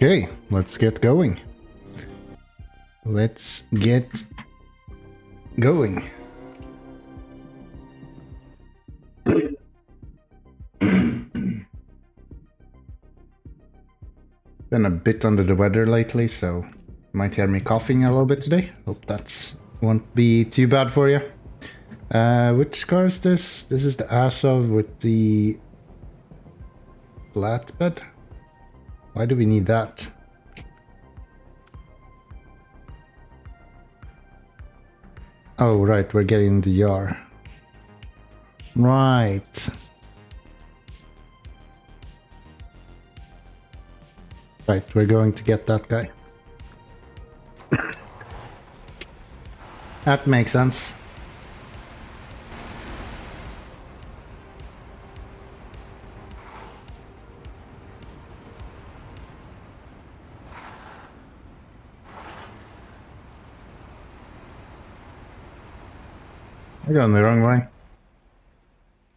Okay, let's get going. Let's get going. Been a bit under the weather lately, so you might hear me coughing a little bit today. Hope that won't be too bad for you. Which car is this? This is the Azov with the flatbed. Why do we need that? Oh, right, we're getting the yar. Right. Right, we're going to get that guy. That makes sense. I'm going the wrong way.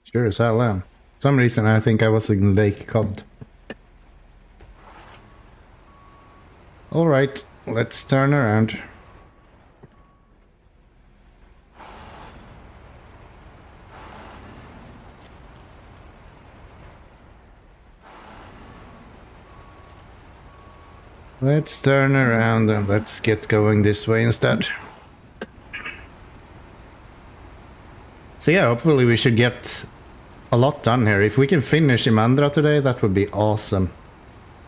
Sure as hell am. For some reason I think I was in Lake Cod. Alright, let's turn around. Let's turn around and let's get going this way instead. So yeah, hopefully we should get a lot done here. If we can finish Imandra today, that would be awesome.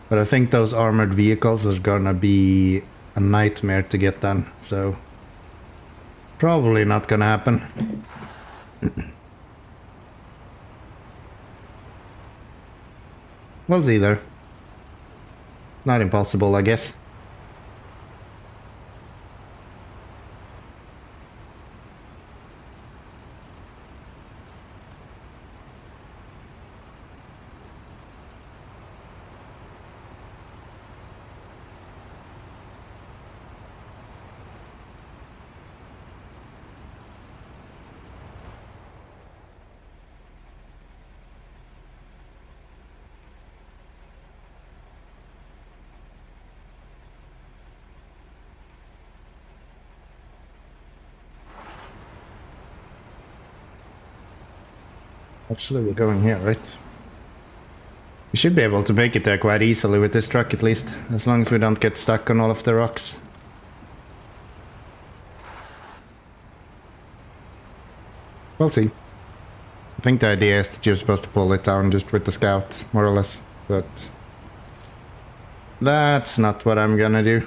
But I think those armored vehicles are gonna be a nightmare to get done, so probably not gonna happen. We'll see there. It's not impossible, I guess. Actually, we're going here, right? We should be able to make it there quite easily with this truck at least, as long as we don't get stuck on all of the rocks. We'll see. I think the idea is that you're supposed to pull it down just with the scout, more or less, but that's not what I'm gonna do.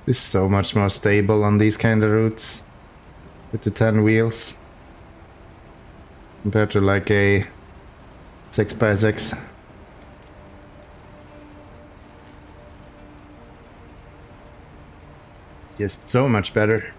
It's so much more stable on these kind of routes with the 10 wheels compared to like a 6x6. Just so much better.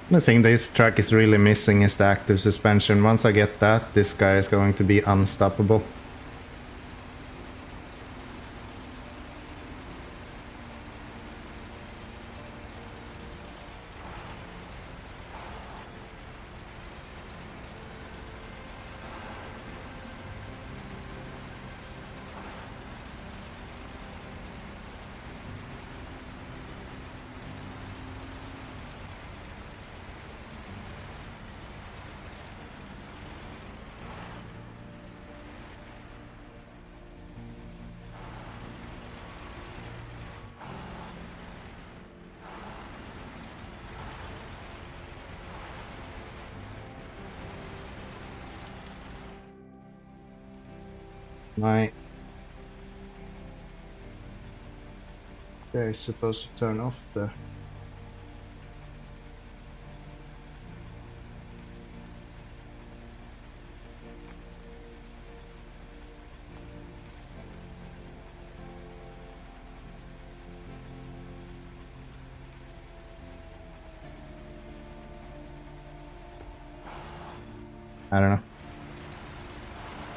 The thing this truck is really missing is the active suspension. Once I get that, this guy is going to be unstoppable. My... They're supposed to turn off the... I don't know.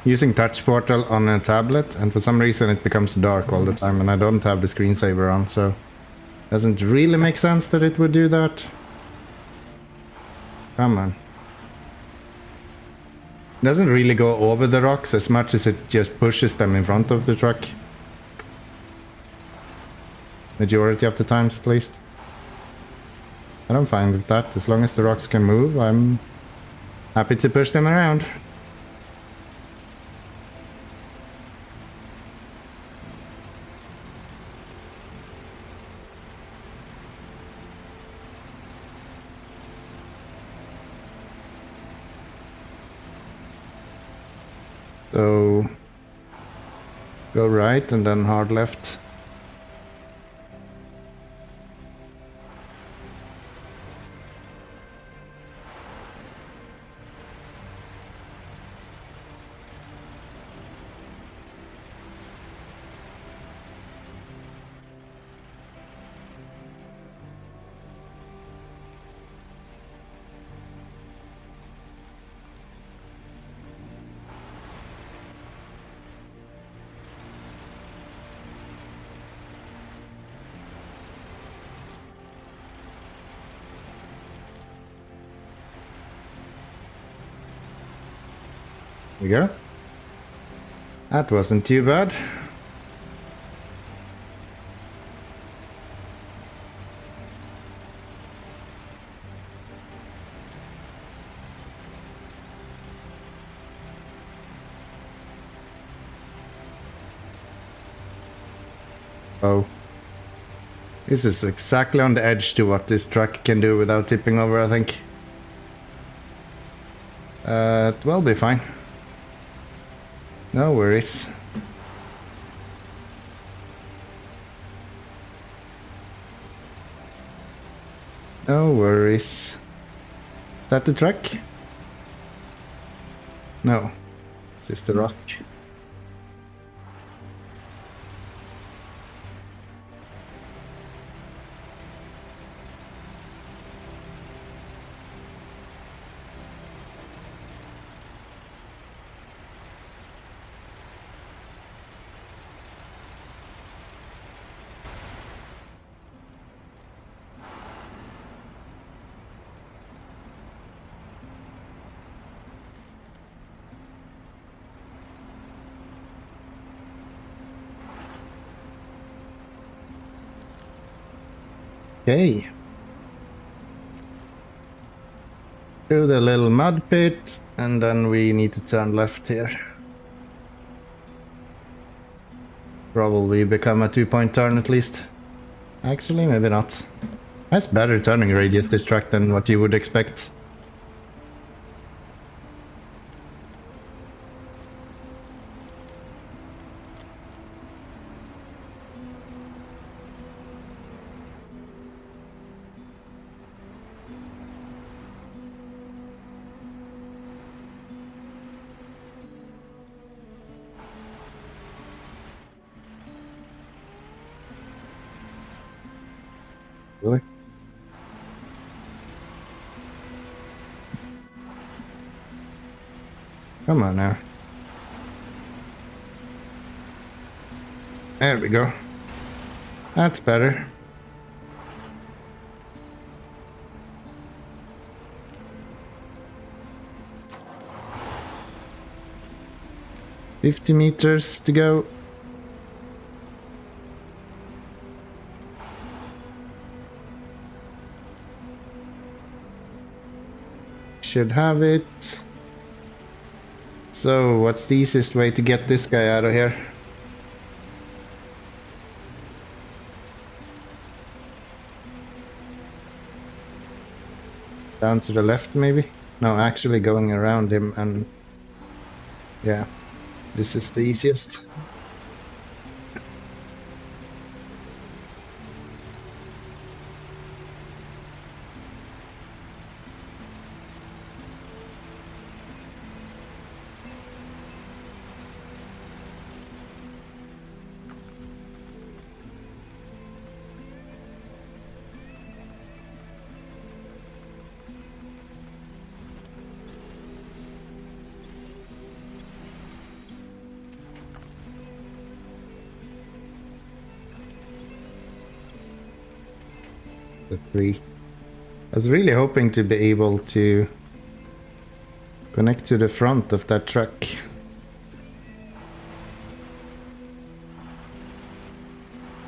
Using touch portal on a tablet, and for some reason it becomes dark all the time, and I don't have the screensaver on, so doesn't really make sense that it would do that. Come on. It doesn't really go over the rocks as much as it just pushes them in front of the truck. Majority of the times, at least. And I'm fine with that. As long as the rocks can move, I'm happy to push them around. So go right and then hard left. There we go. That wasn't too bad. Oh. This is exactly on the edge to what this truck can do without tipping over, I think. It will be fine. No worries. No worries. Is that the truck? No. It's just the rock. Okay. Through the little mud pit, and then we need to turn left here. Probably become a 2-point turn at least. Actually, maybe not. Has better turning radius, this truck, than what you would expect. Really? Come on now. There we go. That's better. $50 meters to go. Should have it. So, what's the easiest way to get this guy out of here? Down to the left, maybe? No, actually going around him and... yeah. This is the easiest. The 3. I was really hoping to be able to connect to the front of that truck.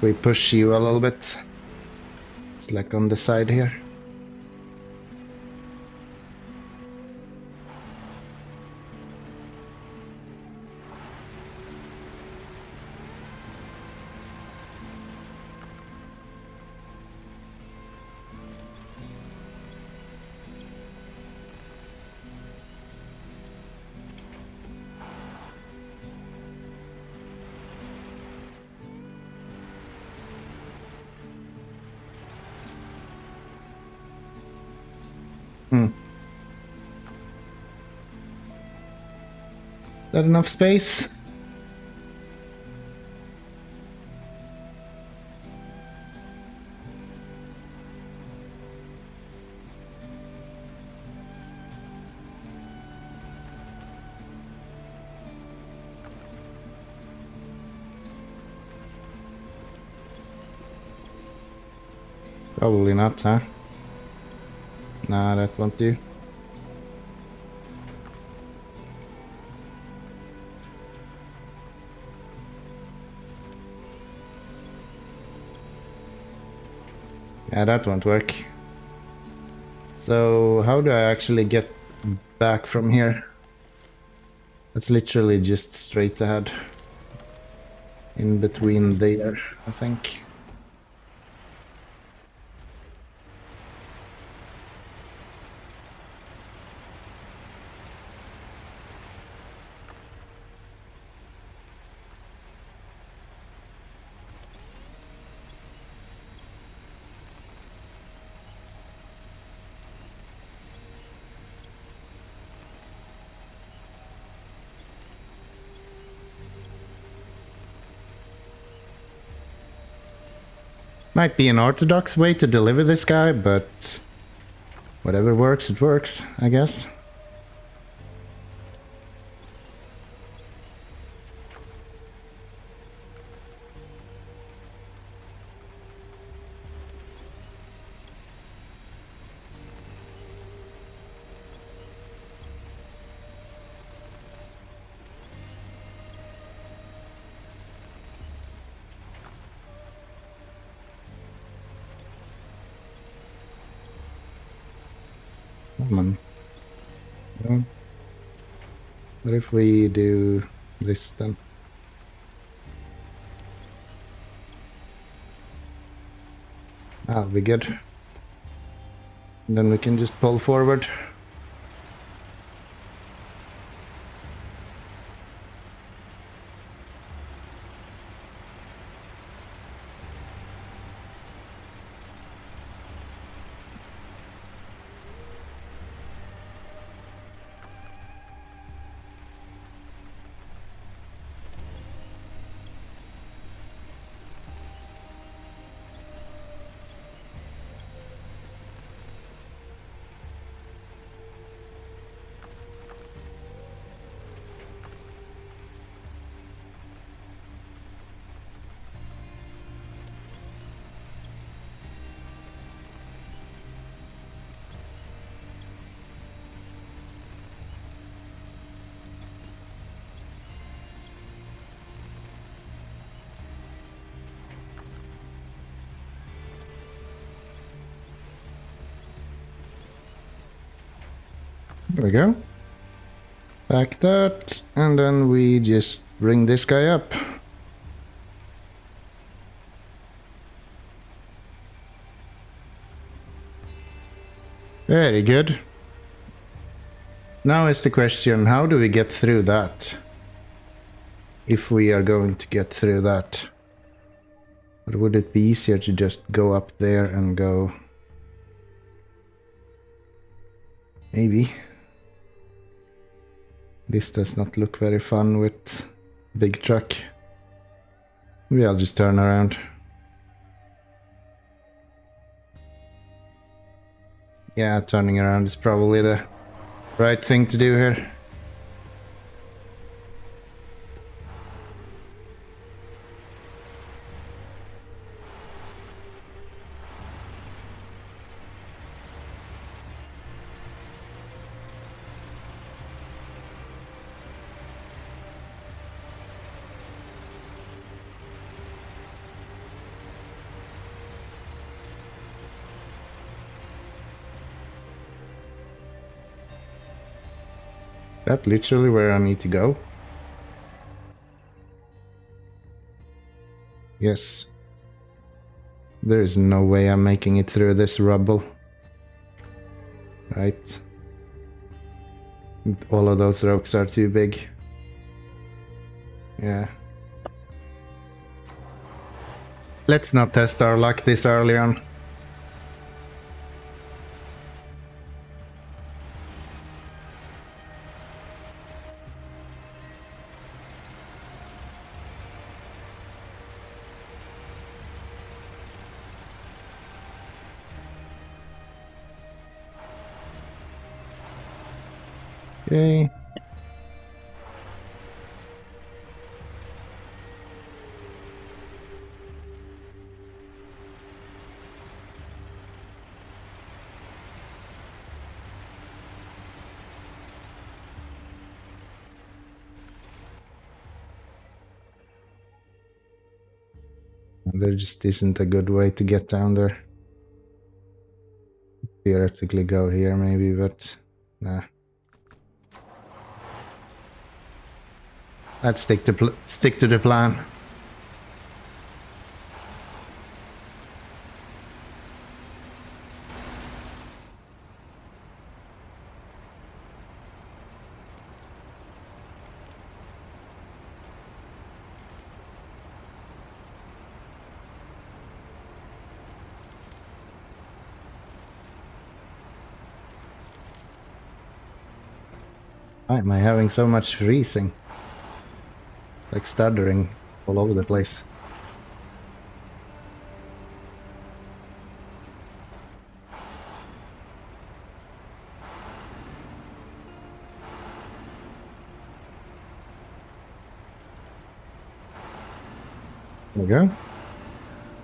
We push you a little bit. It's like on the side here. Is that enough space? Probably not, huh? Nah, that won't do. Yeah, that won't work. So, how do I actually get back from here? It's literally just straight ahead. In between there, I think. Might be an orthodox way to deliver this guy, but whatever works, it works, I guess. Come on. No. What if we do this then? Ah, we're good. And then we can just pull forward. There we go. Back that, and then we just bring this guy up. Very good. Now is the question, how do we get through that? if we are going to get through that. But would it be easier to just go up there and go? Maybe. This does not look very fun with big truck. Maybe I'll just turn around. Yeah, turning around is probably the right thing to do here. That literally where I need to go? Yes. There is no way I'm making it through this rubble. Right. All of those rocks are too big. Yeah. Let's not test our luck this early on. Okay. There just isn't a good way to get down there. Theoretically go here maybe, but nah. Let's stick to the plan. Why am I having so much freezing? Like stuttering all over the place. There we go.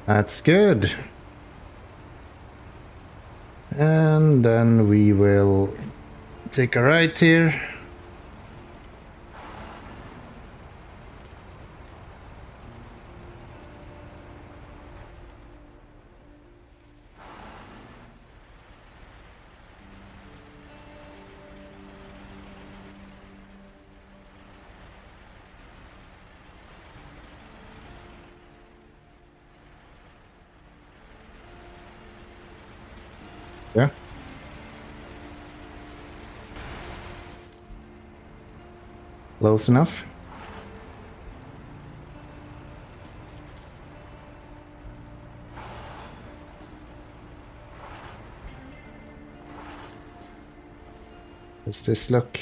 That's good. And then we will take a right here. Yeah. Close enough. What's this look?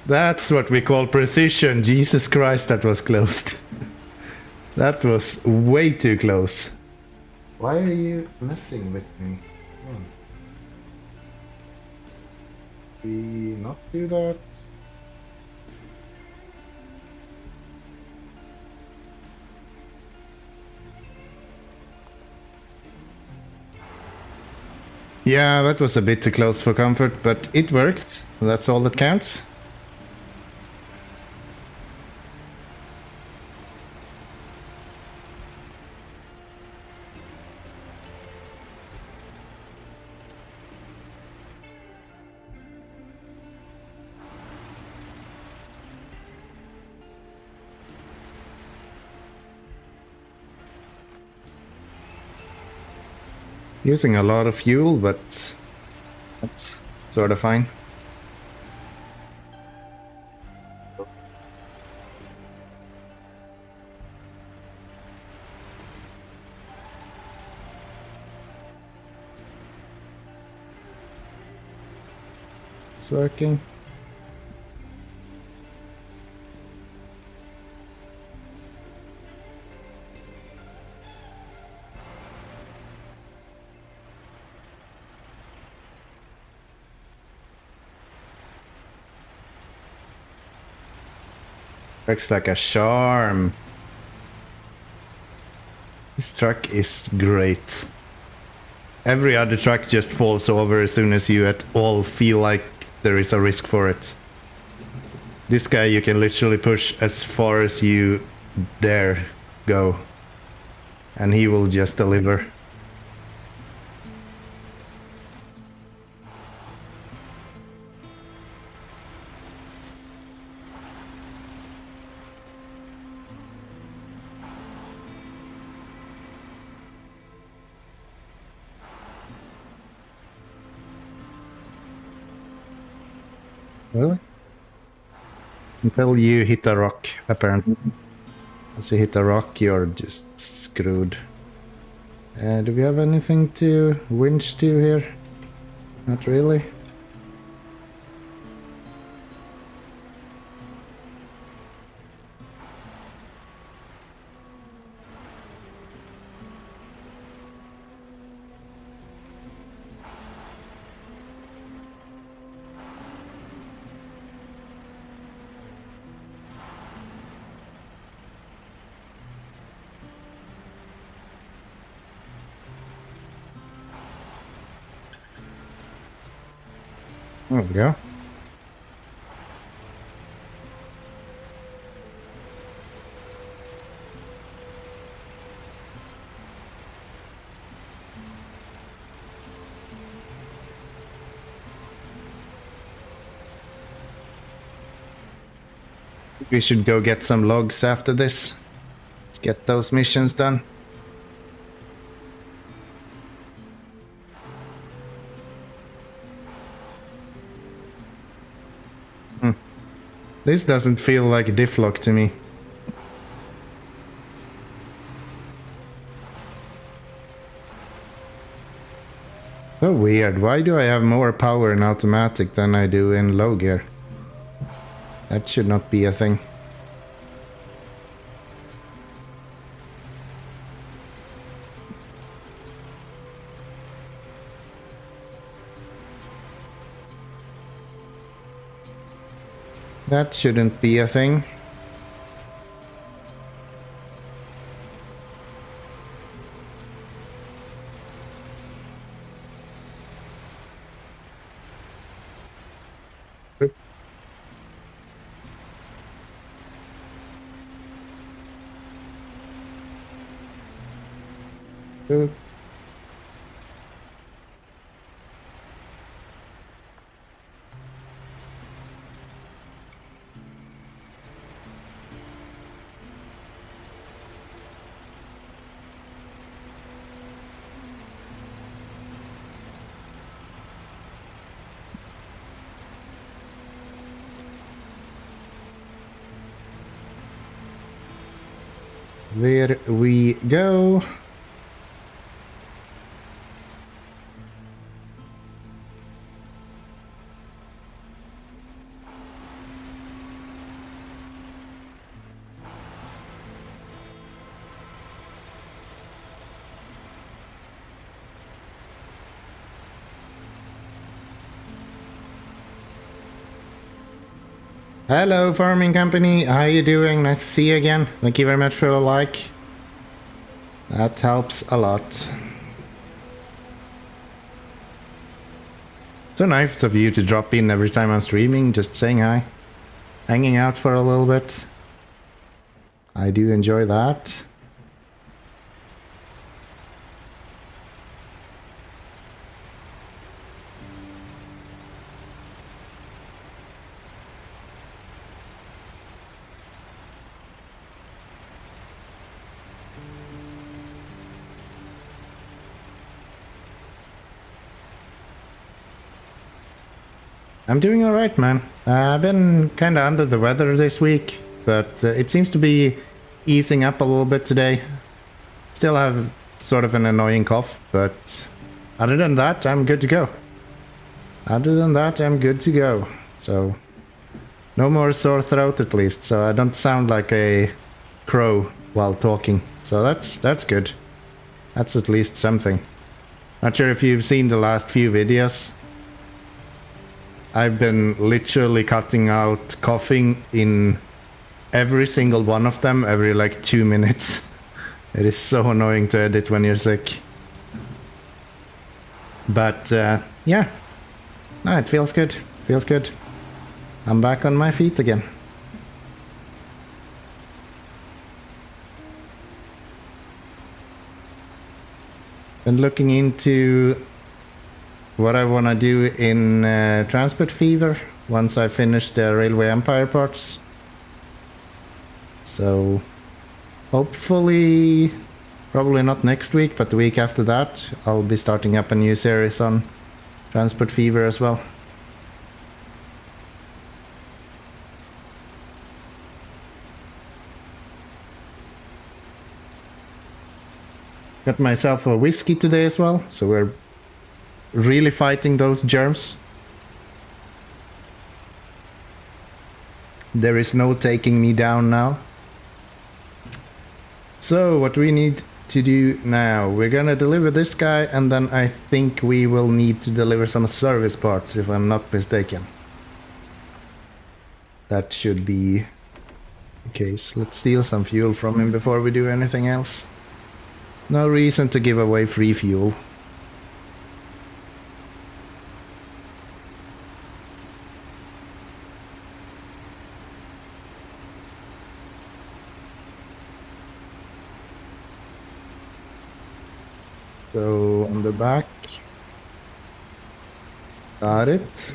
That's what we call precision. Jesus Christ, that was close. That was way too close. Why are you messing with me? Come on. We not do that? Yeah, that was a bit too close for comfort, but it worked. That's all that counts. Using a lot of fuel, but that's sort of fine. It's working. Works like a charm. This truck is great. Every other truck just falls over as soon as you at all feel like there is a risk for it. This guy you can literally push as far as you dare go. And he will just deliver. Really? Until you hit a rock, apparently. As you hit a rock, you're just screwed. Do we have anything to winch to here? Not really. There we go. We should go get some logs after this. Let's get those missions done. This doesn't feel like difflock to me. So weird. Why do I have more power in automatic than I do in low gear? That should not be a thing. That shouldn't be a thing. Oop. Oop. There we go. Hello, farming company. How you doing? Nice to see you again. Thank you very much for the like. That helps a lot. So nice of you to drop in every time I'm streaming, just saying hi. Hanging out for a little bit. I do enjoy that. I'm doing alright, man. I've been kinda under the weather this week, but it seems to be easing up a little bit today. Still have sort of an annoying cough, but other than that, I'm good to go. So, no more sore throat at least, so I don't sound like a crow while talking. So that's good. That's at least something. Not sure if you've seen the last few videos. I've been literally cutting out coughing in every single one of them every like 2 minutes. It is so annoying to edit when you're sick. But yeah, no, it feels good. Feels good. I'm back on my feet again. Been looking into what I want to do in Transport Fever once I finish the Railway Empire parts. So hopefully, probably not next week, but the week after that, I'll be starting up a new series on Transport Fever as well. Got myself a whiskey today as well, so we're really fighting those germs. There is no taking me down now. So what we need to do now, we're gonna deliver this guy, and then I think we will need to deliver some service parts, if I'm not mistaken. That should be the case. Let's steal some fuel from him before we do anything else. No reason to give away free fuel. So on the back, got it.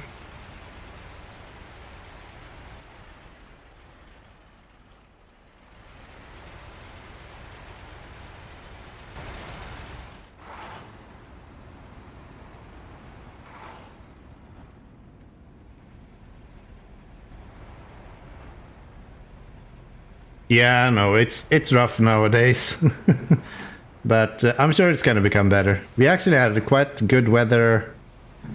Yeah, no, it's rough nowadays. But I'm sure it's gonna become better. We actually had quite good weather.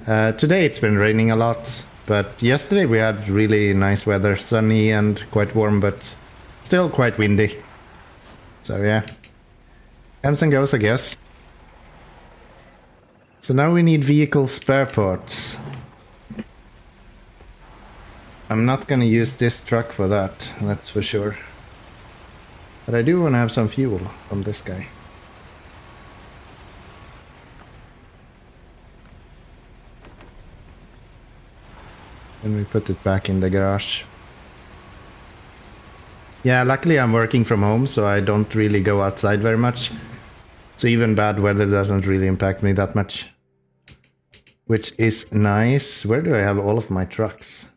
Today it's been raining a lot, but yesterday we had really nice weather, sunny and quite warm, but still quite windy. So yeah, comes and goes, I guess. So now we need vehicle spare parts. I'm not gonna use this truck for that, that's for sure. But I do want to have some fuel from this guy. And we put it back in the garage. Yeah, luckily I'm working from home, so I don't really go outside very much. So even bad weather doesn't really impact me that much. Which is nice. Where do I have all of my trucks?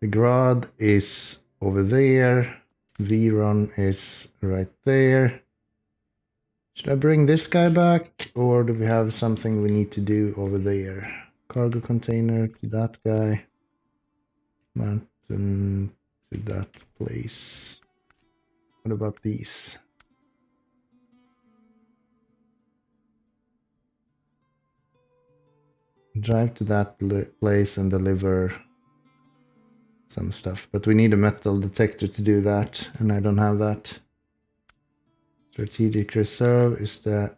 The Grad is over there. Viron is right there. Should I bring this guy back, or do we have something we need to do over there? Cargo container to that guy. Mountain to that place. What about these? Drive to that place and deliver some stuff, but we need a metal detector to do that, and I don't have that. Strategic reserve is the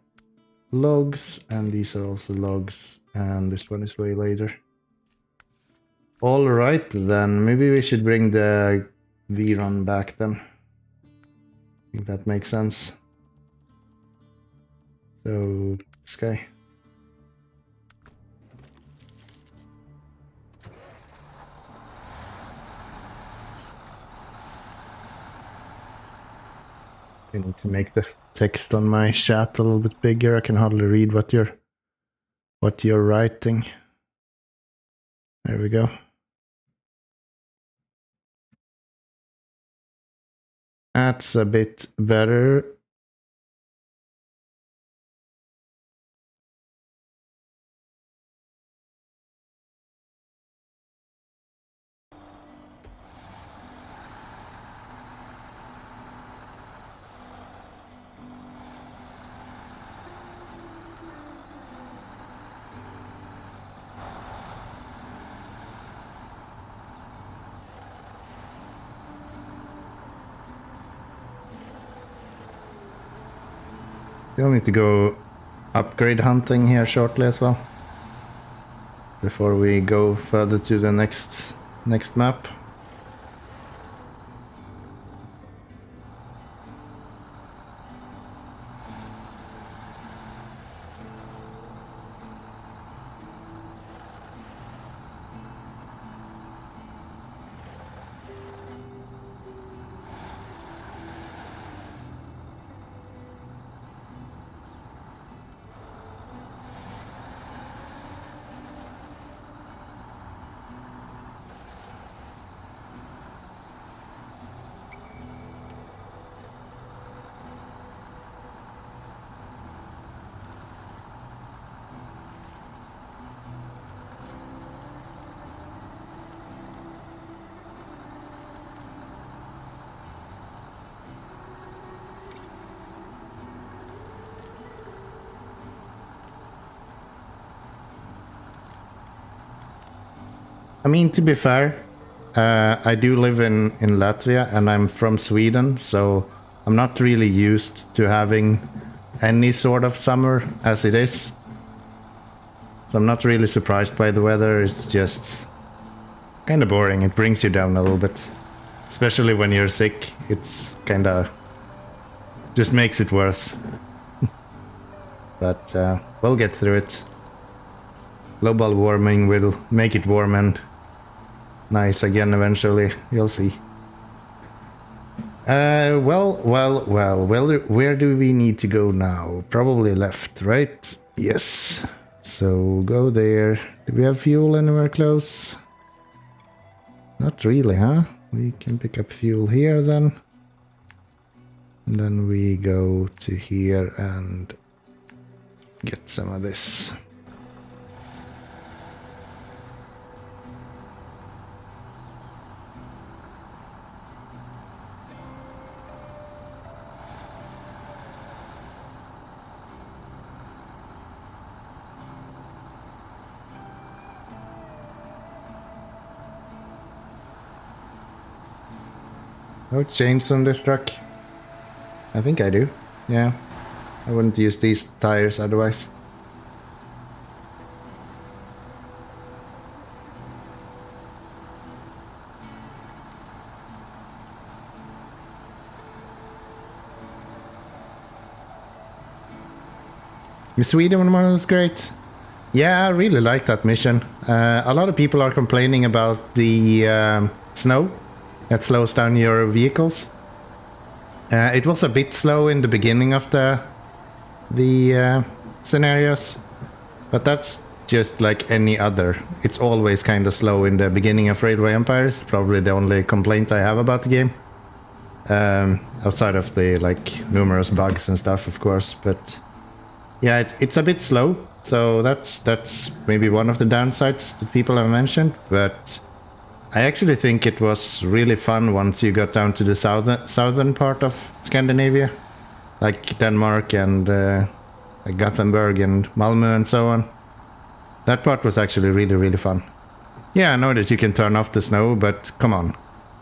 logs, and these are also logs, and this one is way later. All right, then. Maybe we should bring the V-run back then. I think that makes sense. So, this guy. I need to make the text on my chat a little bit bigger. I can hardly read what you're writing. There we go. That's a bit better. We'll need to go upgrade hunting here shortly as well, before we go further to the next map. I mean, to be fair, I do live in Latvia and I'm from Sweden, so I'm not really used to having any sort of summer as it is. So I'm not really surprised by the weather. It's just kind of boring. It brings you down a little bit. Especially when you're sick, it's kind of just makes it worse. But we'll get through it. Global warming will make it warm and nice again eventually, you'll see. Well, where do we need to go now? Probably left, right? Yes. So go there. Do we have fuel anywhere close? Not really, huh? We can pick up fuel here then. And then we go to here and get some of this. No chains on this truck? I think I do. Yeah. I wouldn't use these tires otherwise. Sweden was great. Yeah, I really like that mission. A lot of people are complaining about the snow that slows down your vehicles. It was a bit slow in the beginning of the scenarios, but that's just like any other. It's always kind of slow in the beginning of Railway Empires. Probably the only complaint I have about the game, outside of the like numerous bugs and stuff, of course. But yeah, it's a bit slow, so that's maybe one of the downsides that people have mentioned. But I actually think it was really fun once you got down to the southern part of Scandinavia, like Denmark and like Gothenburg and Malmö and so on. That part was actually really fun. Yeah, I know that you can turn off the snow, but come on.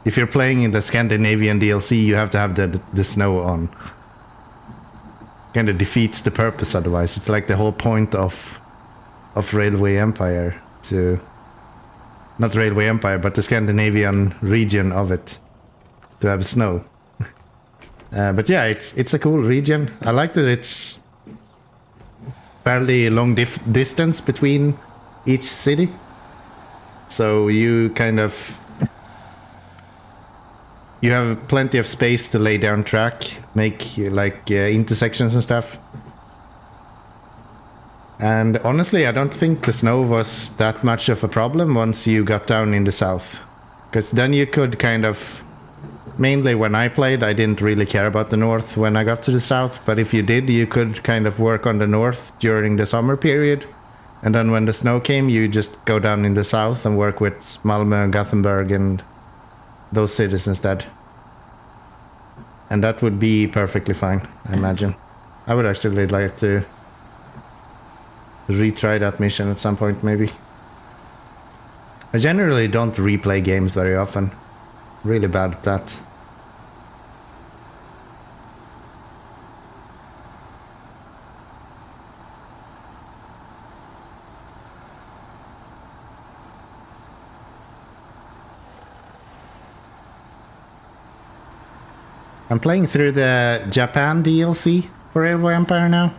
If you're playing in the Scandinavian DLC, you have to have the snow on. Kind of defeats the purpose otherwise. It's like the whole point of Railway Empire to not Railway Empire, but the Scandinavian region of it to have snow. But yeah, it's a cool region. I like that it's fairly long distance between each city. So you kind of... You have plenty of space to lay down track, make like intersections and stuff. And honestly, I don't think the snow was that much of a problem once you got down in the south. Because then you could kind of... Mainly when I played, I didn't really care about the north when I got to the south. But if you did, you could kind of work on the north during the summer period. And then when the snow came, you just go down in the south and work with Malmö, Gothenburg and those cities instead. And that would be perfectly fine, I imagine. I would actually like to retry that mission at some point, maybe. I generally don't replay games very often. Really bad at that. I'm playing through the Japan DLC for Railway Empire now.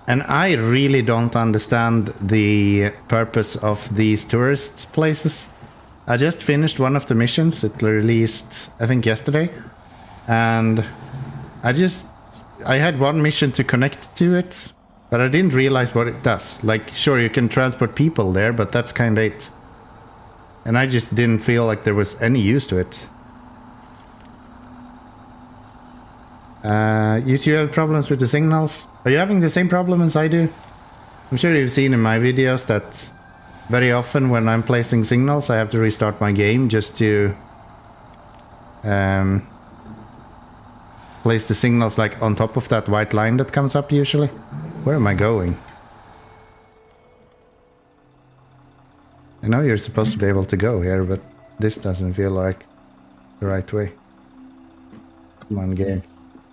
And I really don't understand the purpose of these tourist places. I just finished one of the missions. It released, I think, yesterday. And I had one mission to connect to it, but I didn't realize what it does. Like, sure, you can transport people there, but that's kind of it. And I just didn't feel like there was any use to it. You two have problems with the signals? Are you having the same problem as I do? I'm sure you've seen in my videos that very often when I'm placing signals I have to restart my game just to place the signals like on top of that white line that comes up usually. Where am I going? I know you're supposed to be able to go here, but this doesn't feel like the right way. Come on, game.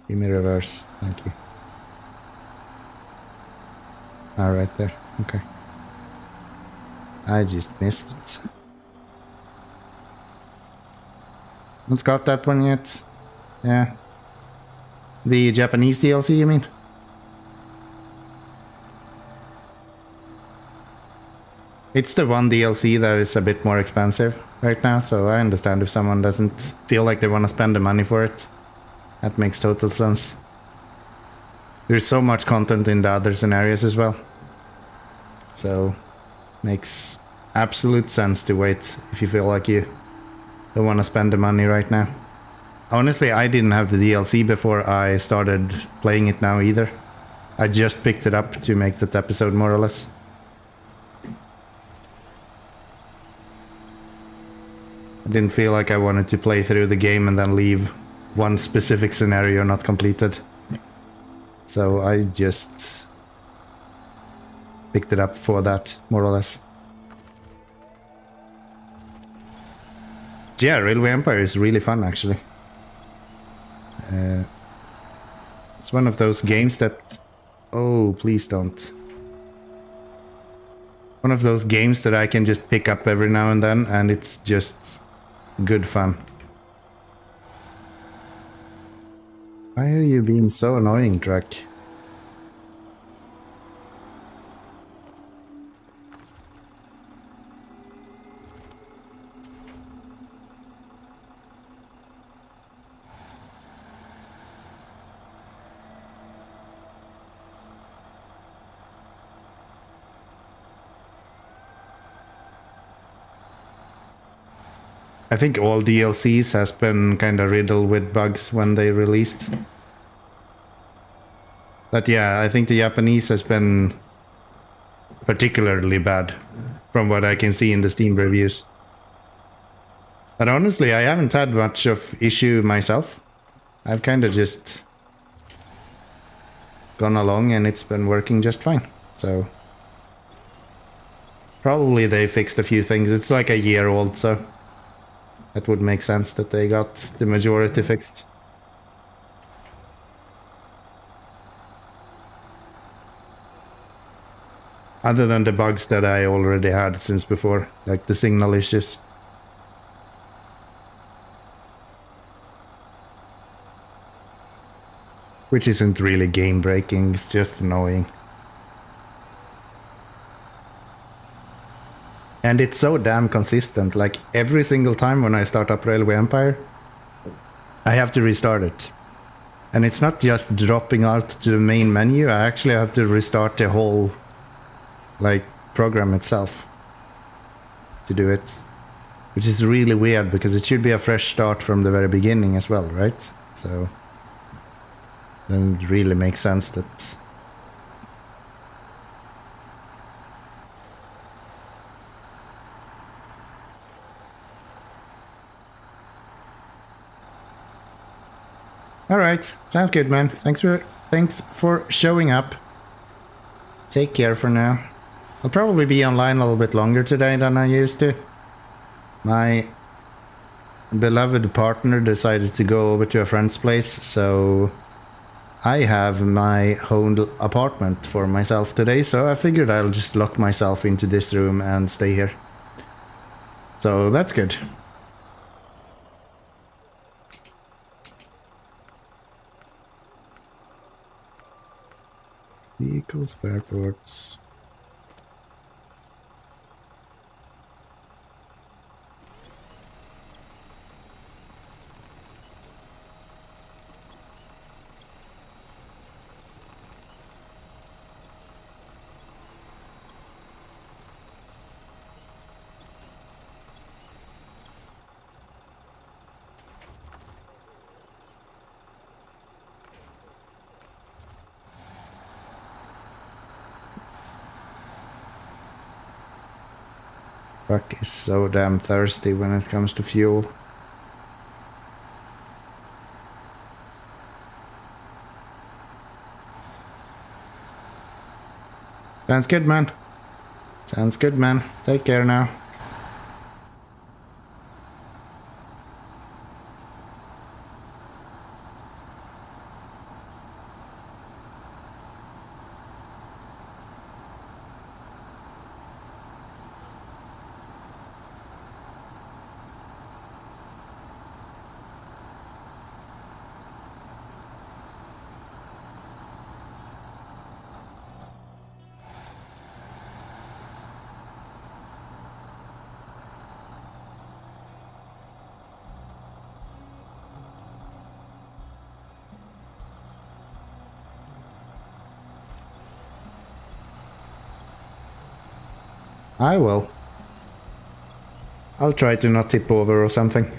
Give me reverse. Thank you. Ah, right there. Okay. I just missed it. Not got that one yet. Yeah. The Japanese DLC, you mean? It's the one DLC that is a bit more expensive right now, so I understand if someone doesn't feel like they want to spend the money for it. That makes total sense. There's so much content in the other scenarios as well. So, makes absolute sense to wait if you feel like you don't want to spend the money right now. Honestly, I didn't have the DLC before I started playing it now either. I just picked it up to make that episode more or less. I didn't feel like I wanted to play through the game and then leave one specific scenario not completed. So I just picked it up for that, more or less. Yeah, Railway Empire is really fun, actually. It's one of those games that... Oh, please don't. One of those games that I can just pick up every now and then, and it's just good fun. Why are you being so annoying, truck? I think all DLCs has been kind of riddled with bugs when they released. But yeah, I think the Japanese has been particularly bad from what I can see in the Steam reviews. But honestly, I haven't had much of issue myself. I've kind of just gone along and it's been working just fine. So probably they fixed a few things. It's like a year old, so that would make sense that they got the majority fixed. Other than the bugs that I already had since before, like the signal issues. Which isn't really game breaking, it's just annoying. And it's so damn consistent, like every single time when I start up Railway Empire, I have to restart it. And it's not just dropping out to the main menu, I actually have to restart the whole, like, program itself to do it. Which is really weird, because it should be a fresh start from the very beginning as well, right? So then it really makes sense that... Alright, sounds good, man. Thanks for showing up. Take care for now. I'll probably be online a little bit longer today than I used to. My beloved partner decided to go over to a friend's place, so I have my own apartment for myself today, so I figured I'll just lock myself into this room and stay here. So that's good. Vehicle spare parts. Truck is so damn thirsty when it comes to fuel. Sounds good, man. Sounds good, man. Take care now. I will. I'll try to not tip over or something.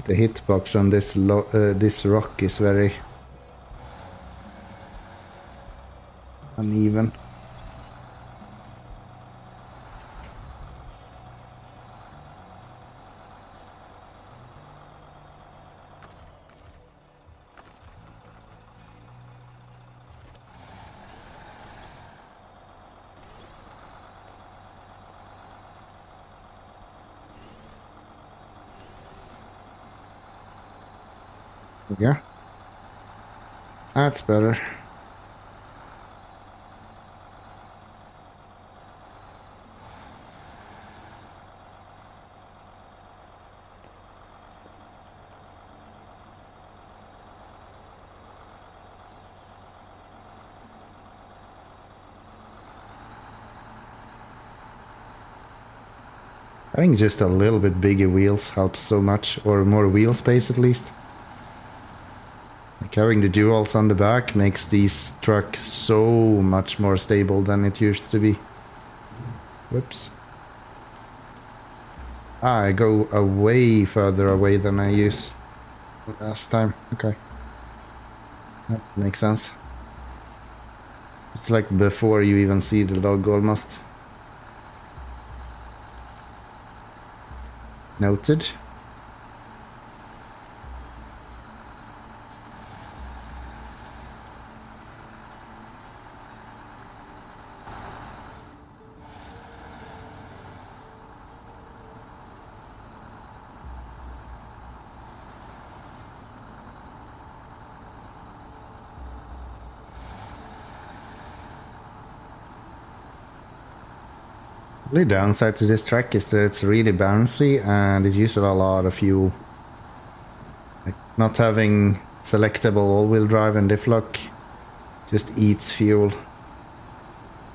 The hitbox on this rock is very uneven. Yeah, that's better. I think just a little bit bigger wheels helps so much, or more wheel space at least. Like having the duals on the back makes these trucks so much more stable than it used to be. Whoops. I go way further away than I used last time. Okay. That makes sense. It's like before you even see the log almost. Noted. The downside to this track is that it's really bouncy and it uses a lot of fuel. Like not having selectable all-wheel drive and diff lock just eats fuel,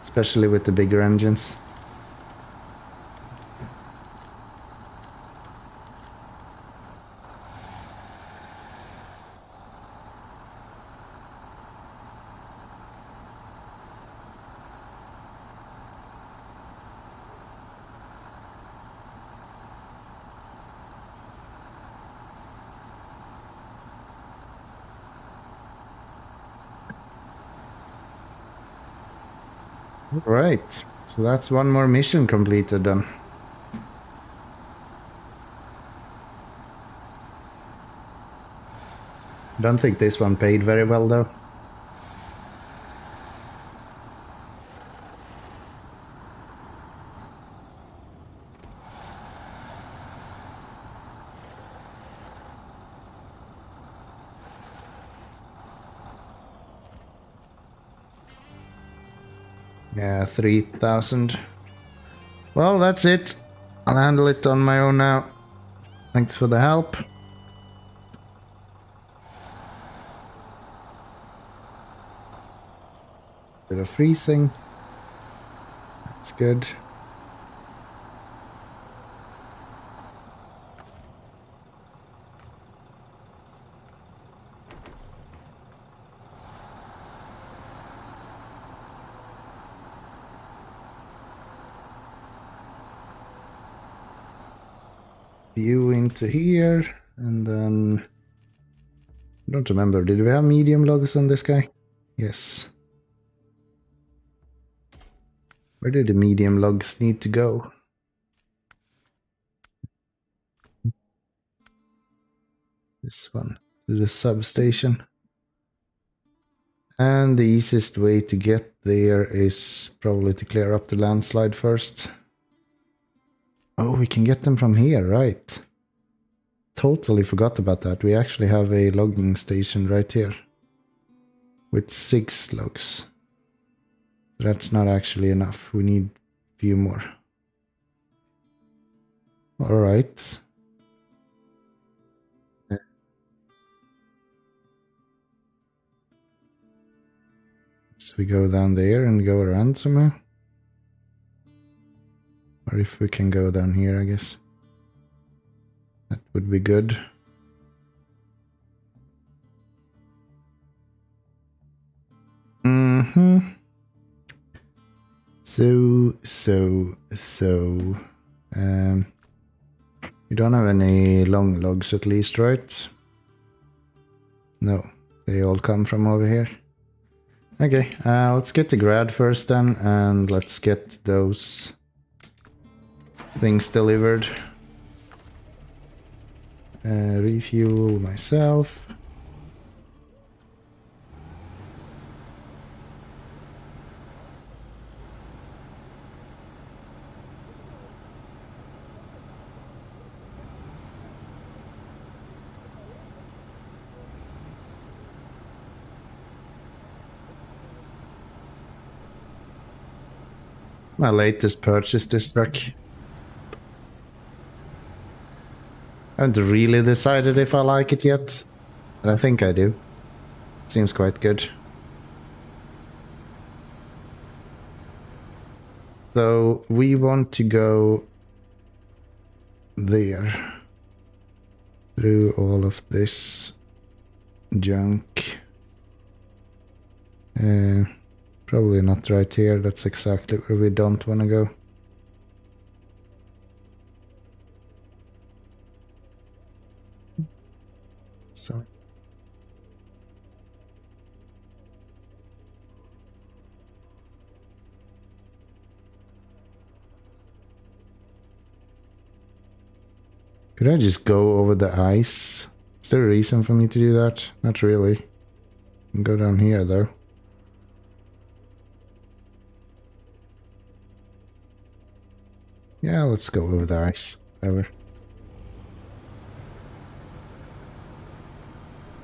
especially with the bigger engines. Right, so that's one more mission completed then. Don't think this one paid very well though. Yeah, 3,000. Well, that's it. I'll handle it on my own now. Thanks for the help. Bit of freezing. That's good. View into here, and then I don't remember, did we have medium logs on this guy? Yes. Where do the medium logs need to go? This one, to the substation. And the easiest way to get there is probably to clear up the landslide first. Oh, we can get them from here, right? Totally forgot about that. We actually have a logging station right here with 6 logs. That's not actually enough. We need a few more. All right. So we go down there and go around somehow. Or if we can go down here, I guess. That would be good. So. You don't have any long logs at least, right? No, they all come from over here. Okay, let's get to grad first then, and let's get those things delivered. Refuel myself. My latest purchase this truck. I haven't really decided if I like it yet, but I think I do. Seems quite good. So we want to go there through all of this junk. Probably not right here. That's exactly where we don't want to go. So Could I just go over the ice? Is there a reason for me to do that? Not really. I can go down here though. Yeah, let's go over the ice. Whatever.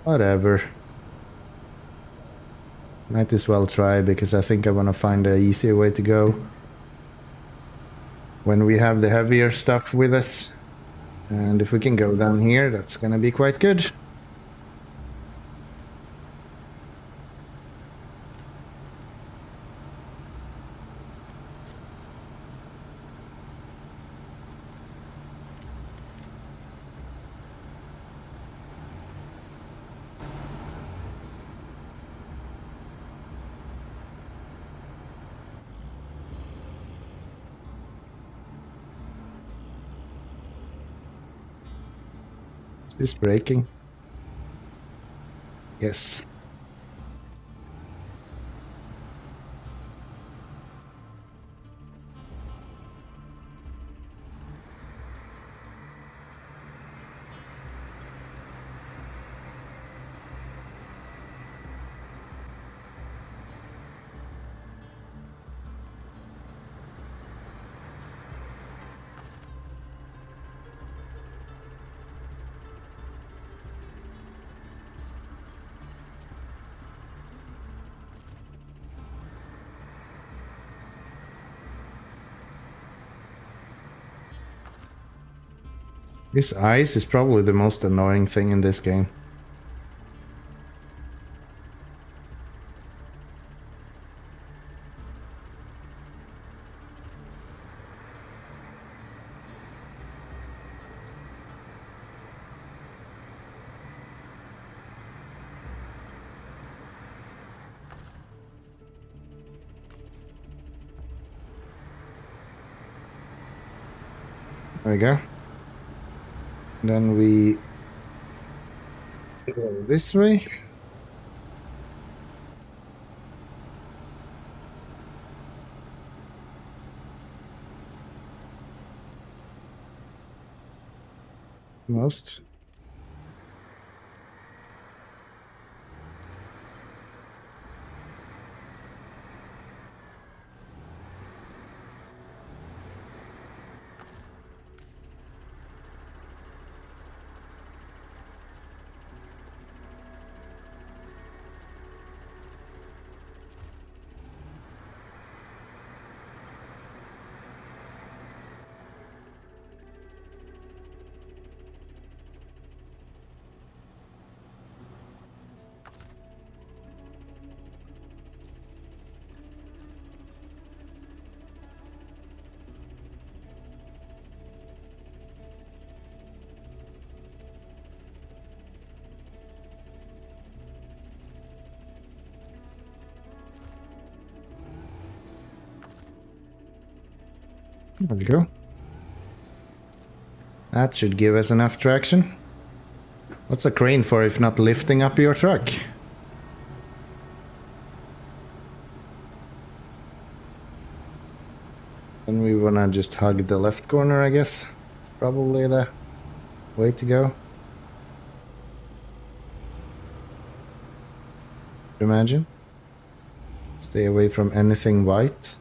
Whatever. Might as well try, because I think I want to find an easier way to go when we have the heavier stuff with us. And if we can go down here, that's gonna be quite good. Is this breaking? Yes. This ice is probably the most annoying thing in this game. There we go. Then we go this way. Most. There we go. That should give us enough traction. What's a crane for if not lifting up your truck? Then we wanna just hug the left corner, I guess. It's probably the way to go. Imagine. Stay away from anything white.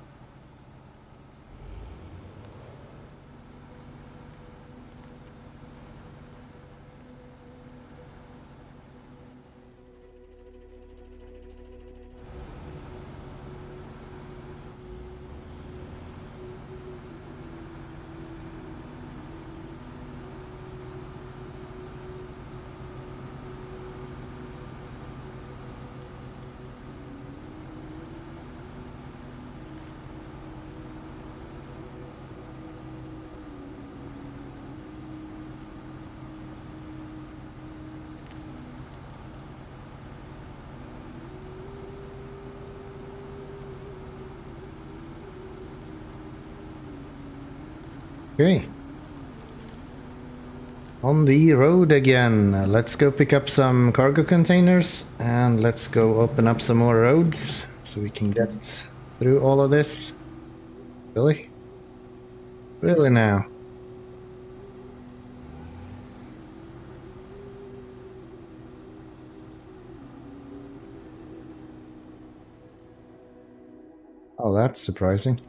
Okay. On the road again. Let's go pick up some cargo containers and let's go open up some more roads so we can get through all of this. Really? Really now? Oh, that's surprising.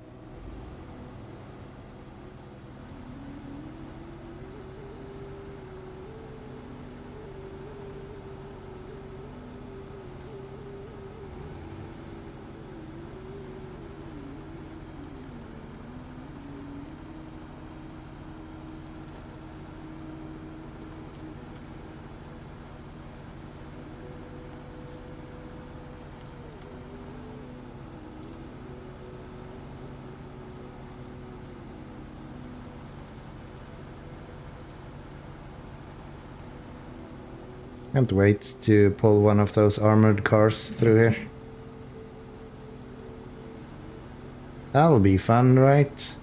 Can't wait to pull one of those armored cars through here. That'll be fun, right?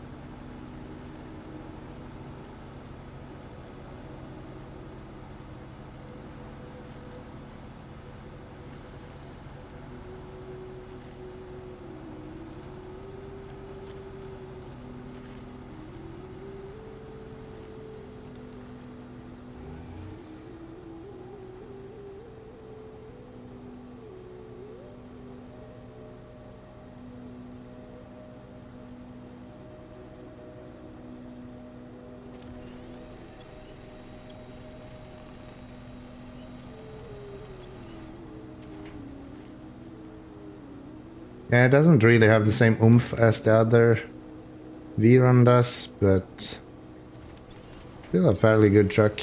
Yeah, it doesn't really have the same oomph as the other V-Run does, but still a fairly good truck.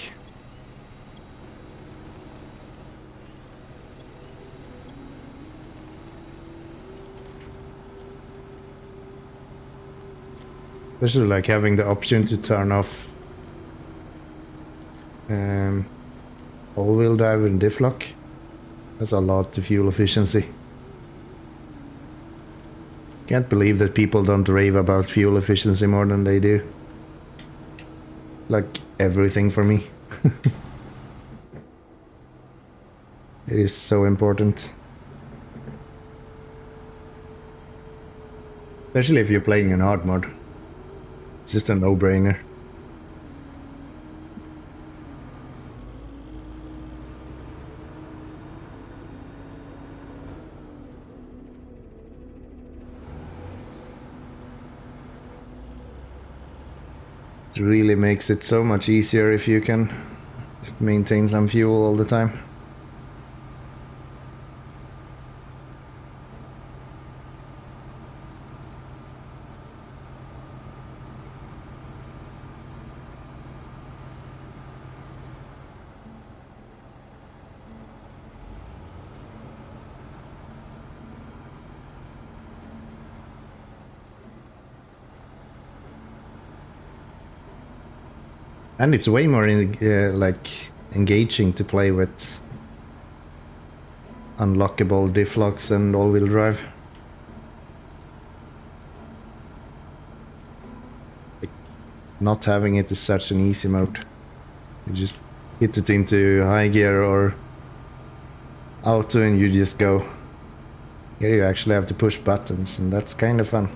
Especially like having the option to turn off all-wheel drive and diff lock. That's a lot to fuel efficiency. Can't believe that people don't rave about fuel efficiency more than they do. Like everything for me. It is so important. Especially if you're playing in hard mode. It's just a no-brainer. It really makes it so much easier if you can just maintain some fuel all the time. And it's way more like engaging to play with unlockable diff locks and all-wheel drive. Like, not having it is such an easy mode. You just hit it into high gear or auto and you just go. Here you actually have to push buttons, and that's kind of fun.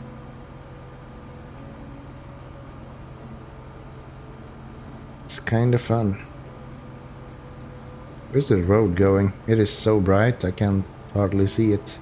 Kind of fun. Where's the road going? It is so bright I can hardly see it.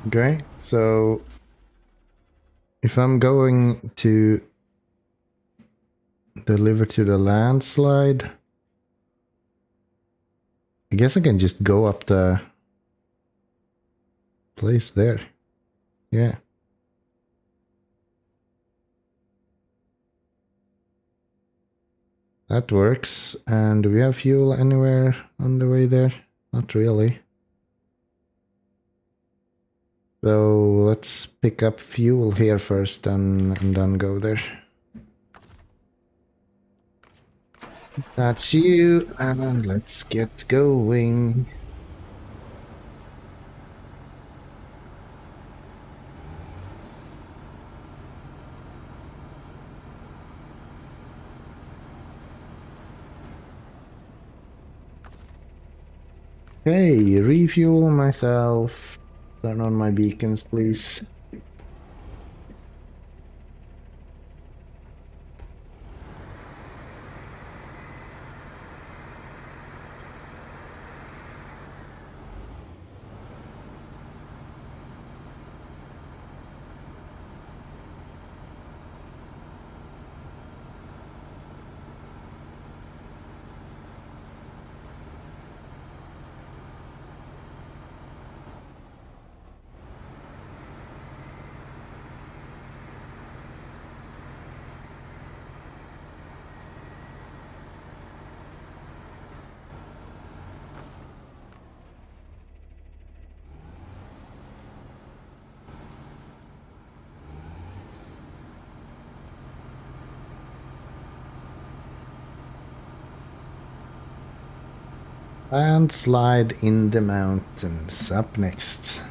Okay, so if I'm going to deliver to the landslide, I guess I can just go up the place there. Yeah. That works. And do we have fuel anywhere on the way there? Not really. So let's pick up fuel here first and then go there. That's you, and let's get going. Hey, refuel myself. Turn on my beacons, please. And slide in the mountains up next.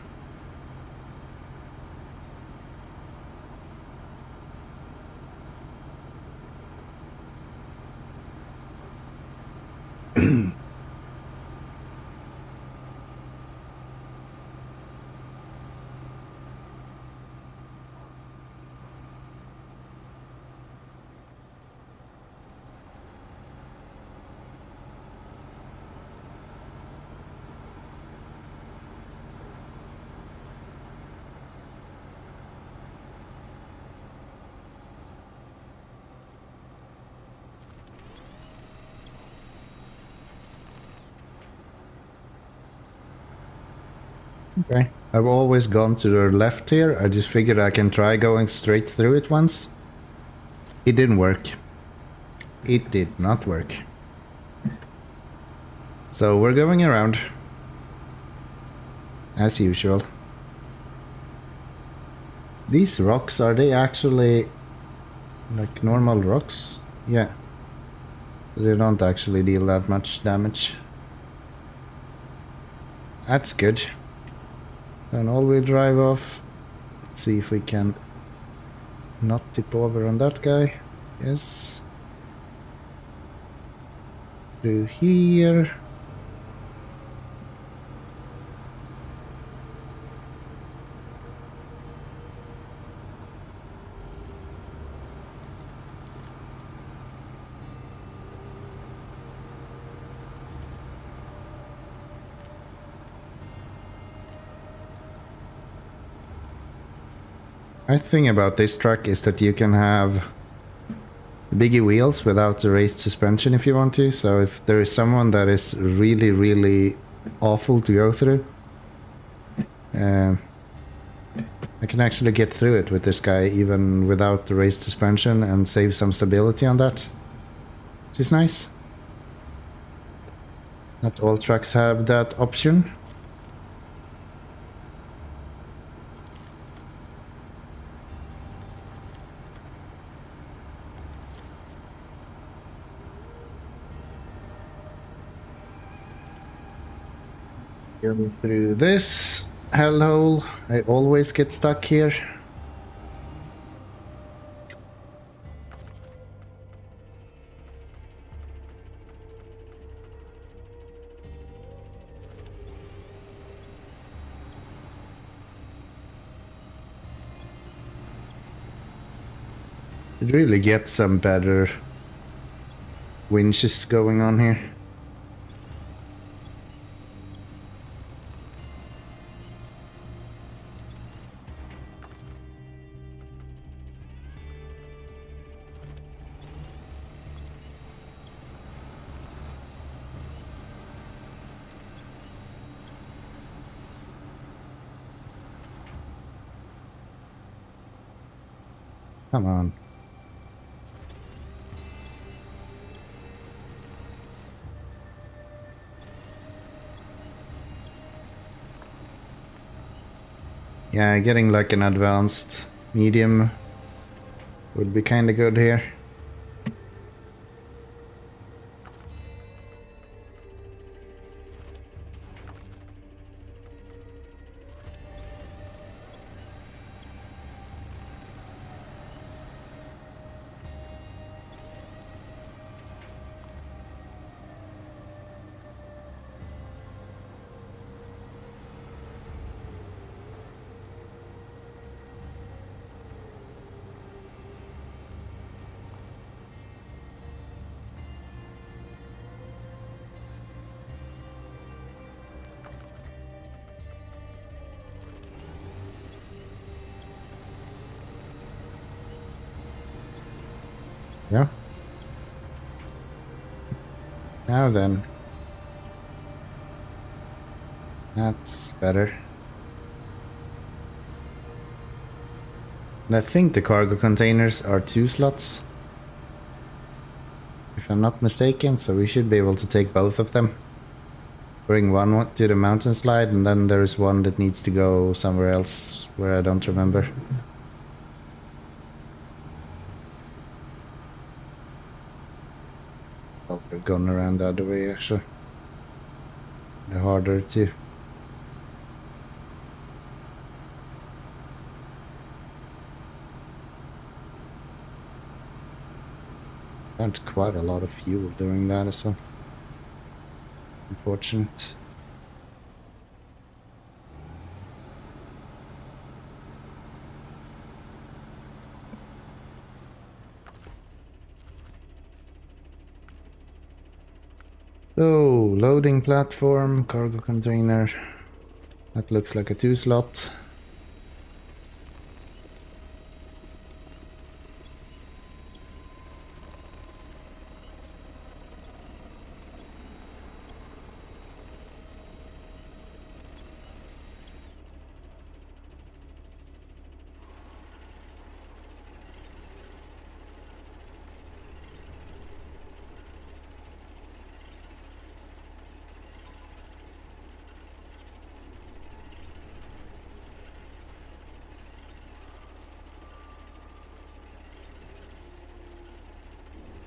Okay. I've always gone to the left here. I just figured I can try going straight through it once. It didn't work. It did not work. So we're going around. As usual. These rocks, are they actually like normal rocks? Yeah. They don't actually deal that much damage. That's good. Turn all-wheel drive off. Let's see if we can not tip over on that guy. Yes. Through here. My thing about this truck is that you can have biggie wheels without the raised suspension if you want to. So if there is someone that is really, really awful to go through, I can actually get through it with this guy even without the raised suspension and save some stability on that, which is nice. Not all trucks have that option. Go through this hellhole. I always get stuck here. Should really get some better winches going on here. Come on. Yeah, getting like an advanced medium would be kind of good here. Yeah. Now then. That's better. And I think the cargo containers are 2 slots, if I'm not mistaken, so we should be able to take both of them. Bring one to the mountain slide, and then there is one that needs to go somewhere else where I don't remember. Oh, we've gone around the other way actually. The harder too. Spent quite a lot of fuel doing that as well. Unfortunate. So, loading platform, cargo container. That looks like a 2 slot.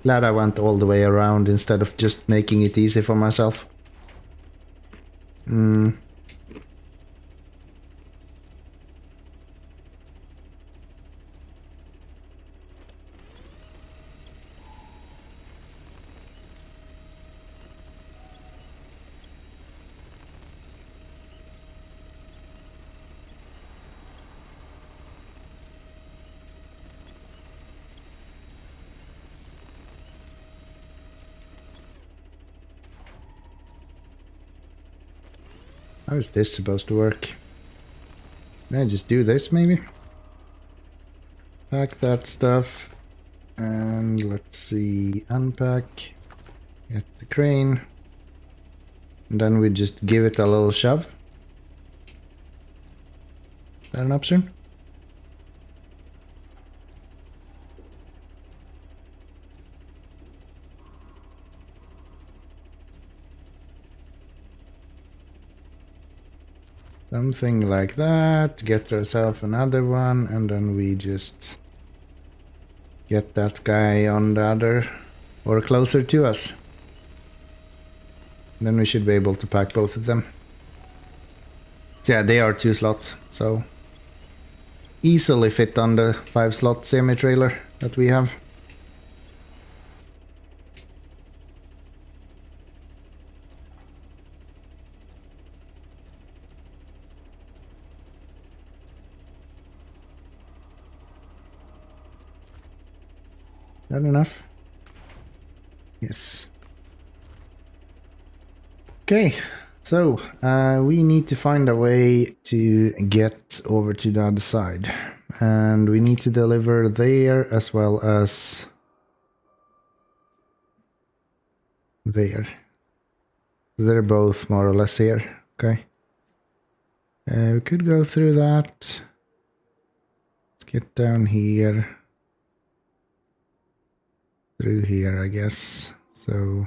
Glad I went all the way around instead of just making it easy for myself. How is this supposed to work? Can I just do this maybe? Pack that stuff. And let's see, unpack. Get the crane. And then we just give it a little shove. Is that an option? Something like that. Get ourselves another one, and then we just get that guy on the other or closer to us. Then we should be able to pack both of them. So yeah, they are 2 slots, so easily fit on the 5 slot semi-trailer that we have. That enough? Yes. Okay, so we need to find a way to get over to the other side. And we need to deliver there as well as there. They're both more or less here. Okay. We could go through that. Let's get down here. Through here, I guess. So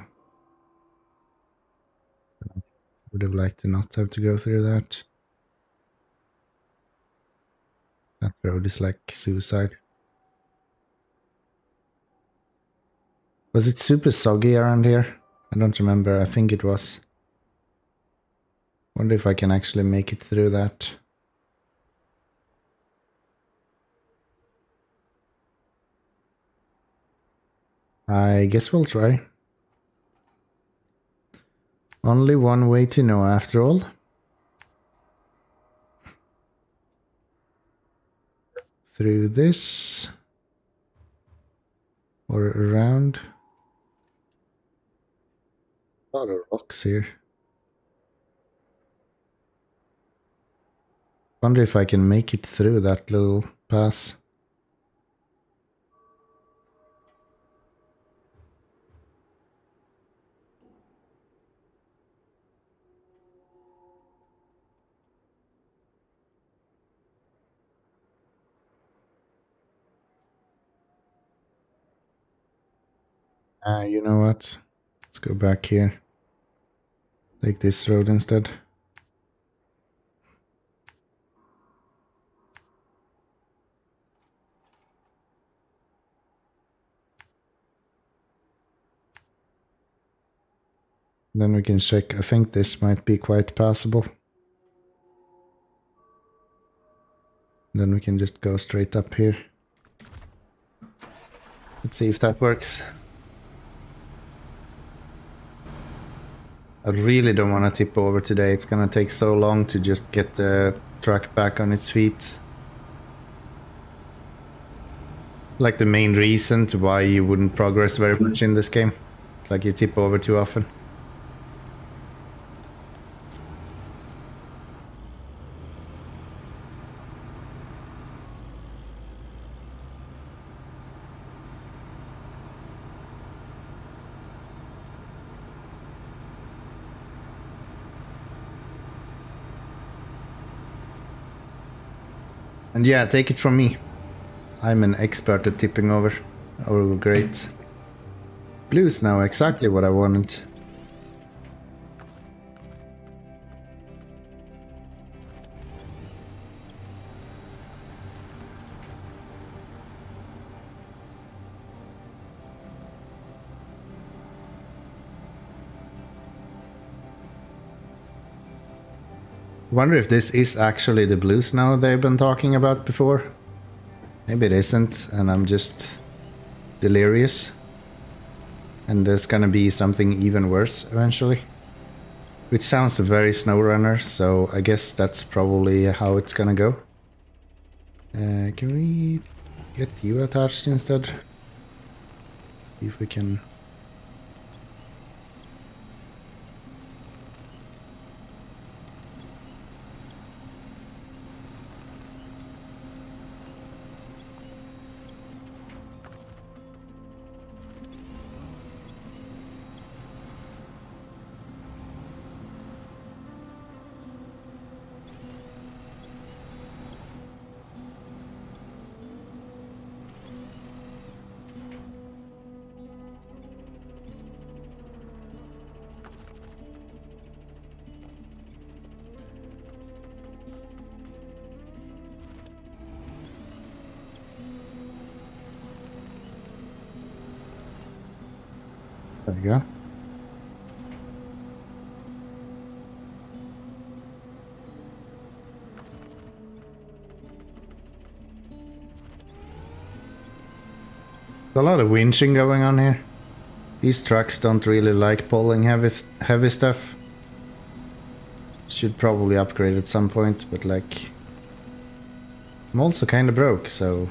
would have liked to not have to go through that. That road is like suicide. Was it super soggy around here? I don't remember. I think it was. Wonder if I can actually make it through that. I guess we'll try. Only one way to know after all. Through this. Or around. A lot of rocks here. Wonder if I can make it through that little pass. You know what? Let's go back here. Take this road instead. Then we can check. I think this might be quite passable. Then we can just go straight up here. Let's see if that works. I really don't want to tip over today. It's gonna take so long to just get the truck back on its feet. Like the main reason to why you wouldn't progress very much in this game. Like you tip over too often. And yeah, take it from me. I'm an expert at tipping over. Oh, great. Blue's now exactly what I wanted. Wonder if this is actually the blue snow they've been talking about before. Maybe it isn't, and I'm just delirious. And there's gonna be something even worse eventually. Which sounds very SnowRunner, so I guess that's probably how it's gonna go. Can we get you attached instead? See if we can... There we go. There's a lot of winching going on here. These trucks don't really like pulling heavy stuff. Should probably upgrade at some point, but like... I'm also kinda broke, so...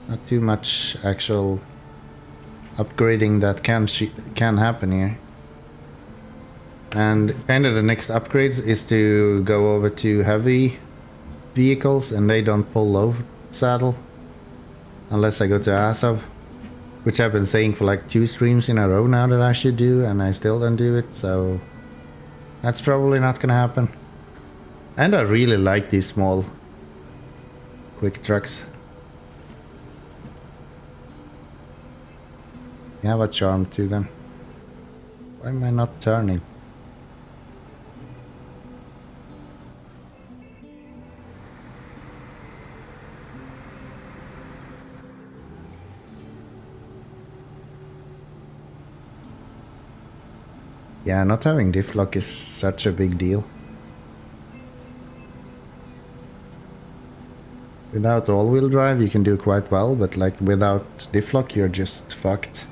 Not too much actual upgrading that can happen here. And kinda the next upgrades is to go over to heavy vehicles, and they don't pull low saddle. Unless I go to Azov. Which I've been saying for like 2 streams in a row now that I should do, and I still don't do it, so... That's probably not gonna happen. And I really like these small, quick trucks. They have a charm to them. Why am I not turning? Yeah, not having diff lock is such a big deal. Without all-wheel drive you can do quite well, but like without diff lock you're just fucked.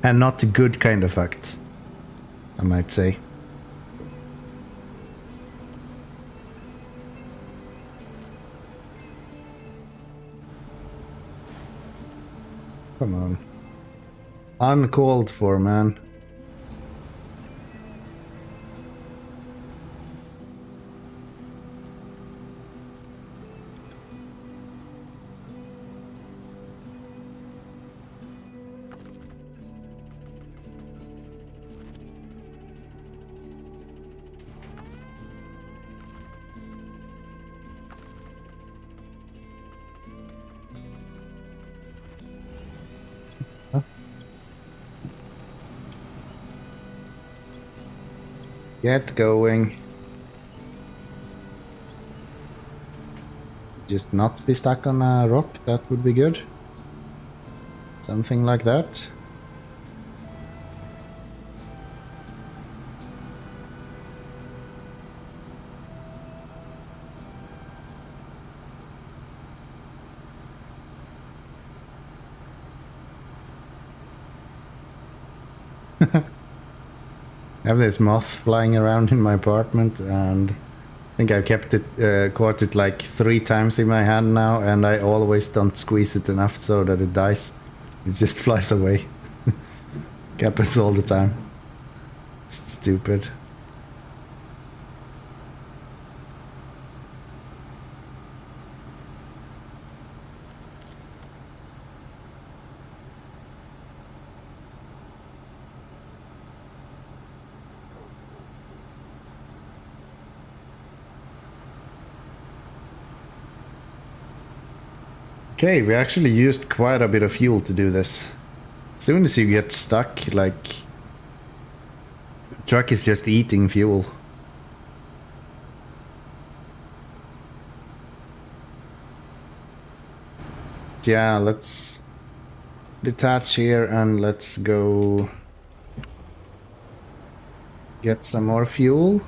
And not a good kind of fucked, I might say. Come on. Uncalled for, man. Get going. Just not be stuck on a rock, that would be good. Something like that. I have this moth flying around in my apartment, and I think I've kept it, caught it like 3 times in my hand now, and I always don't squeeze it enough so that it dies. It just flies away. Happens all the time. Stupid. Okay, we actually used quite a bit of fuel to do this. As soon as you get stuck, like, the truck is just eating fuel. Yeah, let's detach here and let's go get some more fuel.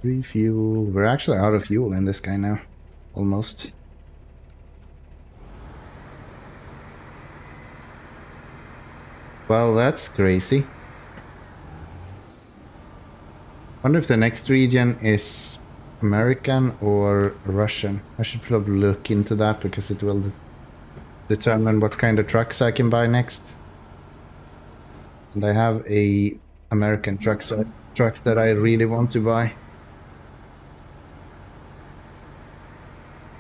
Refuel. We're actually out of fuel in this guy now. Almost. Well, that's crazy. Wonder if the next region is American or Russian. I should probably look into that because it will determine what kind of trucks I can buy next. And I have a American truck that I really want to buy.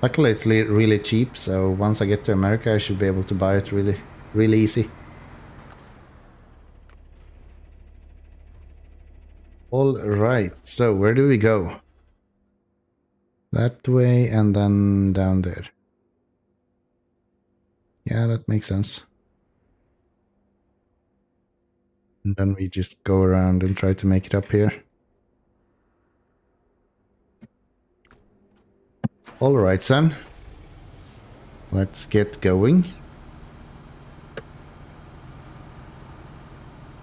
Luckily it's really cheap, so once I get to America I should be able to buy it really easy. Alright, so where do we go? That way and then down there. Yeah, that makes sense. And then we just go around and try to make it up here. Alright, son. Let's get going.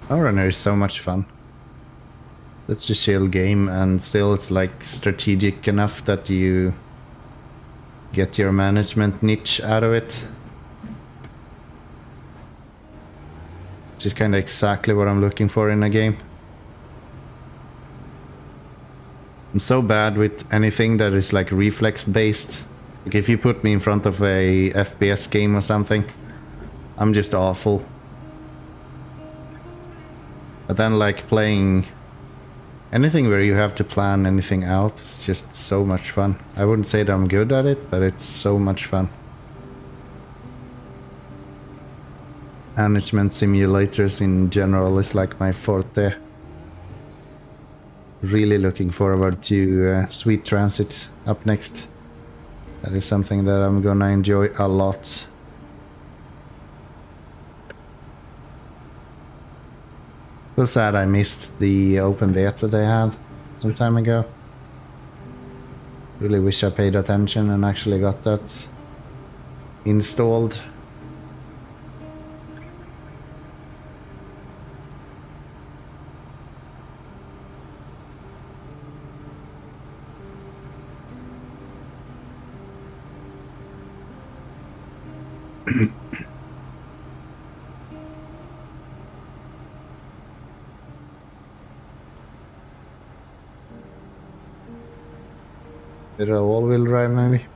SnowRunner is so much fun. Such a chill game, and still it's like strategic enough that you get your management niche out of it. Which is kind of exactly what I'm looking for in a game. I'm so bad with anything that is like reflex based. Like if you put me in front of a FPS game or something, I'm just awful. But then like playing anything where you have to plan anything out, it's just so much fun. I wouldn't say that I'm good at it, but it's so much fun. Management simulators in general is like my forte. Really looking forward to Sweet Transit up next. That is something that I'm gonna enjoy a lot. So sad I missed the open beta they had some time ago. Really wish I paid attention and actually got that installed. Bit of all-wheel drive, maybe?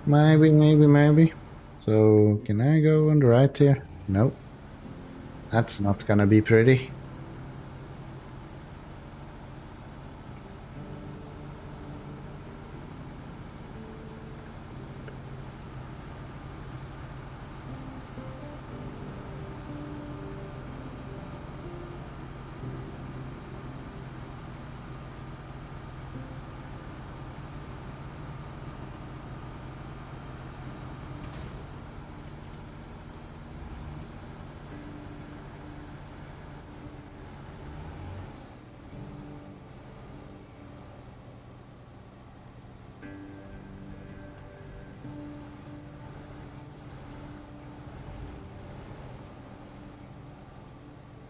Maybe. So, can I go on the right here? Nope. That's not gonna be pretty.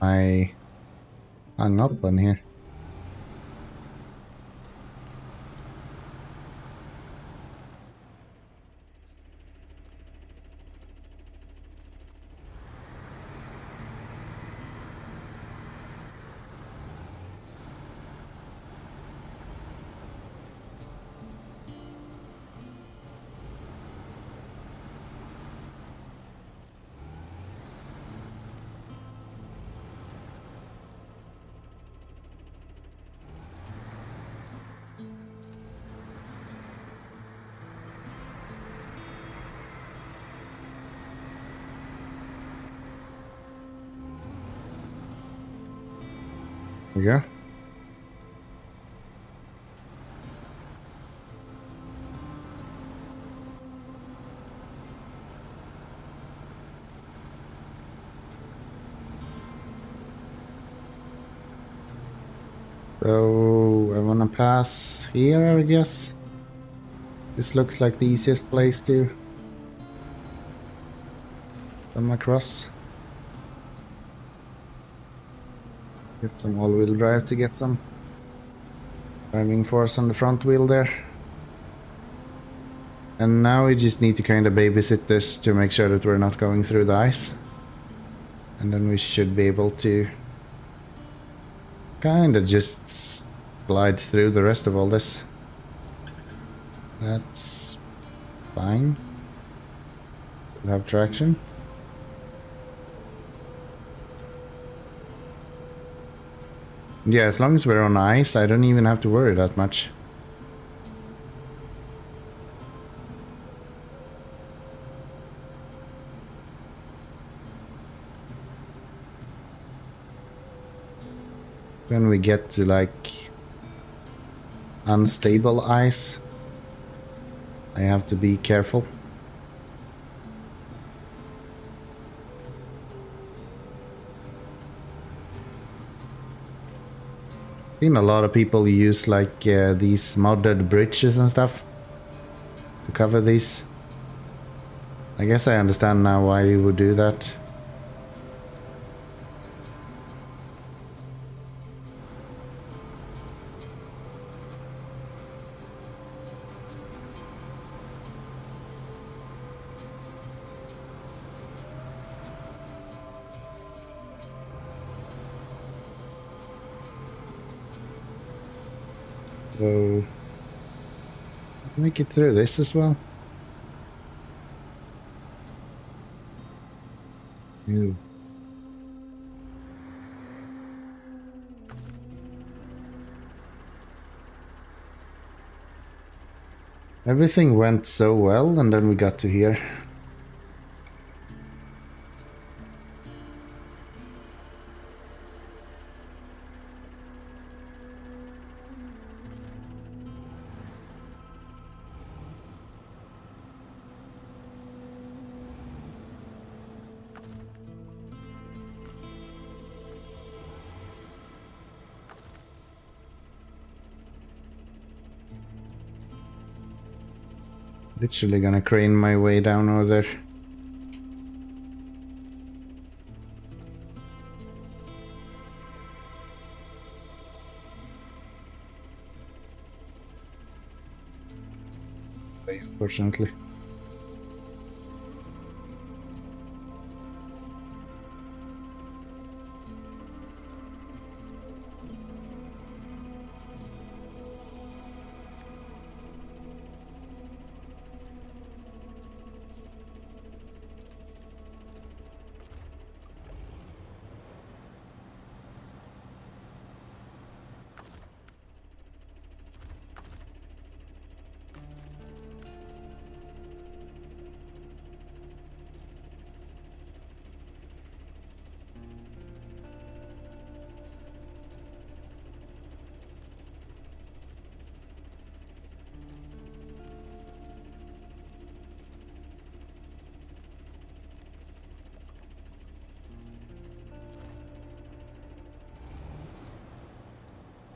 I hung up on here. There we go. So I wanna pass here, I guess. This looks like the easiest place to come across. Get some all-wheel drive to get some driving force on the front wheel there. And now we just need to kind of babysit this to make sure that we're not going through the ice. And then we should be able to kind of just glide through the rest of all this. That's fine. Still have traction. Yeah, as long as we're on ice, I don't even have to worry that much. When we get to like unstable ice, I have to be careful. Seen a lot of people use like these modded bridges and stuff to cover these. I guess I understand now why you would do that. So make it through this as well. Ew. Everything went so well, and then we got to here. Literally gonna crane my way down over there. Unfortunately.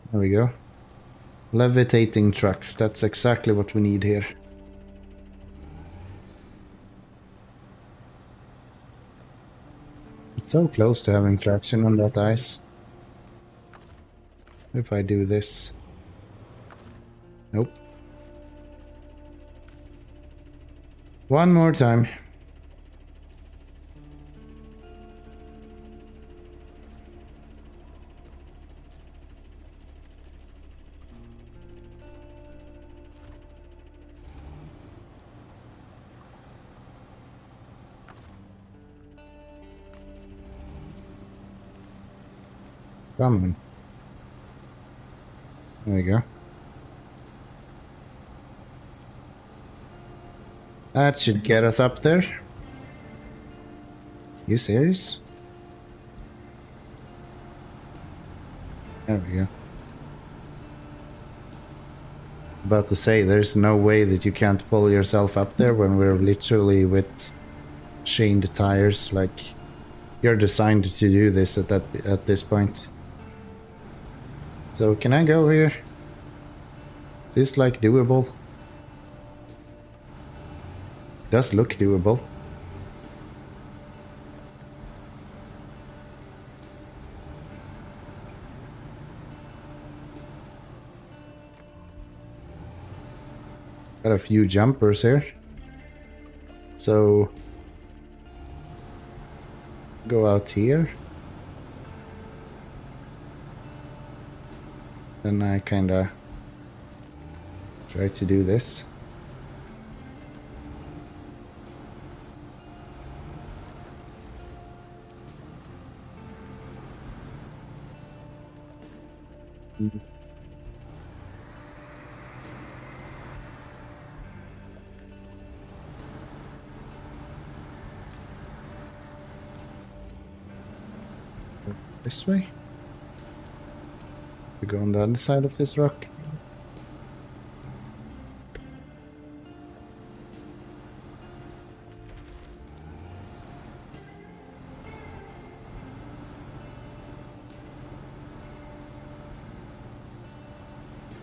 There we go. Levitating trucks, that's exactly what we need here. So close to having traction on that ice. If I do this. Nope. One more time. Come on. There we go. That should get us up there. You serious? There we go. About to say, there's no way that you can't pull yourself up there when we're literally with chained tires. Like, you're designed to do this at this point. So can I go here? Is this like doable? Does look doable. Got a few jumpers here. So go out here. Then I kinda try to do this. This way? We go on the other side of this rock.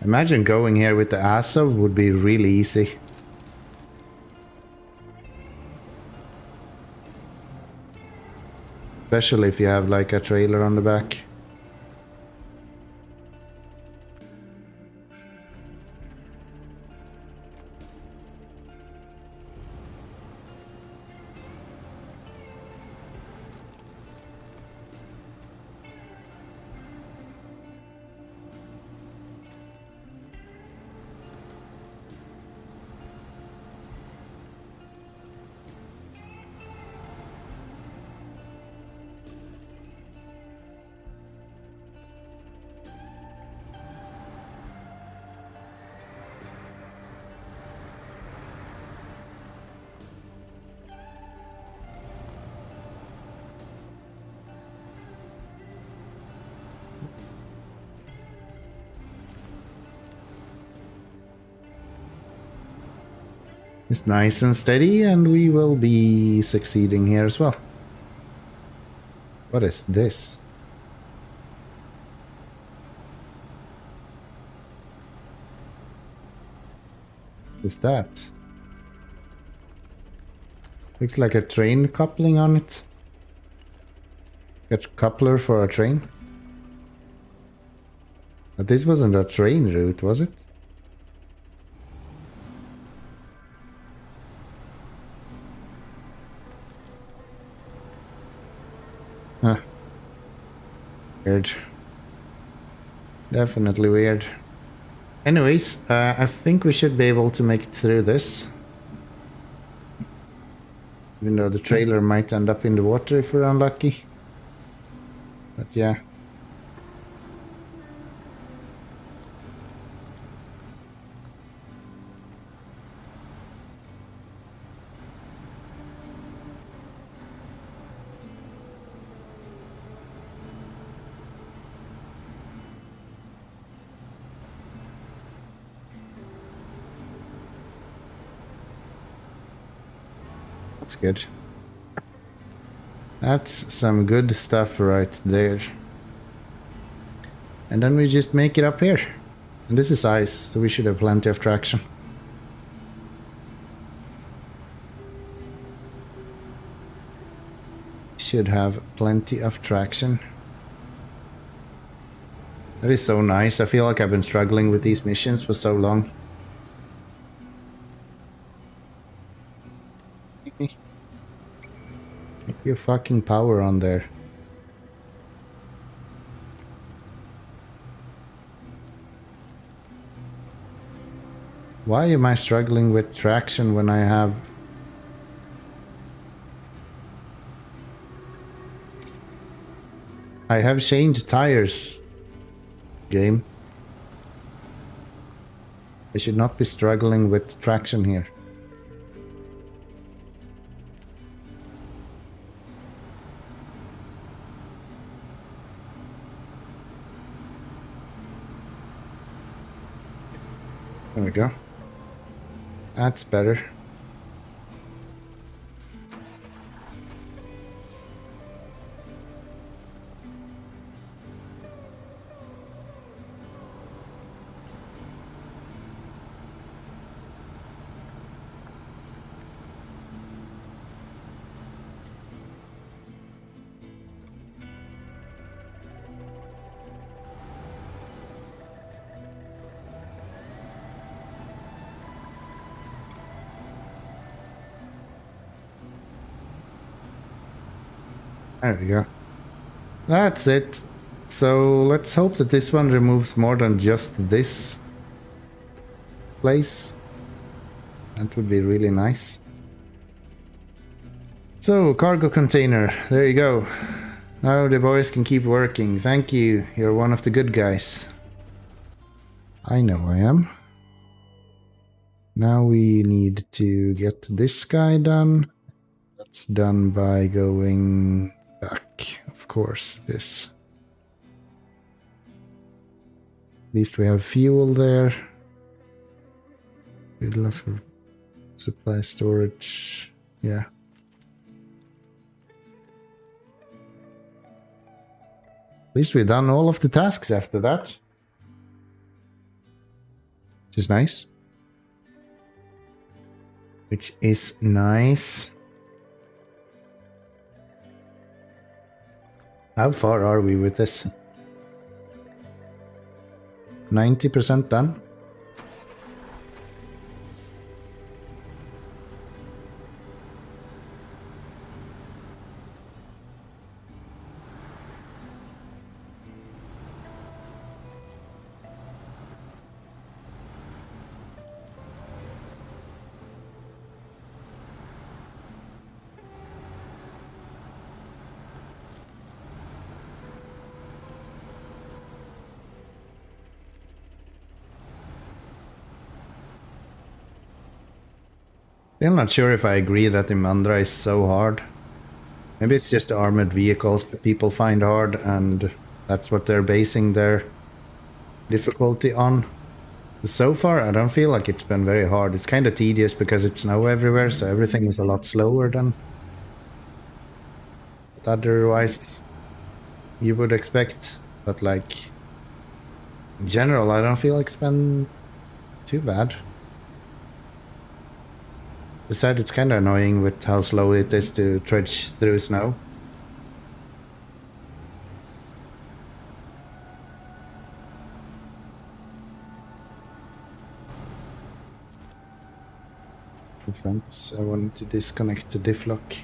Imagine going here with the Azov would be really easy. Especially if you have like a trailer on the back. It's nice and steady, and we will be succeeding here as well. What is this? What is that? Looks like a train coupling on it. A coupler for a train. But this wasn't a train route, was it? Huh. Weird. Definitely weird. Anyways, I think we should be able to make it through this. Even though the trailer might end up in the water if we're unlucky. But yeah. That's good. That's some good stuff right there. And then we just make it up here. And this is ice, so we should have plenty of traction. should have plenty of traction. That is so nice. I feel like I've been struggling with these missions for so long. Keep your fucking power on there. Why am I struggling with traction when I have... I have changed tires, game. I should not be struggling with traction here. There we go. That's better. There we go. That's it. So let's hope that this one removes more than just this place. That would be really nice. So, cargo container. There you go. Now the boys can keep working. Thank you. You're one of the good guys. I know I am. Now we need to get this guy done. That's done by going back, of course, this. At least we have fuel there. We'd love for supply storage. Yeah. At least we've done all of the tasks after that. Which is nice. Which is nice. How far are we with this? 90% done? I'm not sure if I agree that Imandra is so hard. Maybe it's just the armored vehicles that people find hard and that's what they're basing their difficulty on. So far I don't feel like it's been very hard. It's kind of tedious because it's snow everywhere, so everything is a lot slower than otherwise you would expect. But like, in general, I don't feel like it's been too bad. Besides, it's kind of annoying with how slow it is to trudge through snow. Friends, I wanted to disconnect the diff lock.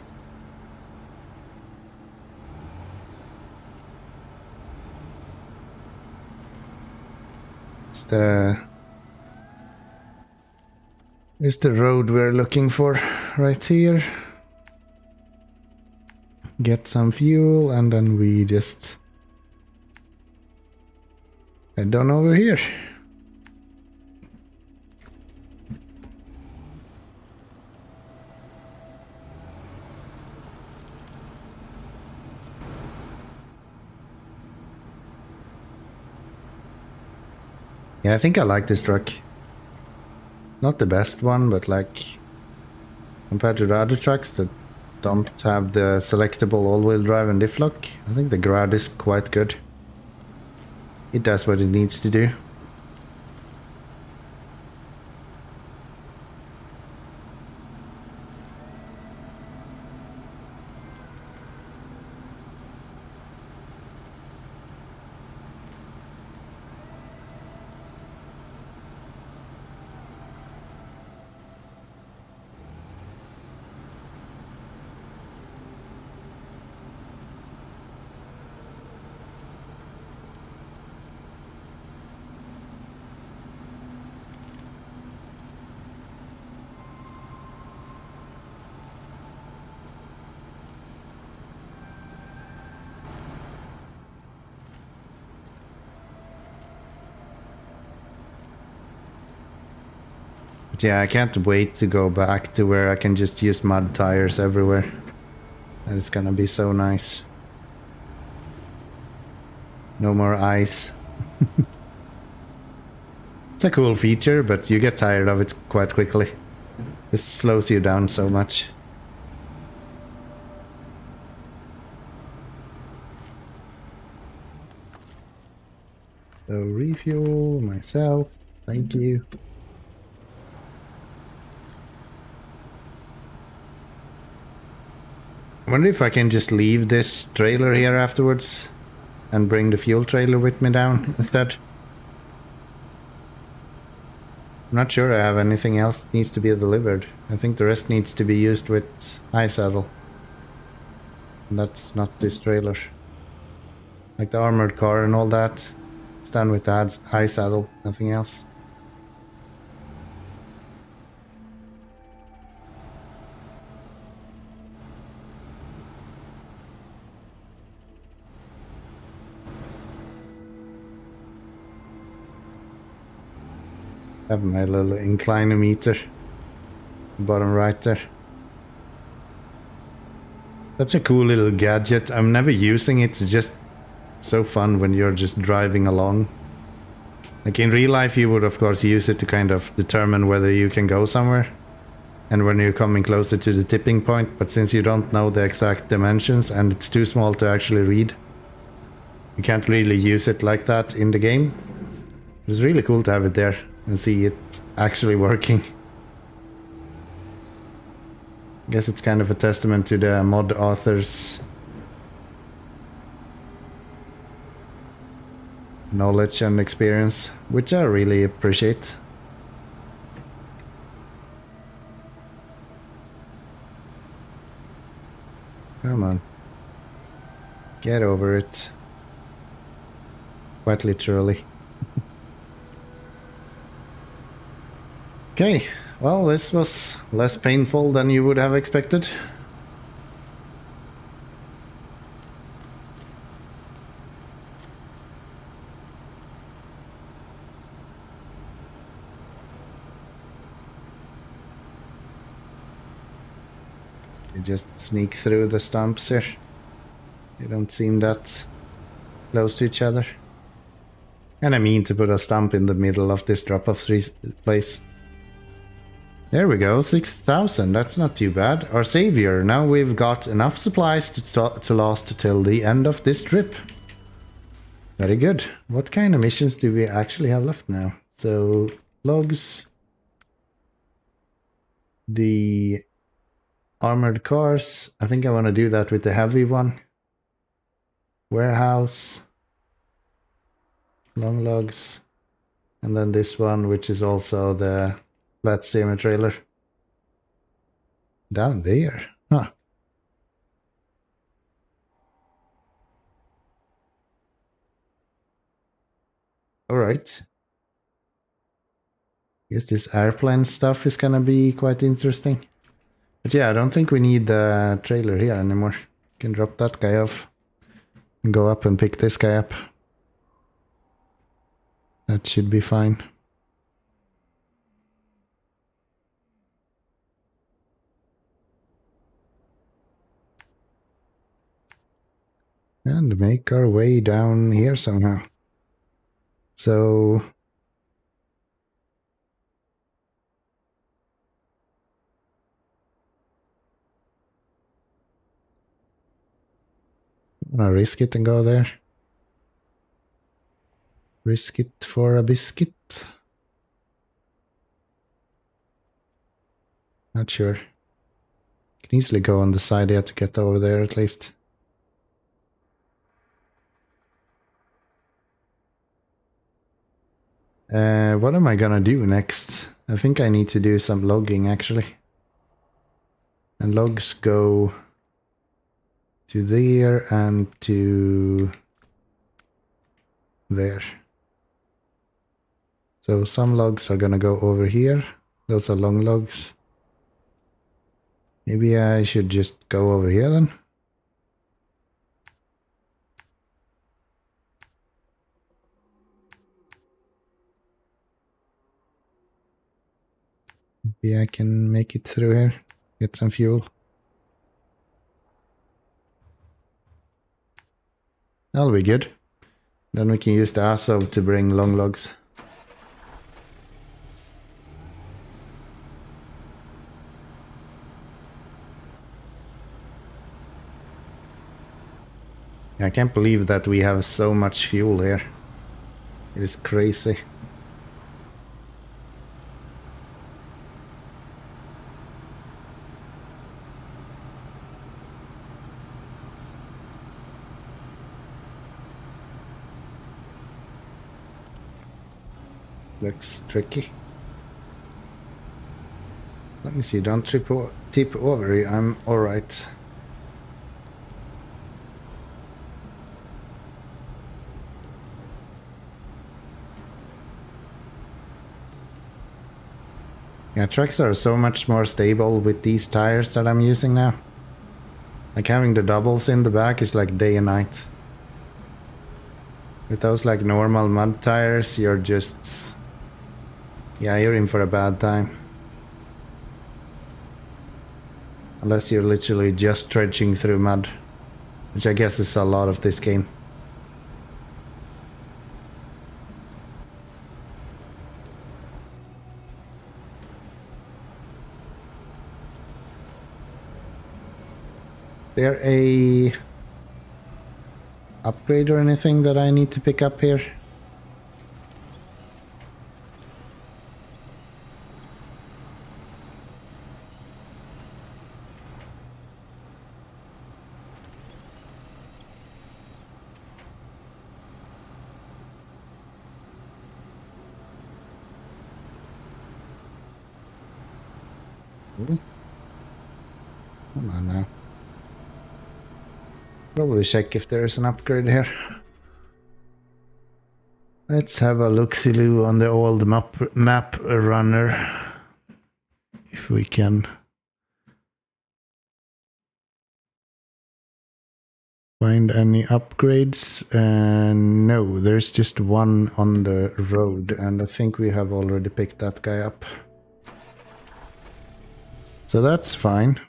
It's the road we're looking for right here. Get some fuel and then we just head on over here. Yeah, I think I like this truck. It's not the best one, but like compared to the other trucks that don't have the selectable all-wheel drive and diff lock, I think the Grad is quite good. It does what it needs to do. But yeah, I can't wait to go back to where I can just use mud tires everywhere. That is gonna be so nice. No more ice. It's a cool feature, but you get tired of it quite quickly. It slows you down so much. So refuel myself. Thank you. I wonder if I can just leave this trailer here afterwards and bring the fuel trailer with me down instead. I'm not sure I have anything else that needs to be delivered. I think the rest needs to be used with high saddle. And that's not this trailer. Like the armored car and all that. It's done with the high saddle, nothing else. Have my little inclinometer. Bottom right there. Such a cool little gadget. I'm never using it. It's just so fun when you're just driving along. Like in real life, you would of course use it to kind of determine whether you can go somewhere and when you're coming closer to the tipping point. But since you don't know the exact dimensions and it's too small to actually read, you can't really use it like that in the game. It's really cool to have it there and see it actually working. I guess it's kind of a testament to the mod authors' knowledge and experience, which I really appreciate. Come on. Get over it. Quite literally. Okay, well, this was less painful than you would have expected. You just sneak through the stumps here. They don't seem that close to each other. And I mean to put a stump in the middle of this drop-off place. There we go, 6,000, that's not too bad. Our savior, now we've got enough supplies to last till the end of this trip. Very good. What kind of missions do we actually have left now? So, logs. The armored cars. I think I want to do that with the heavy one. Warehouse. Long logs. And then this one, which is also the flat semi-trailer. Down there. Huh. Alright. Guess this airplane stuff is gonna be quite interesting. But yeah, I don't think we need the trailer here anymore. Can drop that guy off. And go up and pick this guy up. That should be fine. And make our way down here somehow. So... I'm gonna risk it and go there. Risk it for a biscuit. Not sure. Can easily go on the side here to get over there at least. What am I gonna do next? I think I need to do some logging actually. And logs go to there and to there. So some logs are gonna go over here. Those are long logs. Maybe I should just go over here then. Maybe I can make it through here. Get some fuel. That'll be good. Then we can use the Azov to bring long logs. I can't believe that we have so much fuel here. It is crazy. Looks tricky. Let me see, don't tip over, I'm alright. Yeah, trucks are so much more stable with these tires that I'm using now. Like having the doubles in the back is like day and night. With those like normal mud tires, you're just... yeah, you're in for a bad time. Unless you're literally just trudging through mud. Which I guess is a lot of this game. There a upgrade or anything that I need to pick up here? Ooh. Come on now. Probably check if there's an upgrade here. Let's have a look-see-loo on the old map runner. If we can find any upgrades. No, there's just one on the road, and I think we have already picked that guy up. So that's fine.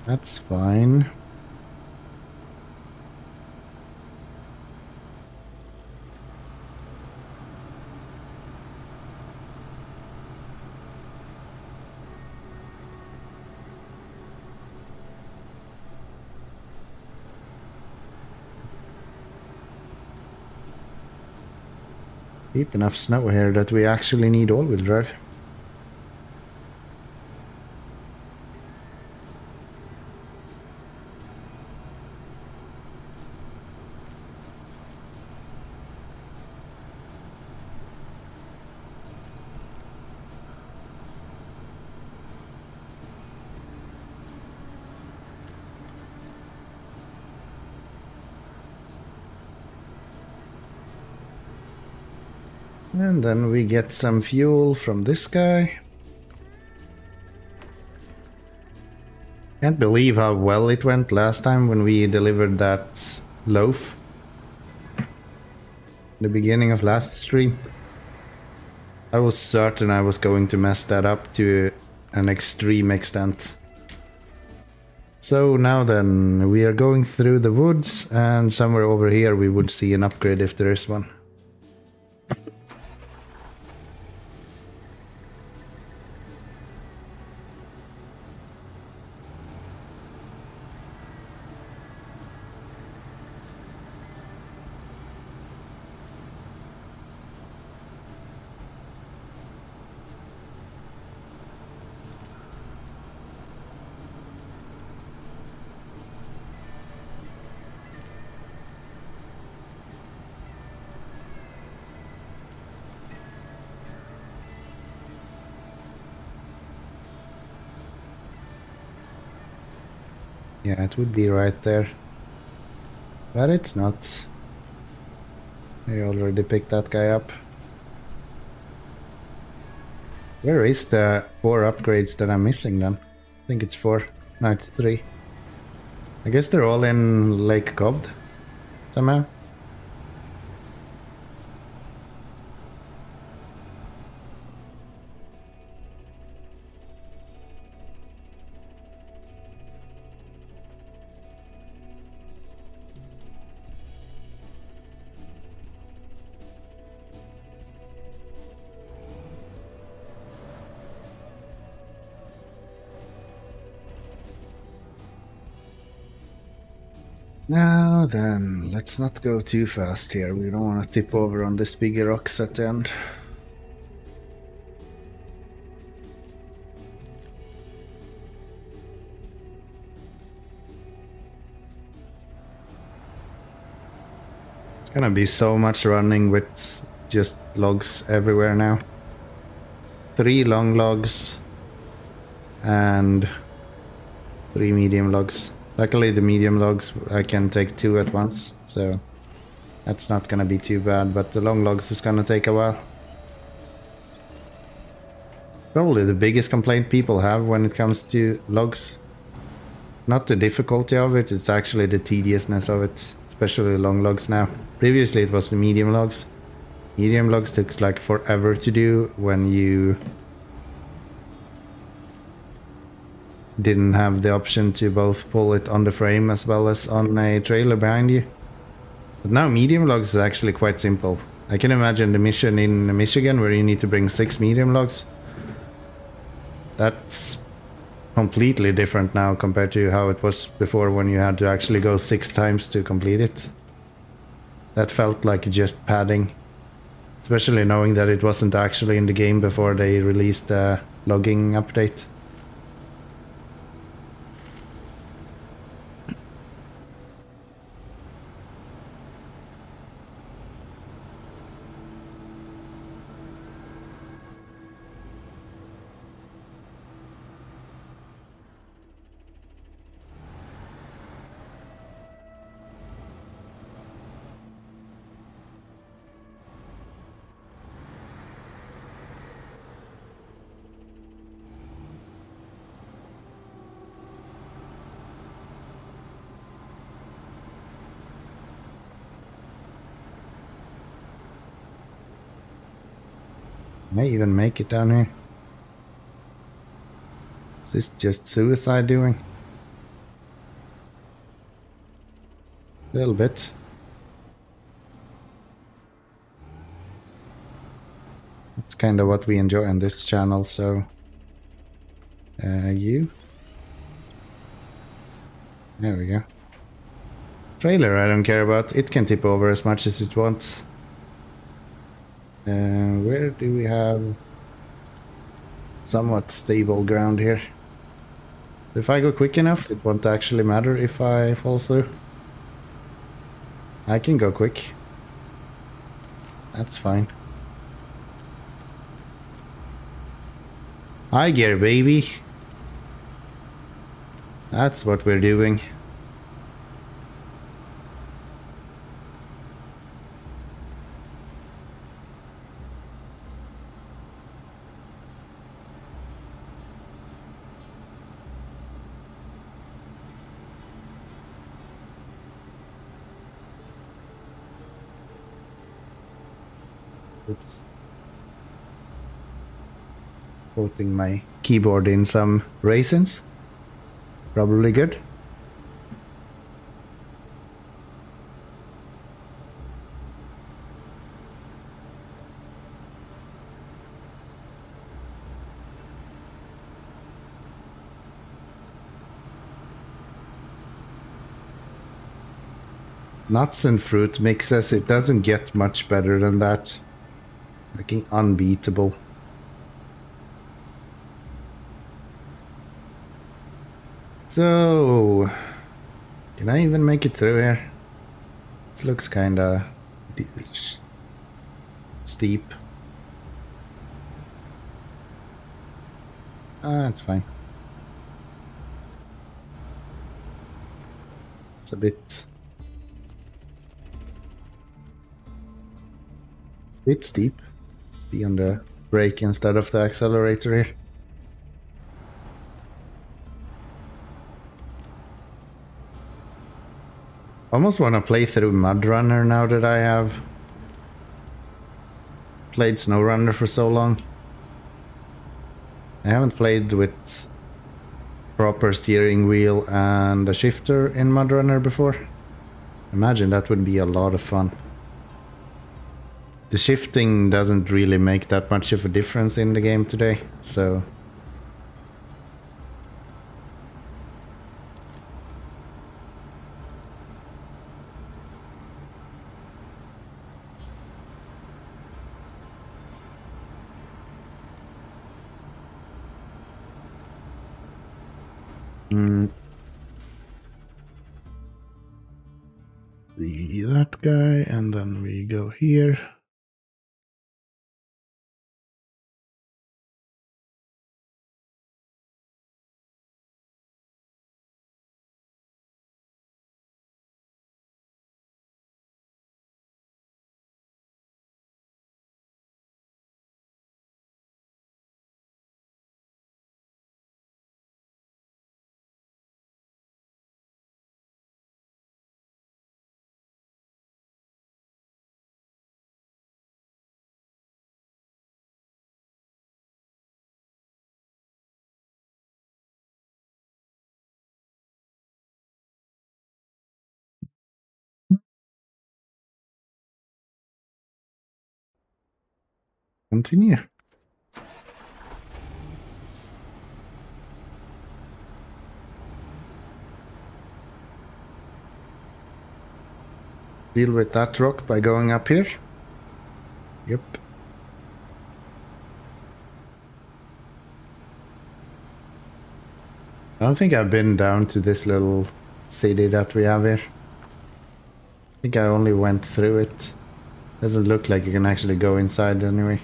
That's fine. Deep enough snow here that we actually need all-wheel drive. And then we get some fuel from this guy. Can't believe how well it went last time when we delivered that loaf. The beginning of last stream. I was certain I was going to mess that up to an extreme extent. So now then, we are going through the woods, and somewhere over here we would see an upgrade if there is one. Yeah, it would be right there. But it's not. I already picked that guy up. Where is the 4 upgrades that I'm missing then? I think it's 4. No, it's 3. I guess they're all in Lake Covd somehow. Now then, let's not go too fast here. We don't want to tip over on this bigger rocks at the end. It's gonna be so much running with just logs everywhere now. 3 long logs and 3 medium logs. Luckily the medium logs I can take 2 at once, so that's not gonna be too bad, but the long logs is gonna take a while. Probably the biggest complaint people have when it comes to logs. Not the difficulty of it, it's actually the tediousness of it, especially long logs now. Previously it was the medium logs. Medium logs took like forever to do when you didn't have the option to both pull it on the frame as well as on a trailer behind you. But now medium logs is actually quite simple. I can imagine the mission in Michigan where you need to bring 6 medium logs. That's completely different now compared to how it was before when you had to actually go 6 times to complete it. That felt like just padding. Especially knowing that it wasn't actually in the game before they released the logging update. May even make it down here. Is this just suicide doing? A little bit. That's kind of what we enjoy on this channel, so... you? There we go. Trailer I don't care about. It can tip over as much as it wants. Where do we have somewhat stable ground here? If I go quick enough, it won't actually matter if I fall through. I can go quick. That's fine. High gear, baby. That's what we're doing. Oops. Coating my keyboard in some raisins. Probably good. Nuts and fruit mixes, it doesn't get much better than that. Fucking unbeatable. So, can I even make it through here? This looks kinda steep. Ah, it's fine. It's a bit steep. Be on the brake instead of the accelerator here. Almost want to play through MudRunner now that I have played SnowRunner for so long. I haven't played with proper steering wheel and a shifter in MudRunner before. Imagine that would be a lot of fun. The shifting doesn't really make that much of a difference in the game today, so... Mm. That guy, and then we go here. Continue. Deal with that rock by going up here. Yep. I don't think I've been down to this little city that we have here. I think I only went through it. Doesn't look like you can actually go inside anyway.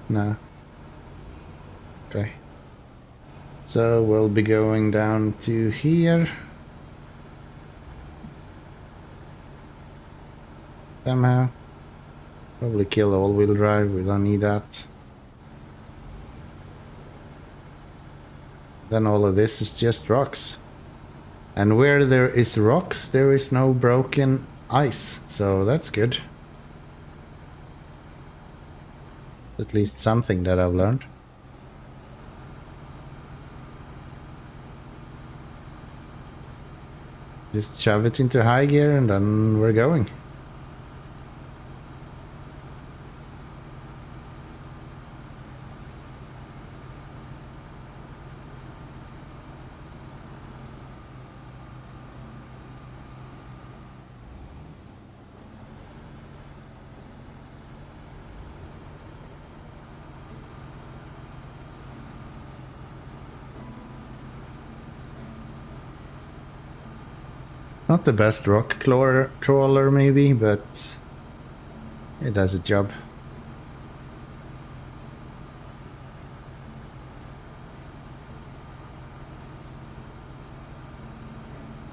No. Okay. So we'll be going down to here. Somehow. Probably kill all-wheel drive, we don't need that. Then all of this is just rocks. And where there is rocks, there is no broken ice, so that's good. At least something that I've learned. Just shove it into high gear and then we're going. Not the best rock crawler maybe, but it does a job.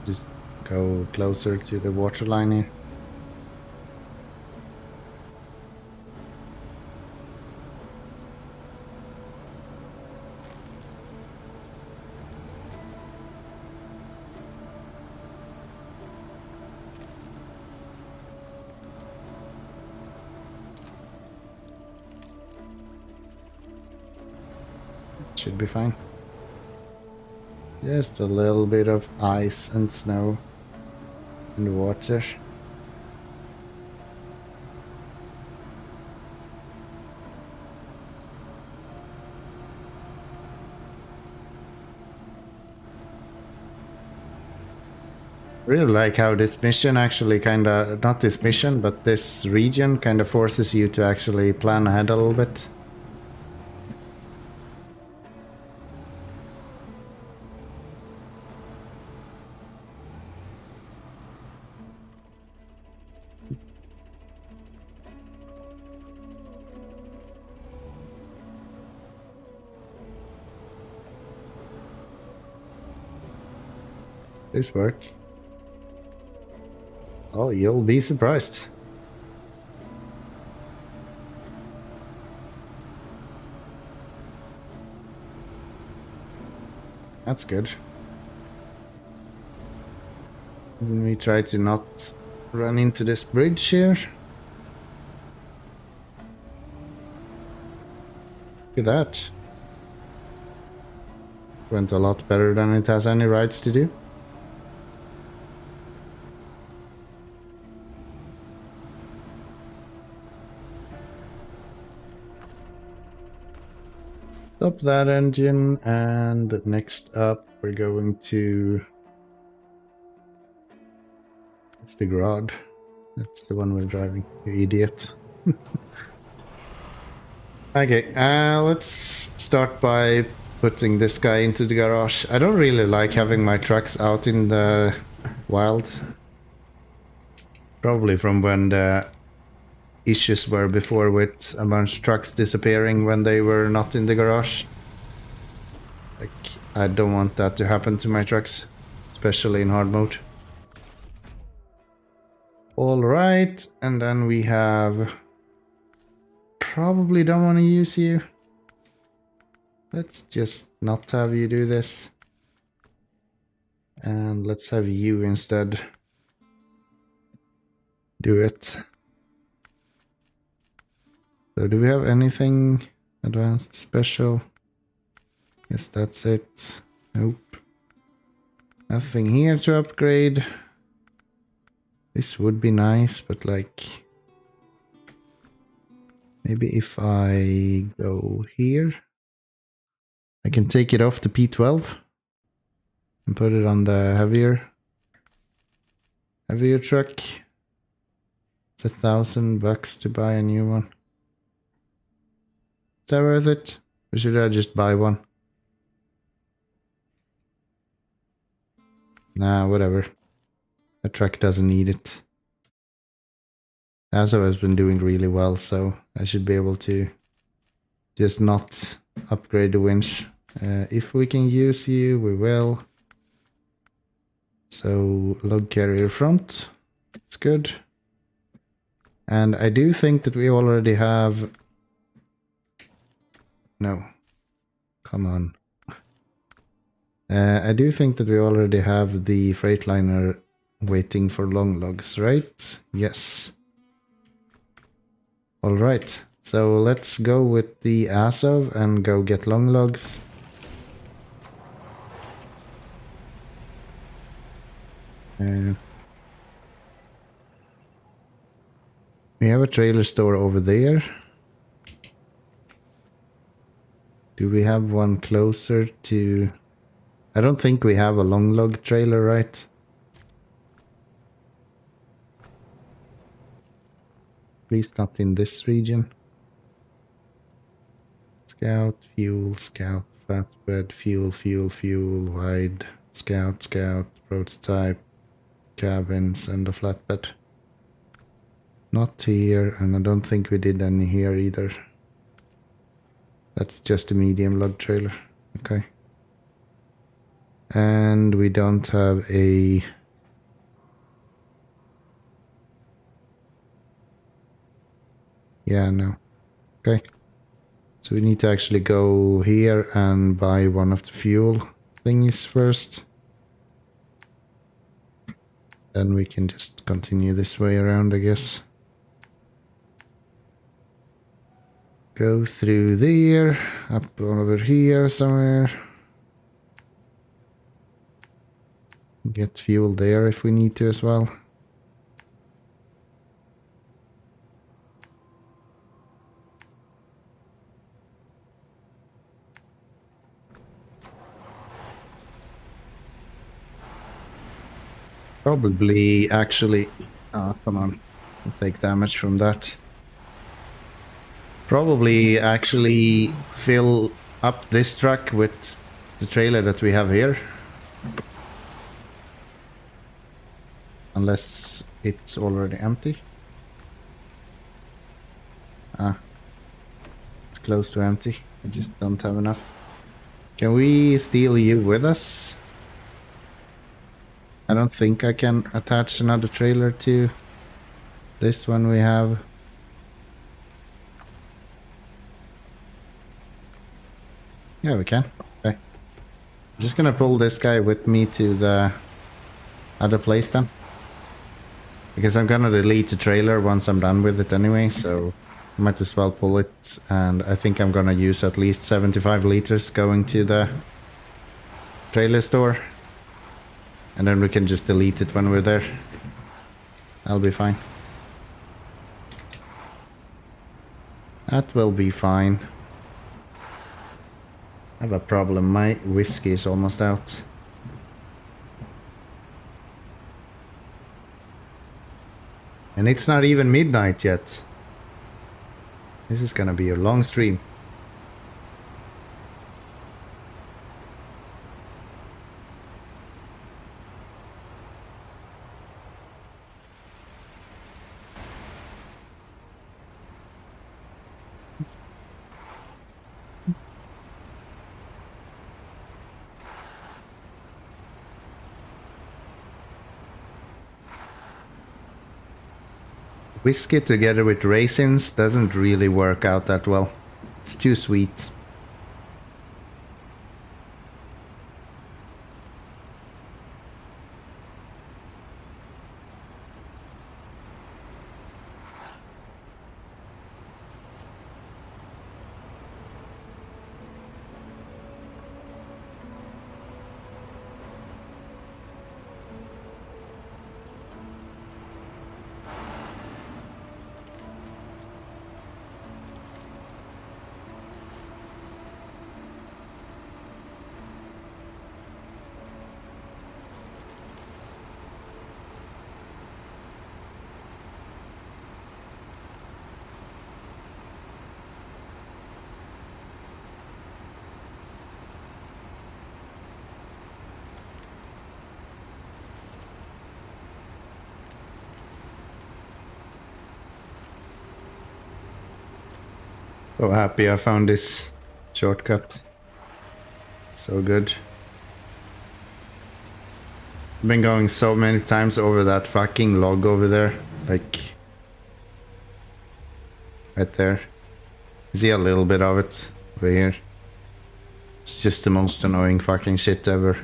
Just go closer to the waterline here. Should be fine. Just a little bit of ice and snow and water. Really like how this mission actually kinda, not this mission, but this region kinda forces you to actually plan ahead a little bit. This work. Oh, you'll be surprised. That's good. And we try to not run into this bridge here. Look at that. Went a lot better than it has any rights to do. Stop that engine, and next up we're going to... It's the Grod. That's the one we're driving, you idiot. Okay, let's start by putting this guy into the garage. I don't really like having my trucks out in the wild. Probably from when the issues were before with a bunch of trucks disappearing when they were not in the garage. Like, I don't want that to happen to my trucks, especially in hard mode. Alright, and then we have... Probably don't want to use you. Let's just not have you do this. And let's have you instead do it. So do we have anything advanced special? Yes, that's it. Nope. Nothing here to upgrade. This would be nice, but like... Maybe if I go here... I can take it off the P12 and put it on the heavier truck. It's $1,000 to buy a new one. Is that worth it? Or should I just buy one? Nah, whatever. The truck doesn't need it. Azo has been doing really well, so I should be able to just not upgrade the winch. If we can use you, we will. So, log carrier front. It's good. And I do think that we already have... No. Come on. I do think that we already have the Freightliner waiting for long logs, right? Yes. Alright. So let's go with the Azov and go get long logs. We have a trailer store over there. Do we have one closer to... I don't think we have a long log trailer, right? At least not in this region. Scout, fuel, scout, flatbed, fuel, wide, scout, prototype, cabins, and a flatbed. Not here, and I don't think we did any here either. That's just a medium log trailer. Okay. And we don't have a... Yeah, no. Okay. So we need to actually go here and buy one of the fuel thingies first. Then we can just continue this way around, I guess. Go through there, up over here somewhere. Get fuel there if we need to as well. Probably actually... Oh, come on. I'll take damage from that. Probably actually fill up this truck with the trailer that we have here. Unless it's already empty. Ah. It's close to empty. I just don't have enough. Can we steal you with us? I don't think I can attach another trailer to this one we have. Yeah, we can. Okay. I'm just gonna pull this guy with me to the other place then. Because I'm gonna delete the trailer once I'm done with it anyway, so I might as well pull it. And I think I'm gonna use at least 75 liters going to the trailer store. And then we can just delete it when we're there. That'll be fine. That will be fine. I have a problem. My whiskey is almost out. And it's not even midnight yet. This is gonna be a long stream. Whiskey together with raisins doesn't really work out that well. It's too sweet. So happy I found this shortcut. So good. Been going so many times over that fucking log over there. Like... right there. See a little bit of it over here. It's just the most annoying fucking shit ever.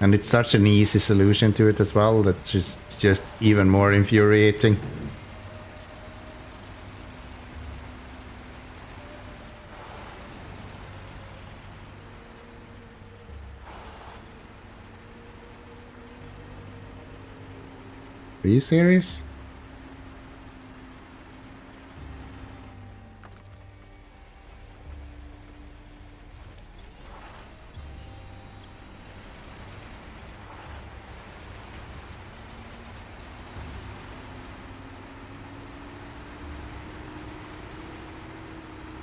And it's such an easy solution to it as well, that's just even more infuriating. Are you serious?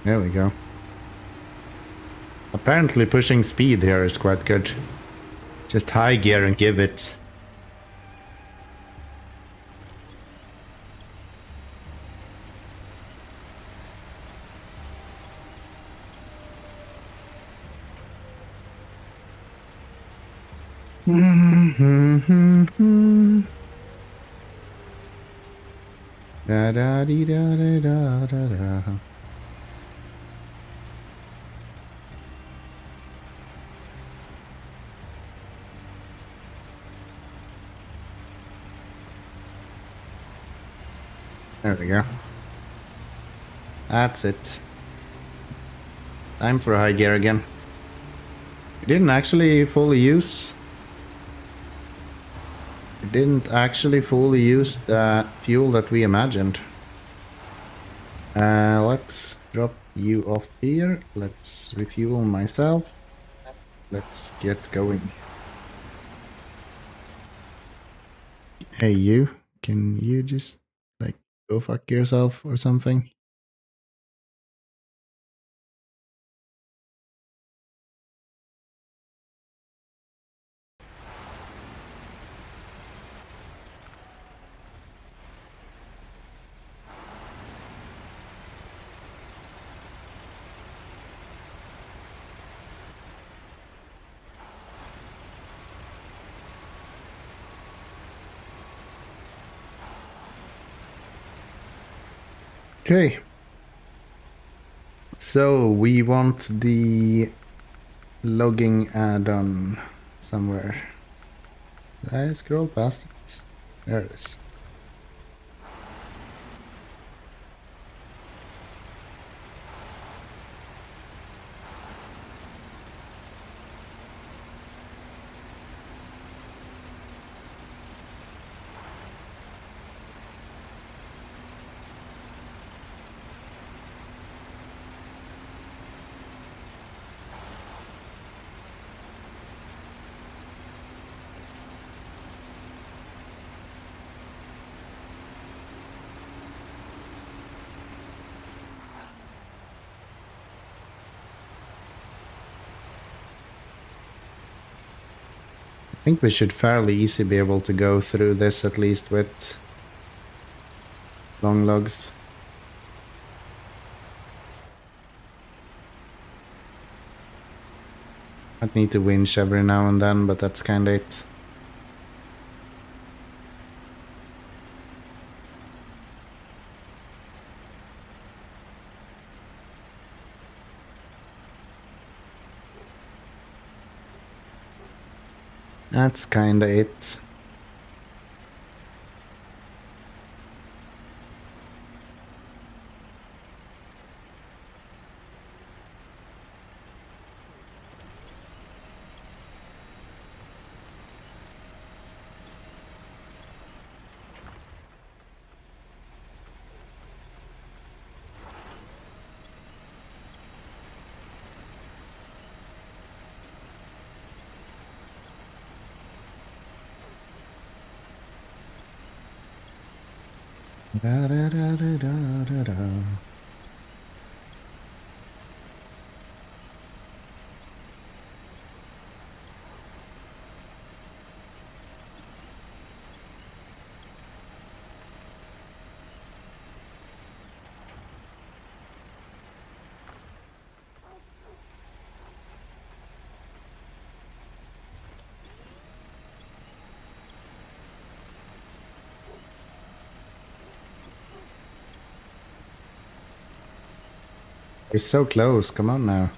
There we go. Apparently pushing speed here is quite good. Just high gear and give it. Da da dee da da da da da. There we go. That's it. Time for a high gear again. We didn't actually fully use... we didn't actually fully use the fuel that we imagined. Let's drop you off here. Let's refuel myself. Let's get going. Hey you, can you just like go fuck yourself or something? Okay. So we want the logging add-on somewhere. Did I scroll past it? There it is. I think we should fairly easily be able to go through this at least with long logs. I'd need to winch every now and then, but that's kinda it. That's kinda it. Da, da, da, da, da, da, da. We're so close, come on now.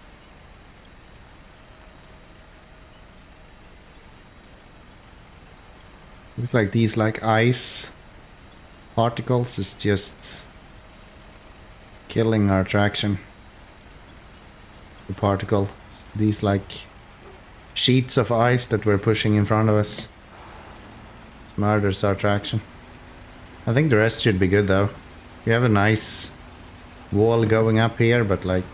Looks like these like ice particles is just killing our traction. The particles, these like sheets of ice that we're pushing in front of us. It murders our traction. I think the rest should be good though. We have a nice wall going up here, but like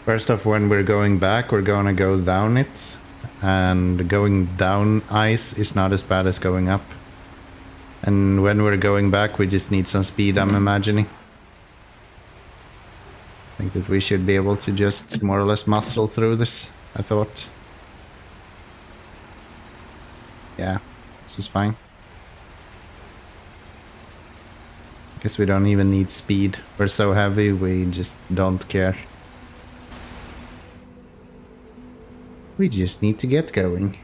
first off, when we're going back, we're gonna go down it, and going down ice is not as bad as going up. And when we're going back, we just need some speed, I'm imagining. I think that we should be able to just more or less muscle through this, I thought. Yeah, this is fine. Guess we don't even need speed. We're so heavy, we just don't care. We just need to get going.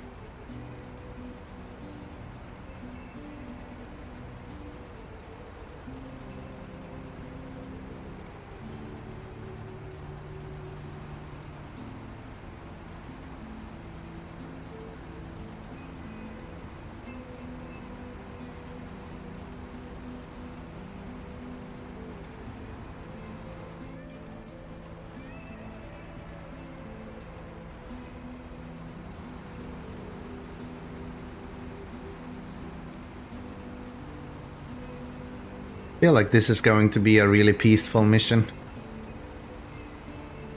I feel like this is going to be a really peaceful mission.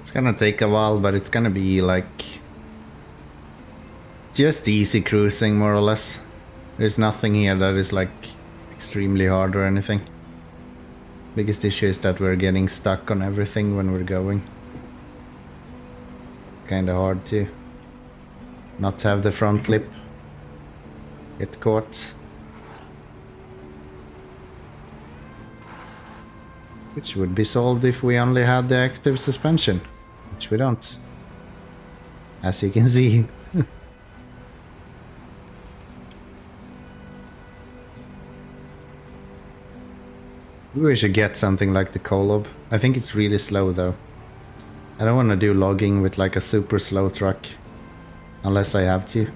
It's gonna take a while, but it's gonna be like just easy cruising, more or less. There's nothing here that is like extremely hard or anything. Biggest issue is that we're getting stuck on everything when we're going. Kinda hard to not have the front lip get caught. Which would be solved if we only had the active suspension, which we don't, as you can see. Maybe we should get something like the Kolob. I think it's really slow though. I don't want to do logging with like a super slow truck, unless I have to.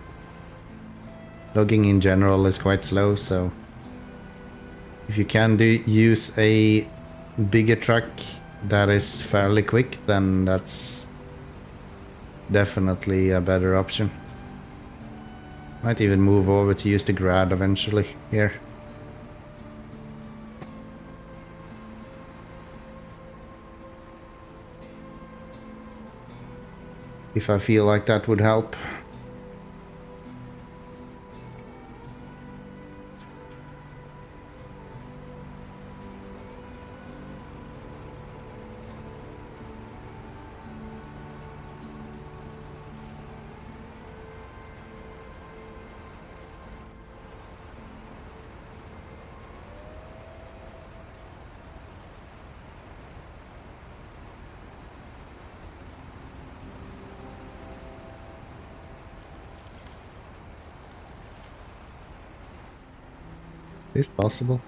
Logging in general is quite slow, so if you can use a bigger truck that is fairly quick, then that's definitely a better option. Might even move over to use the Grad eventually here. If I feel like that would help. Is possible.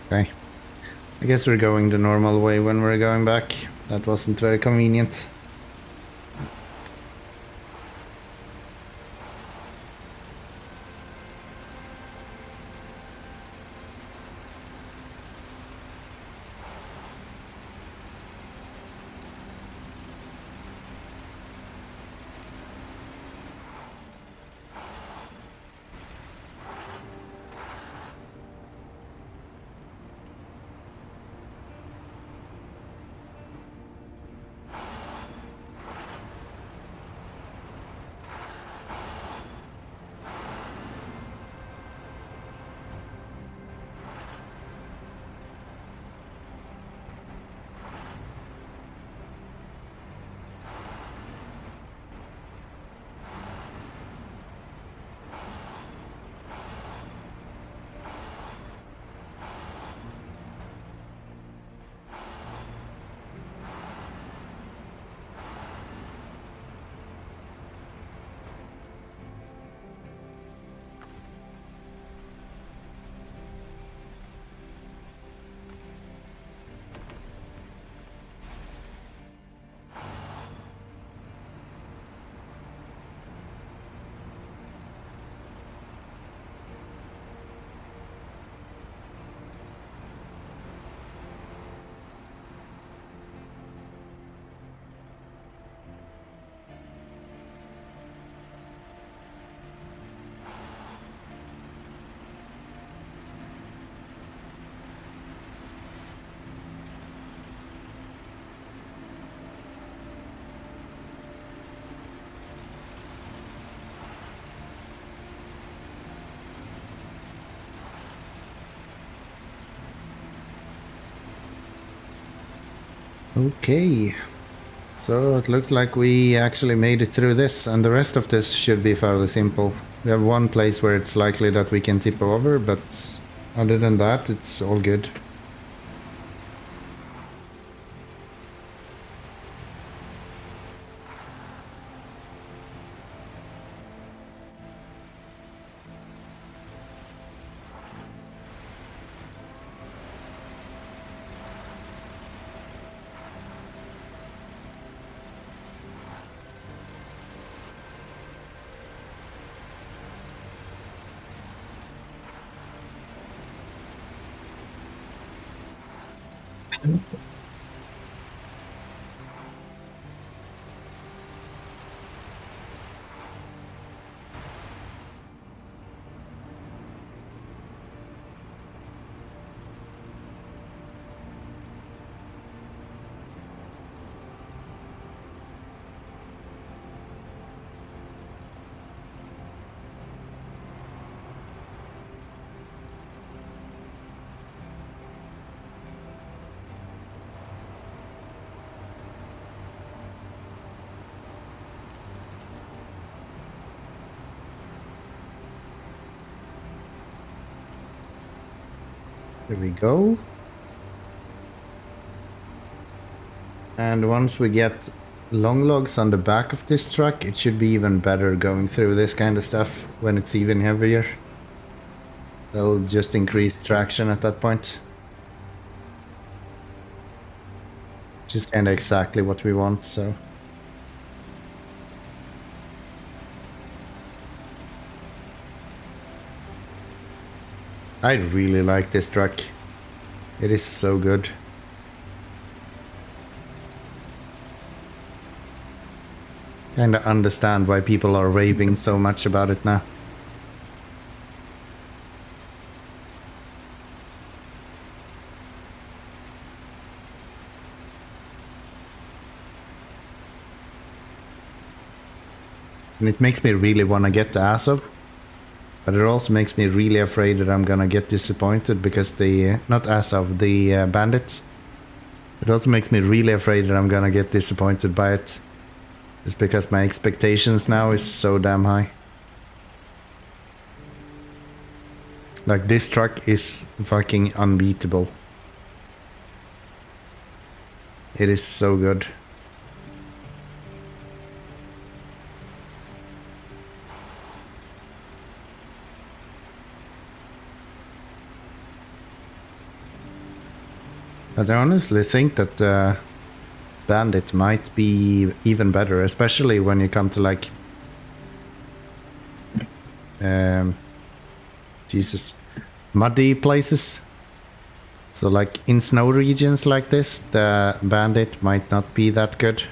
Okay. I guess we're going the normal way when we're going back. That wasn't very convenient. Okay. So it looks like we actually made it through this, and the rest of this should be fairly simple. We have one place where it's likely that we can tip over, but other than that, it's all good. Here we go. And once we get long logs on the back of this truck, it should be even better going through this kind of stuff when it's even heavier. That'll just increase traction at that point. Which is kind of exactly what we want, so. I really like this truck. It is so good. Kinda understand why people are raving so much about it now. And it makes me really want to get the Azov. But it also makes me really afraid that I'm gonna get disappointed because the... not Azov, the bandits. It also makes me really afraid that I'm gonna get disappointed by it. Just because my expectations now is so damn high. Like, this truck is fucking unbeatable. It is so good. But I honestly think that Bandit might be even better, especially when you come to like Jesus, muddy places. So like in snow regions like this, the Bandit might not be that good.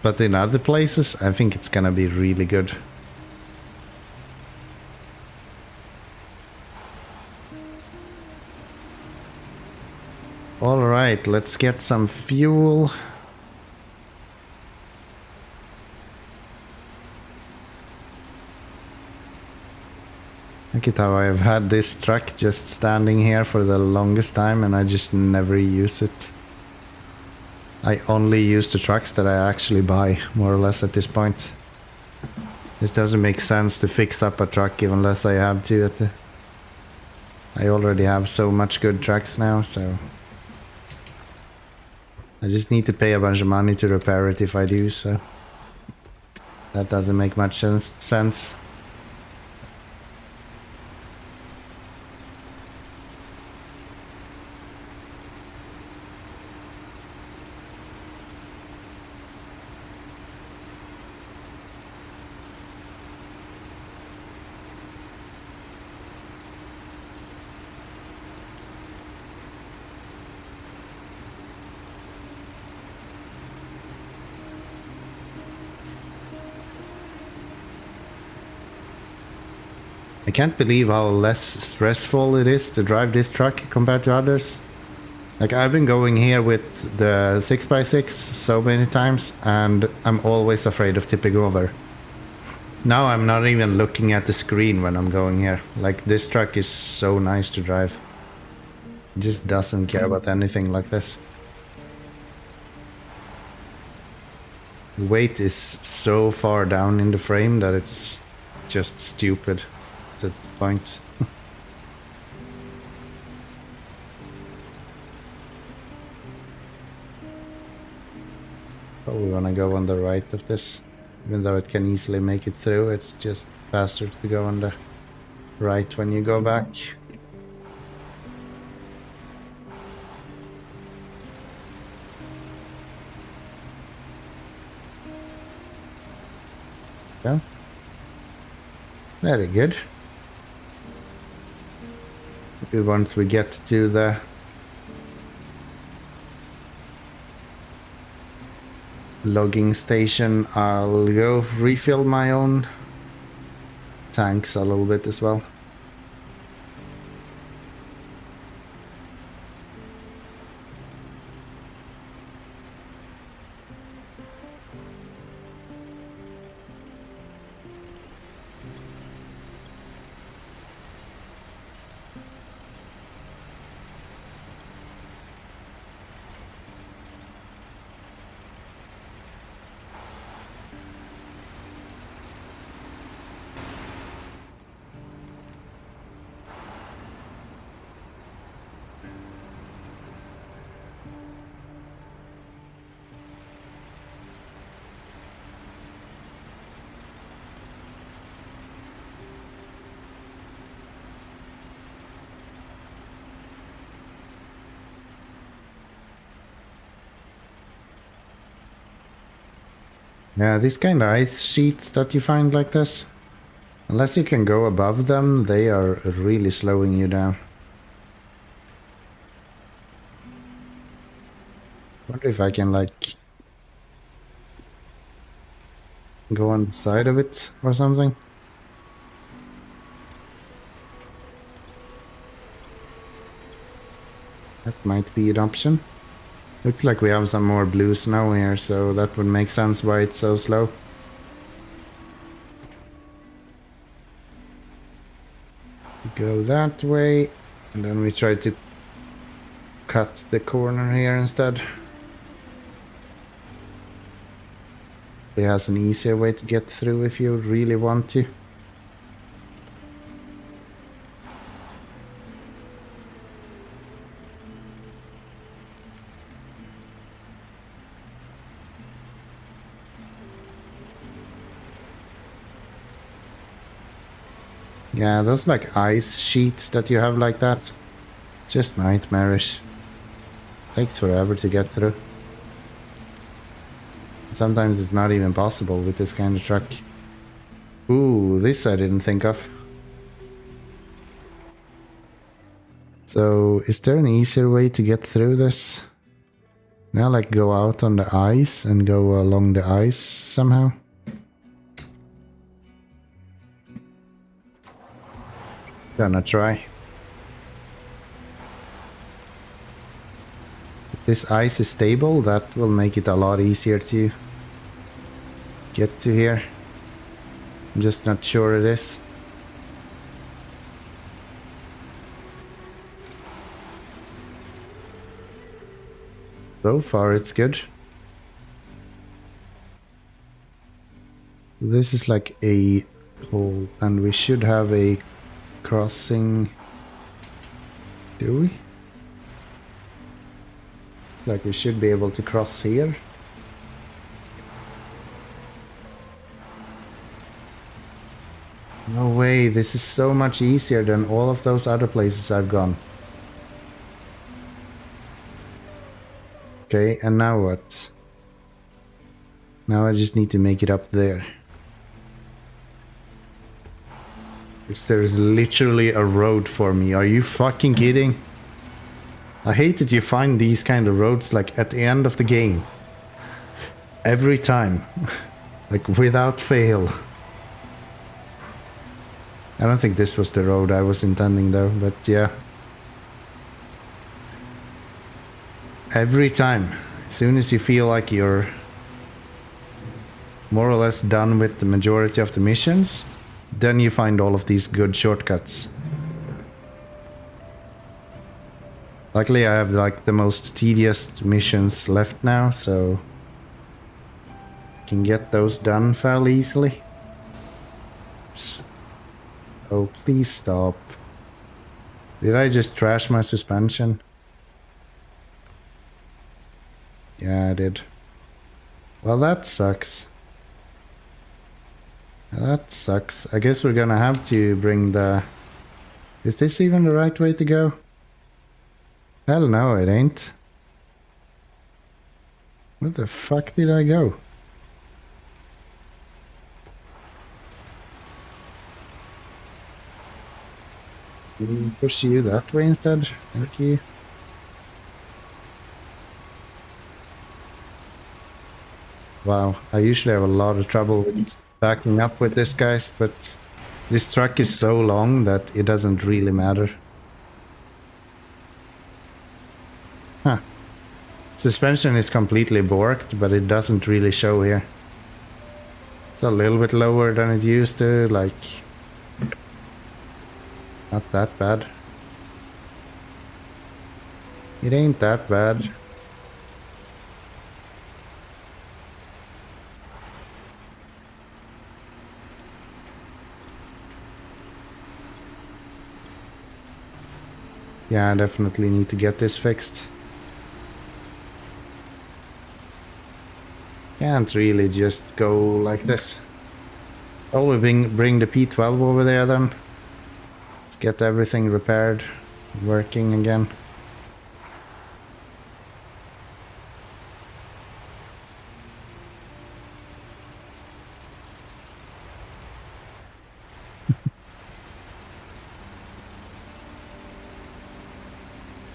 But in other places, I think it's gonna be really good. Alright, let's get some fuel. Look at how I've had this truck just standing here for the longest time and I just never use it. I only use the trucks that I actually buy, more or less at this point. This doesn't make sense to fix up a truck unless I have to. I already have so much good trucks now, so... I just need to pay a bunch of money to repair it if I do, so... That doesn't make much sense. I can't believe how less stressful it is to drive this truck compared to others. Like, I've been going here with the 6x6 so many times and I'm always afraid of tipping over. Now I'm not even looking at the screen when I'm going here. Like, this truck is so nice to drive. It just doesn't care about anything like this. The weight is so far down in the frame that it's just stupid. At this point. Probably wanna go on the right of this. Even though it can easily make it through, it's just faster to go on the right when you go back. Yeah. Very good. Maybe once we get to the logging station, I'll go refill my own tanks a little bit as well. Yeah, these kind of ice sheets that you find like this, unless you can go above them, they are really slowing you down. Wonder if I can like go on the side of it or something. That might be an option. Looks like we have some more blue snow here, so that would make sense why it's so slow. Go that way, and then we try to cut the corner here instead. It has an easier way to get through if you really want to. Yeah, those like ice sheets that you have like that, just nightmarish. Takes forever to get through. Sometimes it's not even possible with this kind of truck. Ooh, this I didn't think of. So, is there an easier way to get through this? Now, like, go out on the ice and go along the ice somehow? Gonna try. If this ice is stable, that will make it a lot easier to get to here. I'm just not sure it is. So far, it's good. This is like a hole, and we should have a crossing. Do we? It's like we should be able to cross here. No way, this is so much easier than all of those other places I've gone. Okay, and now what? Now I just need to make it up there. There's literally a road for me. Are you fucking kidding? I hate that you find these kind of roads like at the end of the game. Every time. Like without fail. I don't think this was the road I was intending though, but yeah. Every time. As soon as you feel like you're more or less done with the majority of the missions, then you find all of these good shortcuts. Luckily I have like the most tedious missions left now, so I can get those done fairly easily. Oops. Oh, please stop. Did I just trash my suspension? Yeah, I did. Well, that sucks. That sucks. I guess we're gonna have to bring the... Is this even the right way to go? Hell no, it ain't. Where the fuck did I go? Push you that way instead. Thank you. Wow, I usually have a lot of trouble with backing up with this, guys, but this truck is so long that it doesn't really matter. Huh. Suspension is completely borked, but it doesn't really show here. It's a little bit lower than it used to, like... Not that bad. It ain't that bad. Yeah, I definitely need to get this fixed. Can't really just go like this. Probably bring the P12 over there then. Let's get everything repaired, working again.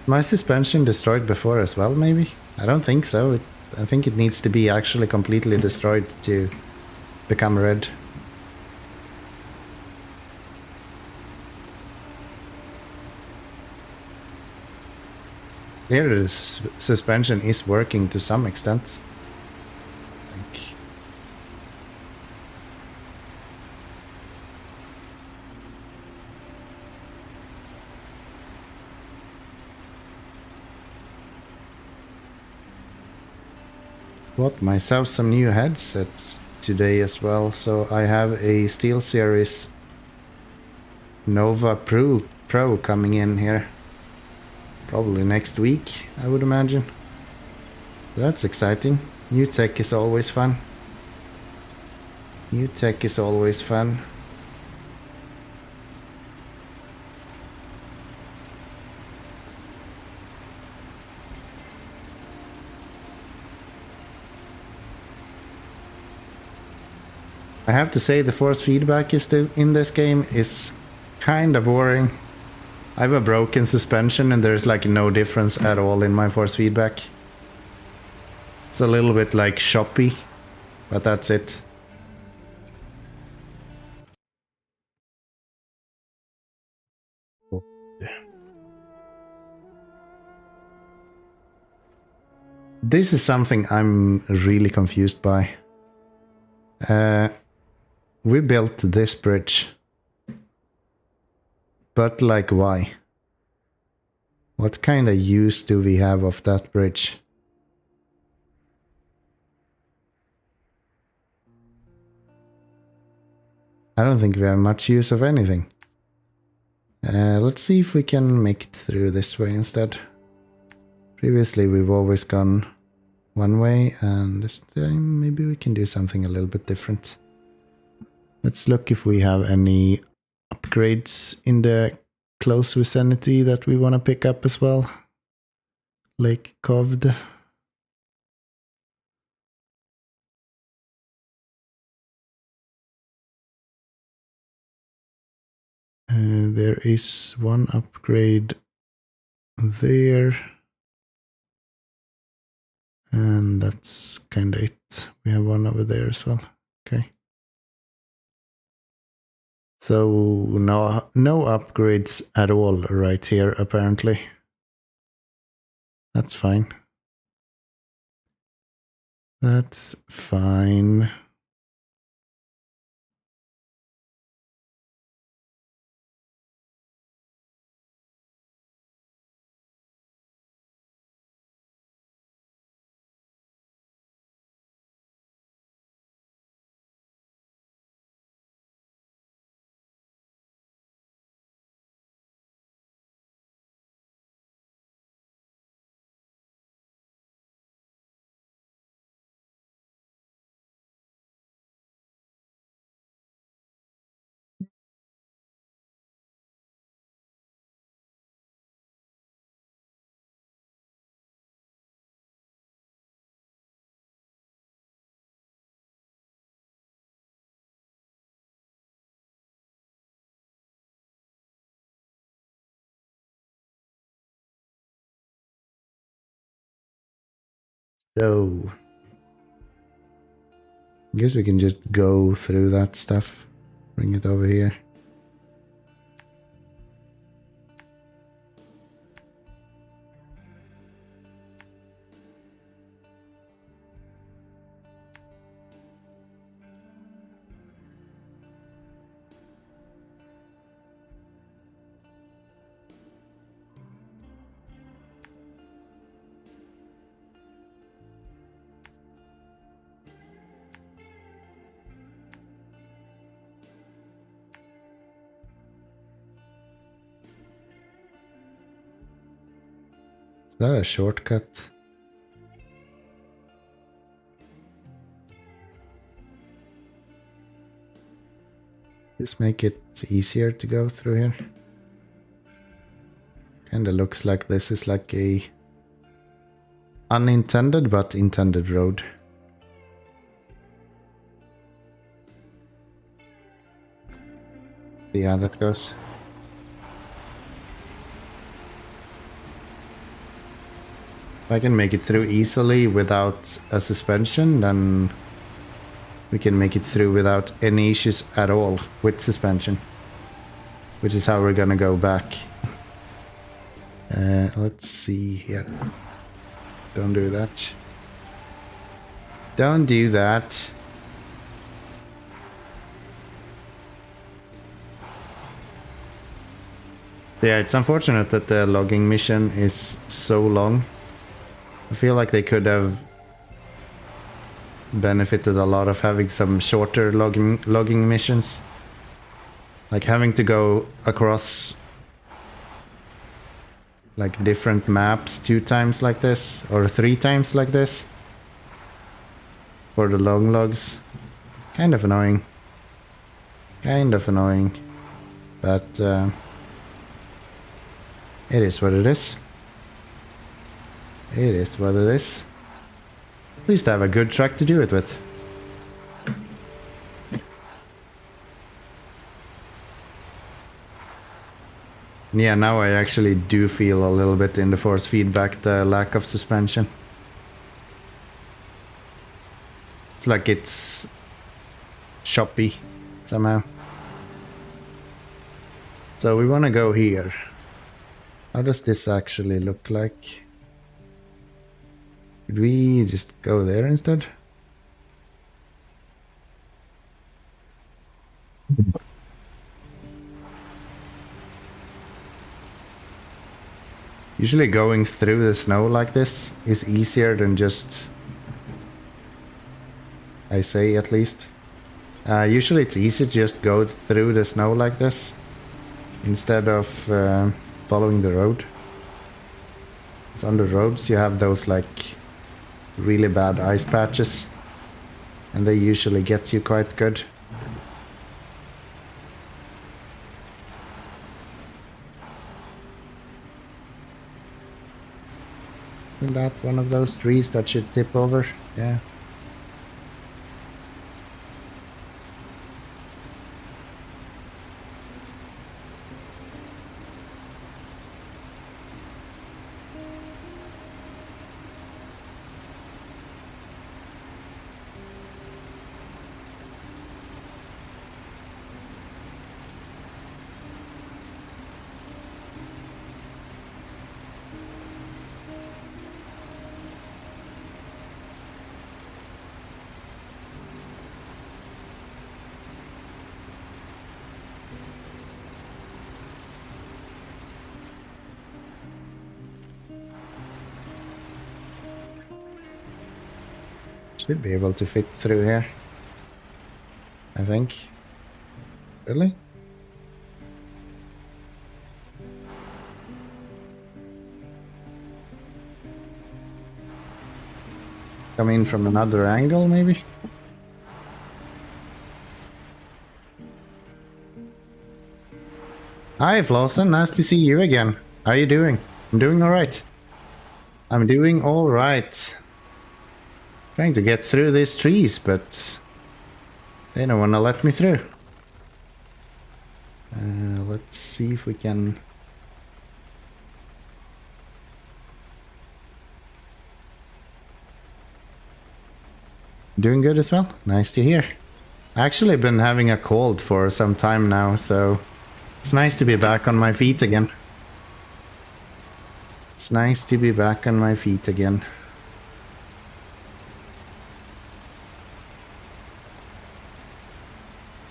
My suspension destroyed before as well, maybe? I don't think so. I think it needs to be actually completely destroyed to become red. Here the suspension is working to some extent. Bought myself some new headsets today as well, so I have a SteelSeries Nova Pro coming in here. Probably next week, I would imagine. That's exciting. New tech is always fun. New tech is always fun. I have to say the force feedback in this game is kinda boring. I have a broken suspension and there's like no difference at all in my force feedback. It's a little bit like choppy, but that's it. This is something I'm really confused by. We built this bridge. But like why? What kind of use do we have of that bridge? I don't think we have much use of anything. Let's see if we can make it through this way instead. Previously we've always gone one way, and this time maybe we can do something a little bit different. Let's look if we have any upgrades in the close vicinity that we want to pick up as well. Lake Coved. There is one upgrade there. And that's kind of it. We have one over there as well. Okay. So no upgrades at all right here, apparently. That's fine. That's fine. So I guess we can just go through that stuff. Bring it over here. Is that a shortcut? Just make it easier to go through here. Kinda looks like this is like a unintended but intended road. Yeah, that goes. If I can make it through easily without a suspension, then we can make it through without any issues at all with suspension. Which is how we're gonna go back. Let's see here. Don't do that. Don't do that. Yeah, it's unfortunate that the logging mission is so long. I feel like they could have benefited a lot of having some shorter logging missions. Like having to go across like different maps 2 times like this or 3 times like this for the long logs. Kind of annoying. Kind of annoying. But it is what it is. It is what it is. At least I have a good truck to do it with. Yeah, now I actually do feel a little bit in the force feedback, the lack of suspension. It's like it's choppy somehow. So we want to go here. How does this actually look like? Could we just go there instead? Usually going through the snow like this is easier than just... I say at least. Usually it's easy to just go through the snow like this instead of following the road. Because on the roads you have those like really bad ice patches and they usually get you quite good. Isn't that one of those trees that should tip over? Yeah. Should be able to fit through here, I think. Really? Come in from another angle, maybe? Hi, Flosson. Nice to see you again. How are you doing? I'm doing alright. I'm doing alright. Trying to get through these trees, but they don't want to let me through. Let's see if we can... Doing good as well. Nice to hear. Actually been having a cold for some time now, so it's nice to be back on my feet again. It's nice to be back on my feet again.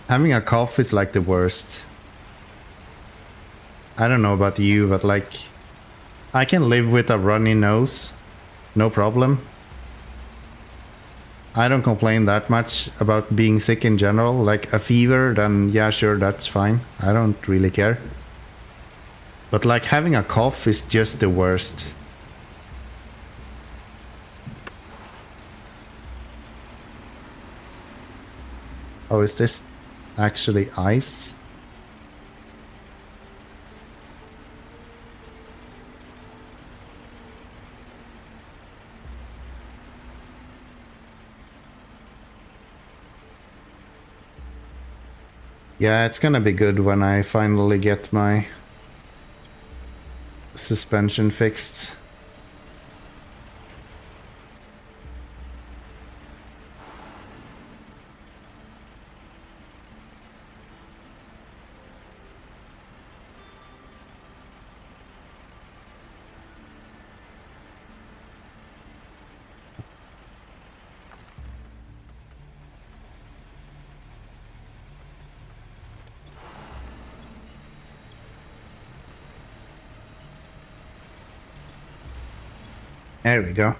Having a cough is like the worst. I don't know about you, but like I can live with a runny nose, no problem. I don't complain that much about being sick in general. Like a fever, then yeah, sure, that's fine. I don't really care. But like having a cough is just the worst. Oh, is this actually ice? Yeah, it's gonna be good when I finally get my suspension fixed. There we go.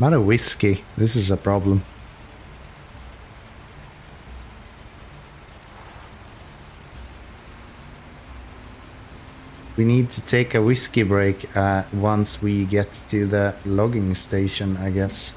Not a whiskey. This is a problem. We need to take a whiskey break once we get to the logging station, I guess.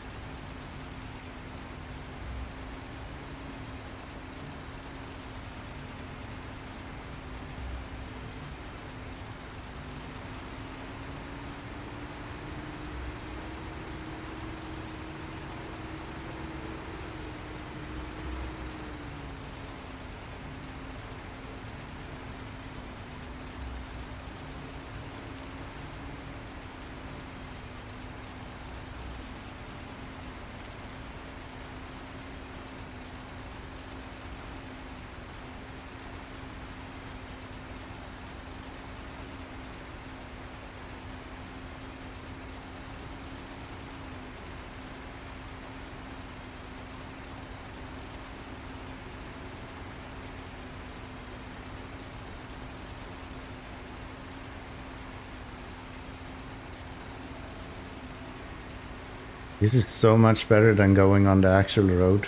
This is so much better than going on the actual road.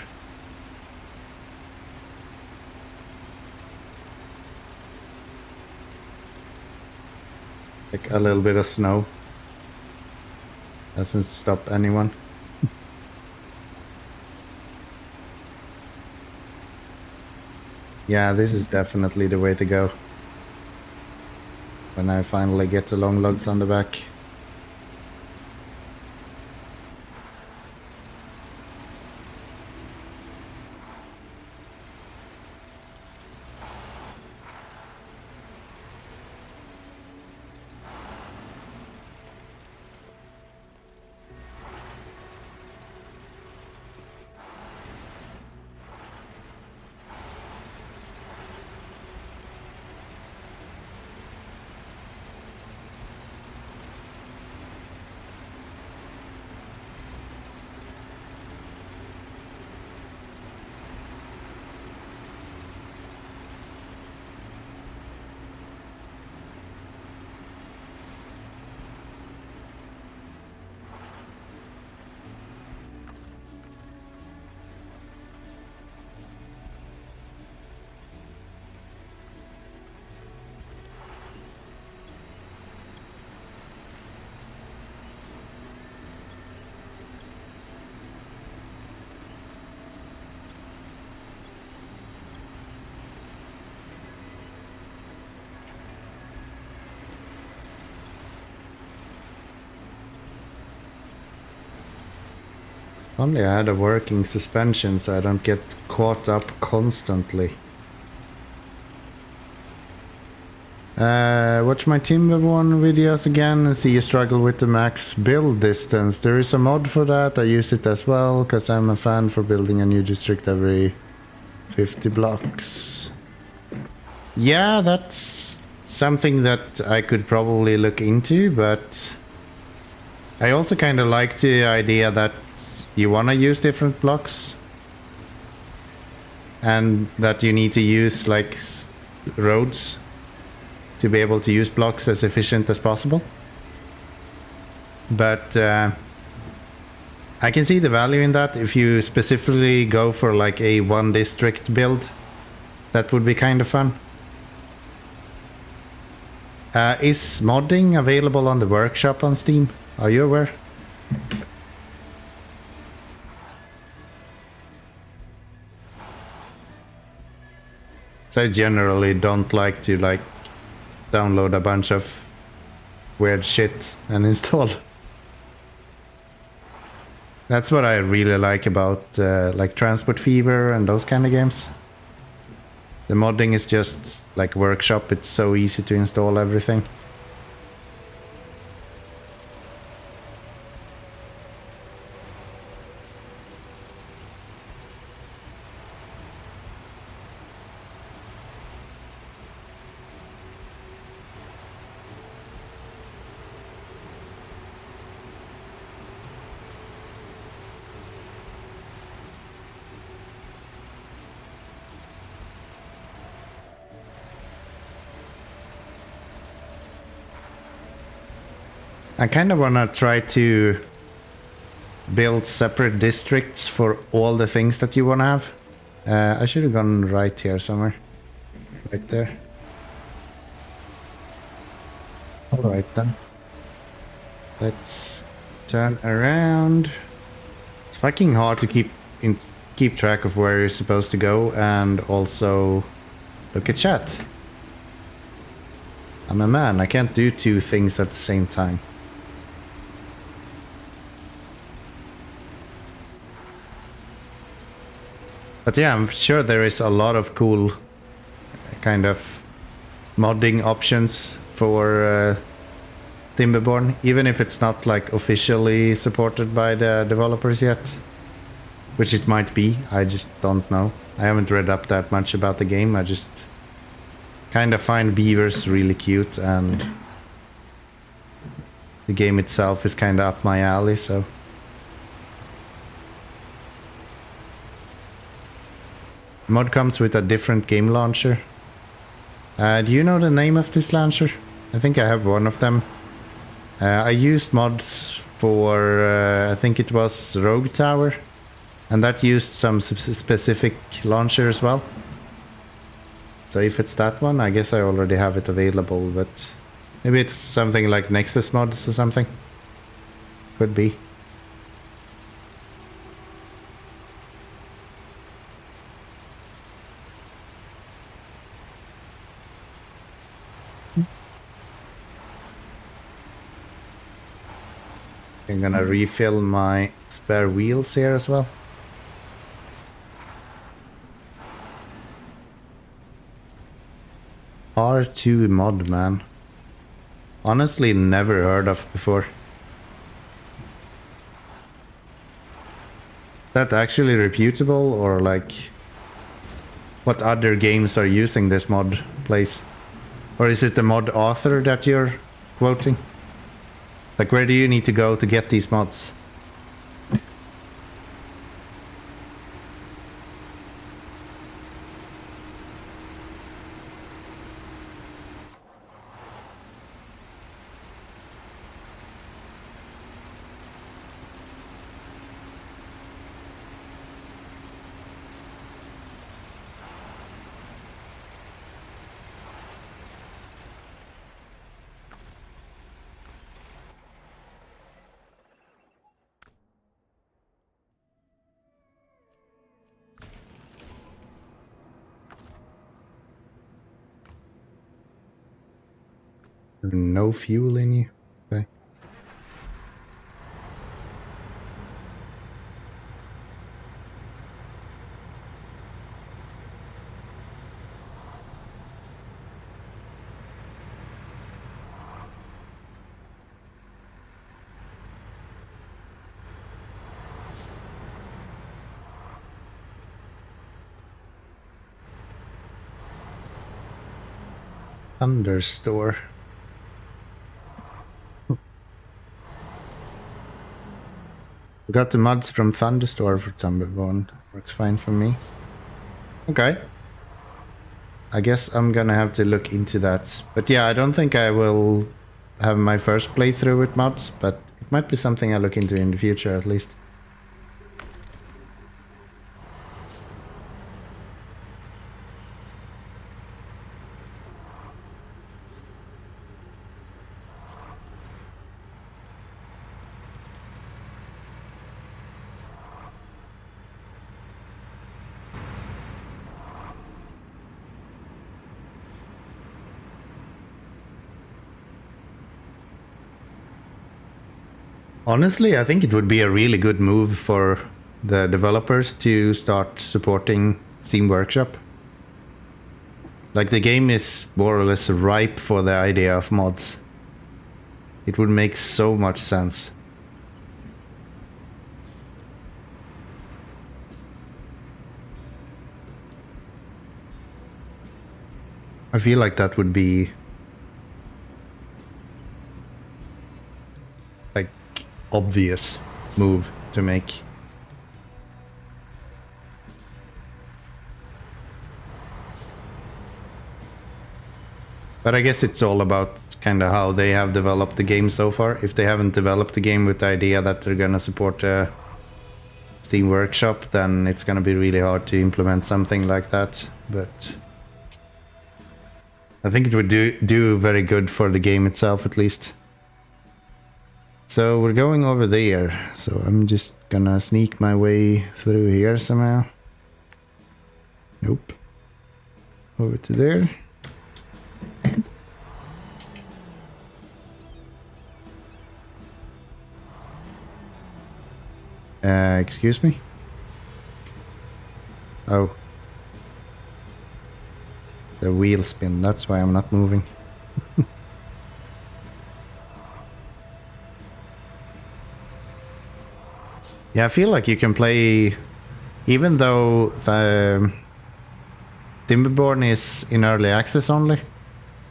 Like a little bit of snow. Doesn't stop anyone. Yeah, this is definitely the way to go. When I finally get the long lugs on the back. Only I had a working suspension so I don't get caught up constantly. Watch my Timber1 videos again and see you struggle with the max build distance. There is a mod for that, I use it as well because I'm a fan for building a new district every 50 blocks. Yeah, that's something that I could probably look into, but I also kind of like the idea that you want to use different blocks and that you need to use like roads to be able to use blocks as efficient as possible. But I can see the value in that if you specifically go for like a one district build. That would be kind of fun. Is modding available on the workshop on Steam? Are you aware? So I generally don't like to download a bunch of weird shit and install. That's what I really like about like Transport Fever and those kind of games. The modding is just like Workshop, it's so easy to install everything. I kind of want to try to build separate districts for all the things that you want to have. I should have gone right here somewhere. Right there. Alright then. Let's turn around. It's fucking hard to keep track of where you're supposed to go and also look at chat. I'm a man, I can't do two things at the same time. But yeah, I'm sure there is a lot of cool kind of modding options for Timberborn, even if it's not like officially supported by the developers yet. Which it might be, I just don't know. I haven't read up that much about the game, I just kind of find beavers really cute and the game itself is kind of up my alley, so... Mod comes with a different game launcher. Do you know the name of this launcher? I think I have one of them. I used mods for, I think it was Rogue Tower. And that used some specific launcher as well. So if it's that one, I guess I already have it available, but maybe it's something like Nexus mods or something. Could be. I'm gonna refill my spare wheels here as well. R2 mod, man. Honestly, never heard of before. That actually reputable, or like what other games are using this mod place? Or is it the mod author that you're quoting? Like, where do you need to go to get these mods? No fuel in you? Okay. Thunderstore. Got the mods from Thunderstore for Timberborn. Works fine for me. Okay. I guess I'm gonna have to look into that. But yeah, I don't think I will have my first playthrough with mods, but it might be something I look into in the future at least. Honestly, I think it would be a really good move for the developers to start supporting Steam Workshop. Like, the game is more or less ripe for the idea of mods. It would make so much sense. I feel like that would be like obvious move to make. But I guess it's all about kind of how they have developed the game so far. If they haven't developed the game with the idea that they're gonna support Steam Workshop, then it's gonna be really hard to implement something like that. But I think it would do very good for the game itself, at least. So we're going over there. So I'm just gonna sneak my way through here somehow. Nope. Over to there. Excuse me? Oh. The wheel spin, that's why I'm not moving. Yeah, I feel like you can play, even though the Timberborn is in early access only,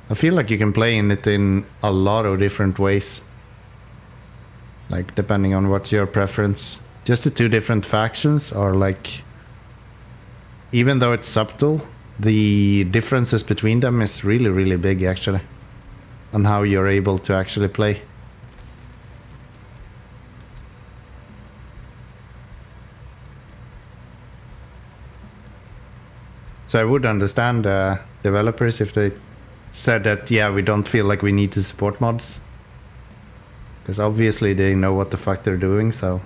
I feel like you can play in it in a lot of different ways. Like, depending on what's your preference. Just the two different factions are like, even though it's subtle, the differences between them is really, really big actually. On how you're able to actually play. So I would understand developers if they said that, yeah, we don't feel like we need to support mods. Because obviously they know what the fuck they're doing, so...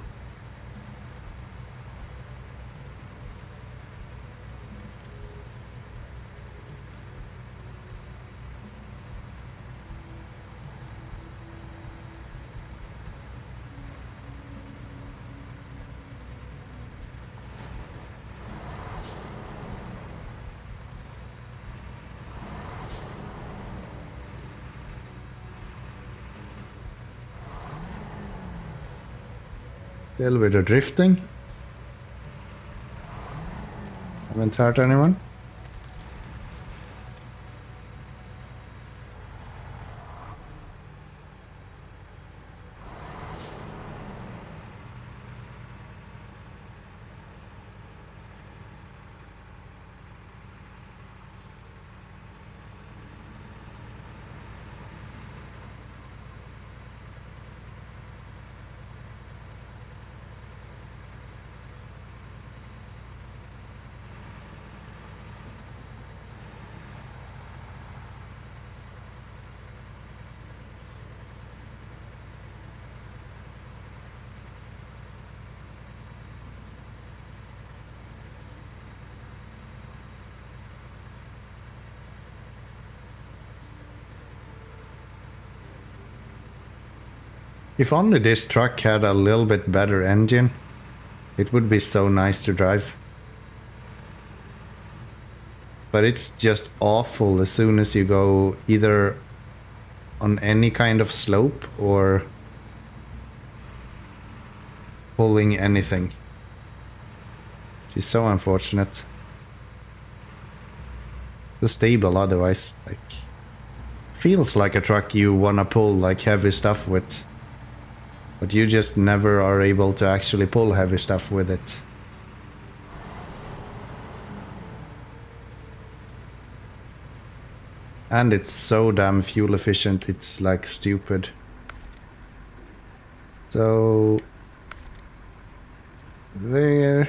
A little bit of drifting. Haven't hurt anyone. If only this truck had a little bit better engine, it would be so nice to drive. But it's just awful as soon as you go either on any kind of slope or pulling anything. Which is so unfortunate. The stable otherwise, like, feels like a truck you wanna pull like heavy stuff with. But you just never are able to actually pull heavy stuff with it. And it's so damn fuel efficient, it's like stupid. So... there.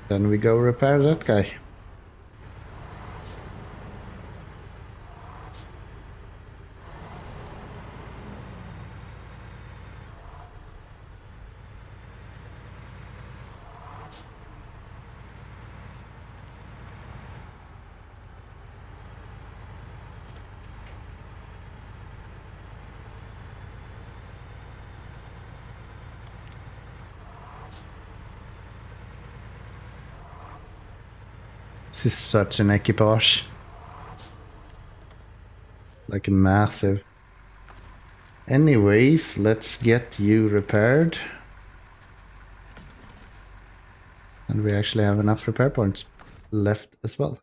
Then we go repair that guy. This is such an equipage. Like a massive. Anyways, let's get you repaired. And we actually have enough repair points left as well.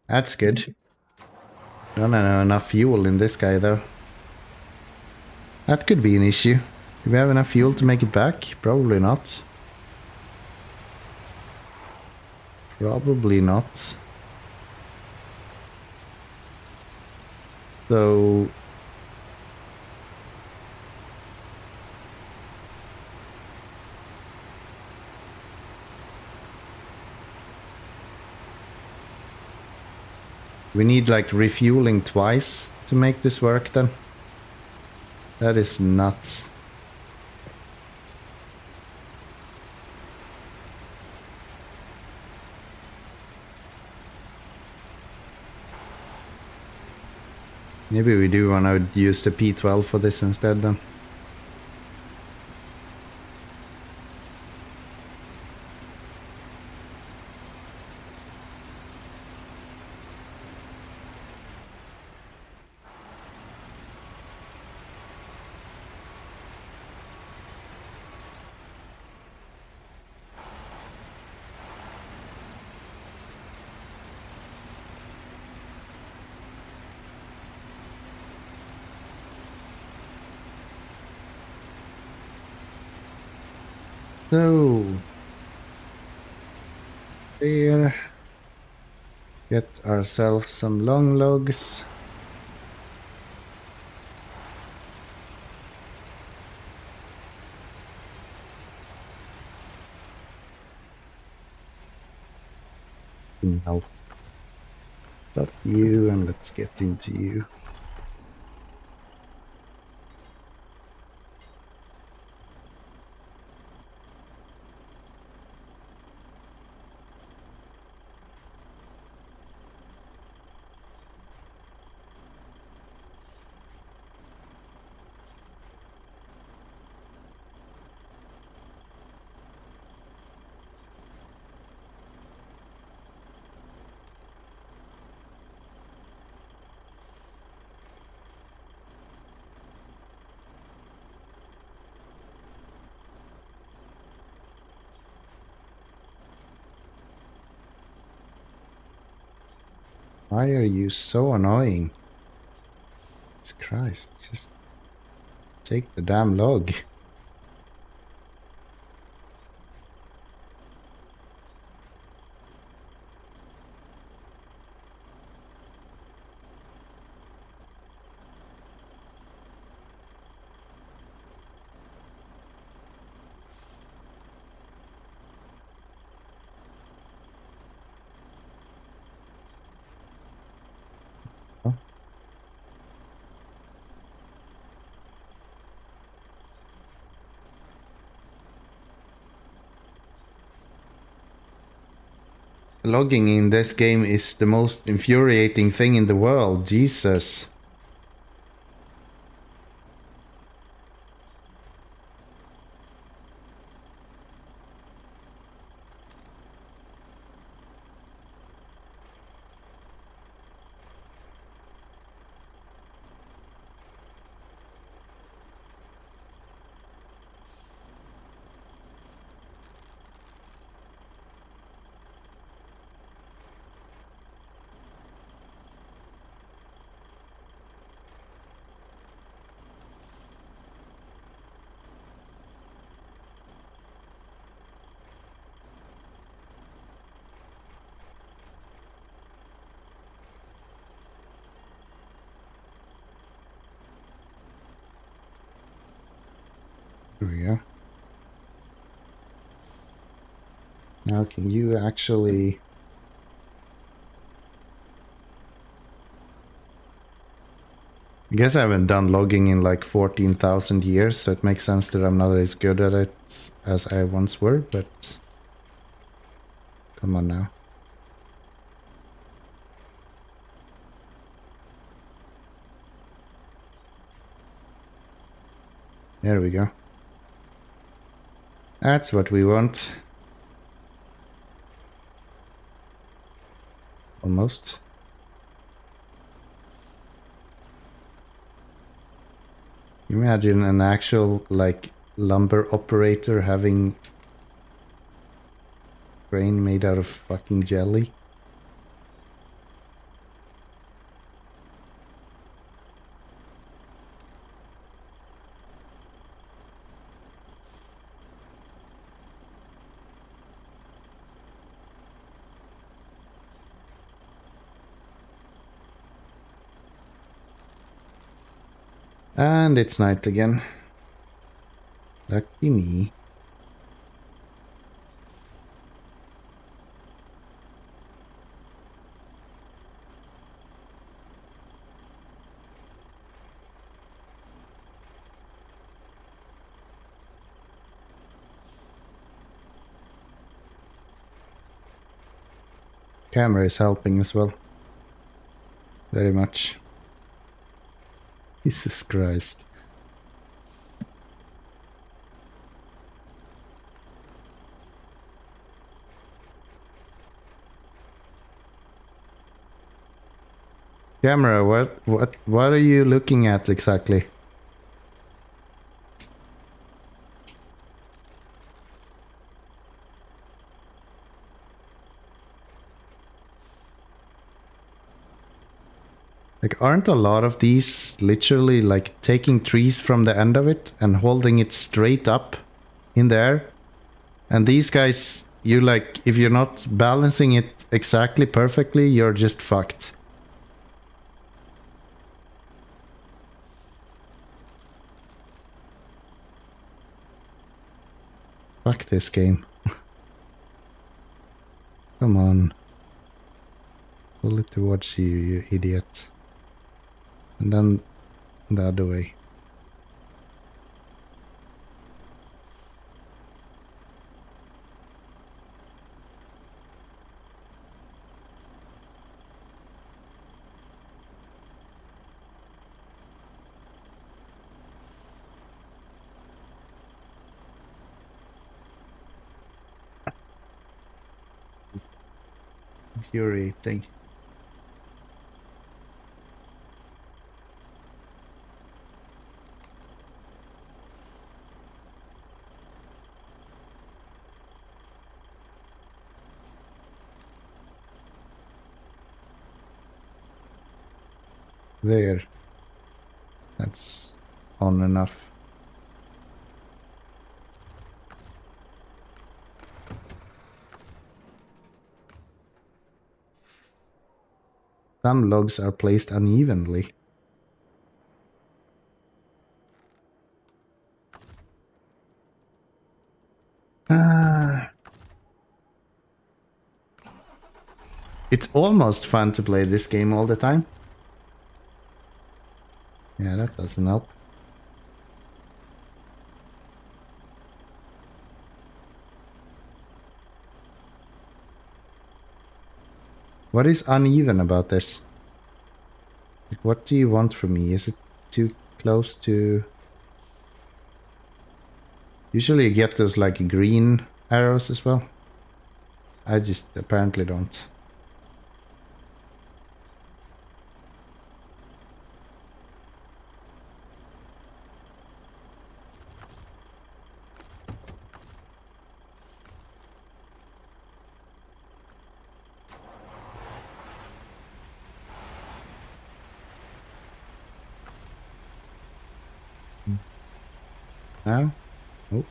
That's good. Don't have enough fuel in this guy though. That could be an issue. Do we have enough fuel to make it back? Probably not. Probably not. So... we need like refueling twice to make this work then. That is nuts. Maybe we do want to use the P12 for this instead then. So, there, get ourselves some long logs. No. Stop you and let's get into you. Why are you so annoying? Jesus Christ, just take the damn log. Logging in this game is the most infuriating thing in the world, Jesus. There we go. Now can you actually... I guess I haven't done logging in like 14,000 years, so it makes sense that I'm not as good at it as I once were, but... Come on now. There we go. That's what we want. Almost. Imagine an actual, like, lumber operator having grain made out of fucking jelly. And it's night again. Lucky me. Camera is helping as well. Very much. Jesus Christ. Camera, what are you looking at exactly? Like, aren't a lot of these literally like taking trees from the end of it and holding it straight up in there? And these guys, you like, if you're not balancing it exactly perfectly, you're just fucked. Fuck this game. Come on. Pull it towards you, you idiot. And then the other way. Infuriating. There. That's on enough. Some logs are placed unevenly. It's almost fun to play this game all the time. Yeah, that doesn't help. What is uneven about this? Like, what do you want from me? Is it too close to... Usually you get those like green arrows as well. I just apparently don't. Now? Oh.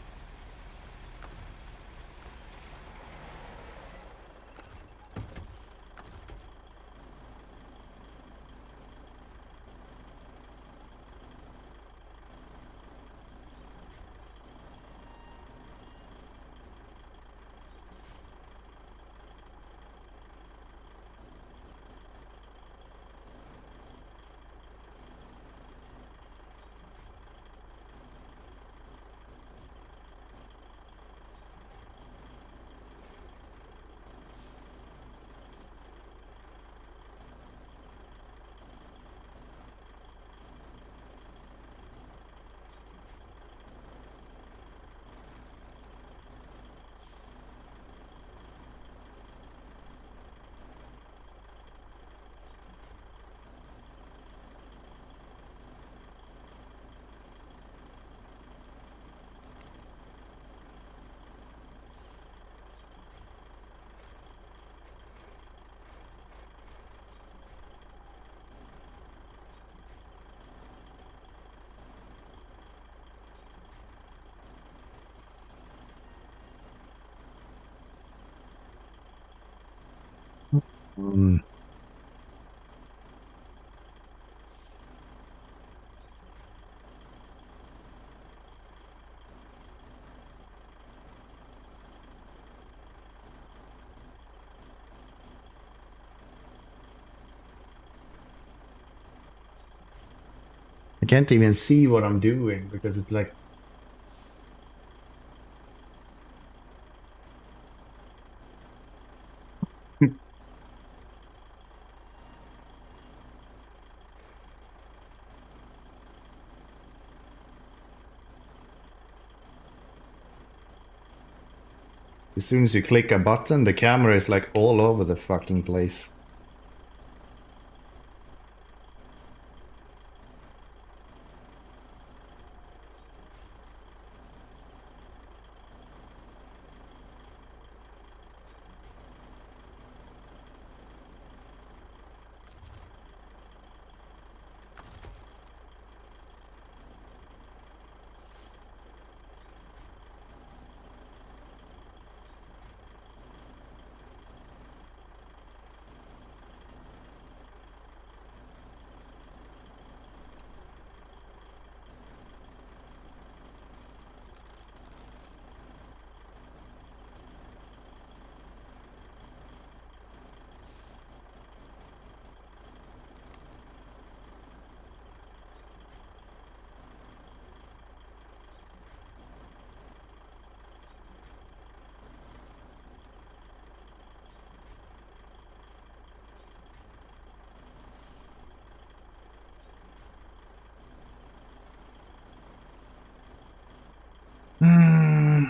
Mm. I can't even see what I'm doing because it's like as soon as you click a button, the camera is like all over the fucking place. Hmm.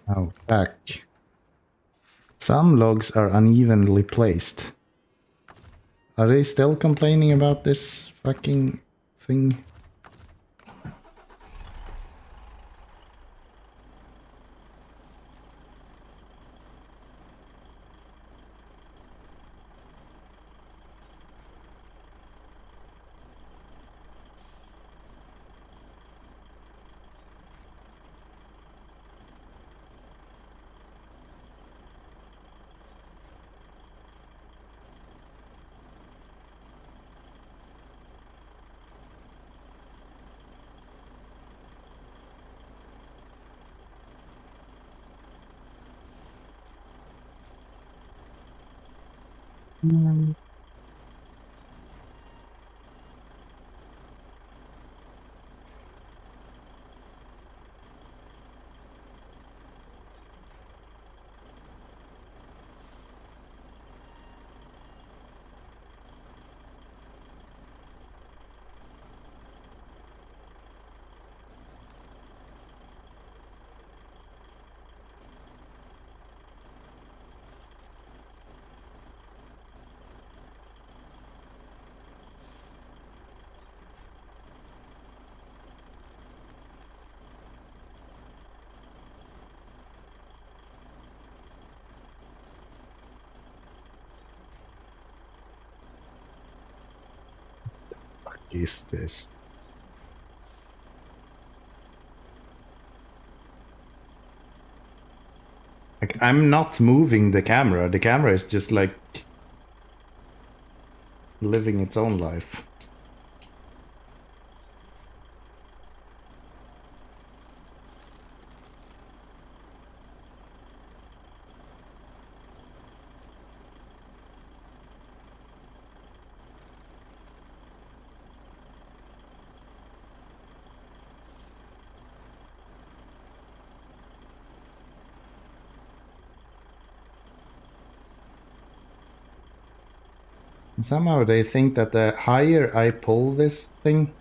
Oh, back. Some logs are unevenly placed. Are they still complaining about this fucking thing? Is this? Like, I'm not moving the camera. The camera is just like living its own life. Somehow they think that the higher I pull this thing,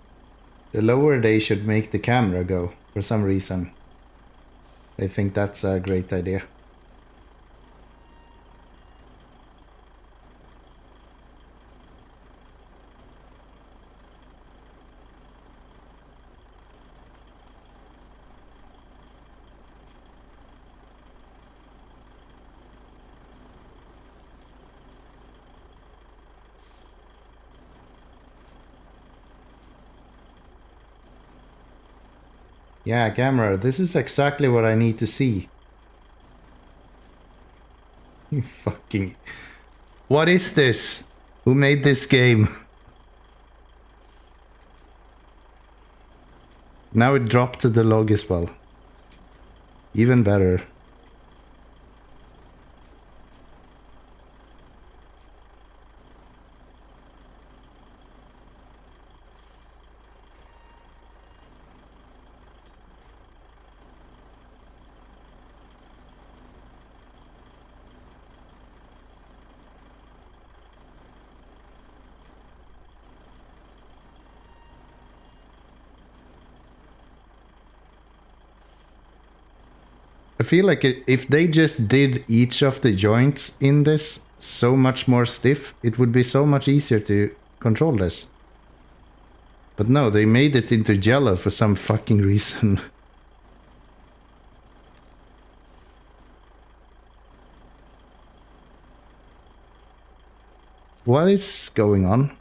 the lower they should make the camera go, for some reason. They think that's a great idea. Yeah, camera, this is exactly what I need to see. You fucking... What is this? Who made this game? Now it dropped to the log as well. Even better. I feel like if they just did each of the joints in this so much more stiff, it would be so much easier to control this. But no, they made it into jello for some fucking reason. What is going on?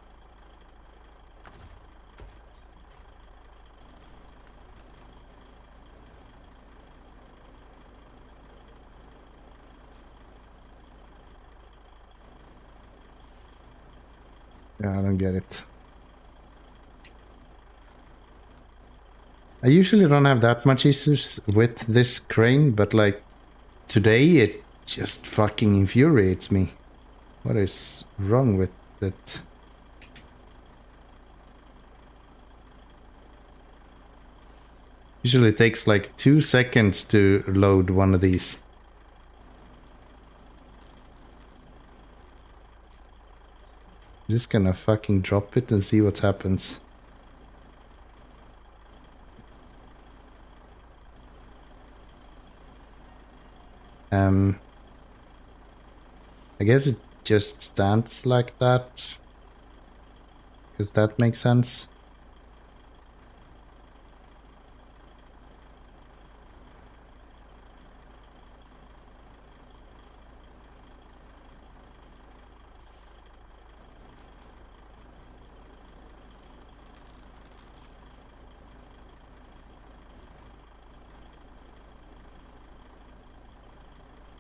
Yeah, I don't get it. I usually don't have that much issues with this crane, but like today it just fucking infuriates me. What is wrong with it? Usually it takes like 2 seconds to load one of these. Just gonna fucking drop it and see what happens. I guess it just stands like that. Does that make sense?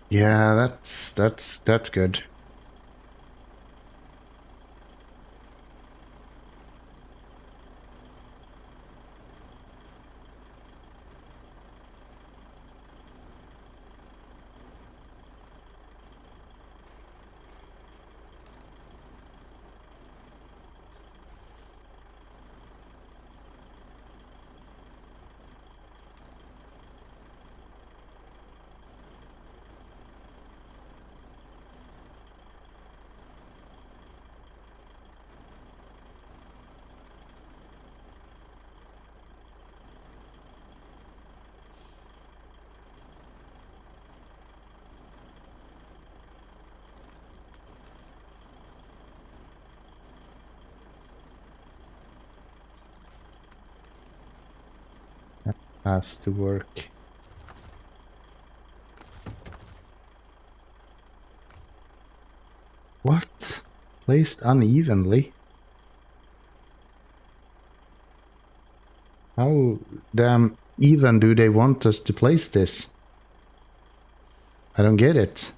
Yeah, that's good. Has to work. What? Placed unevenly? How damn even do they want us to place this? I don't get it.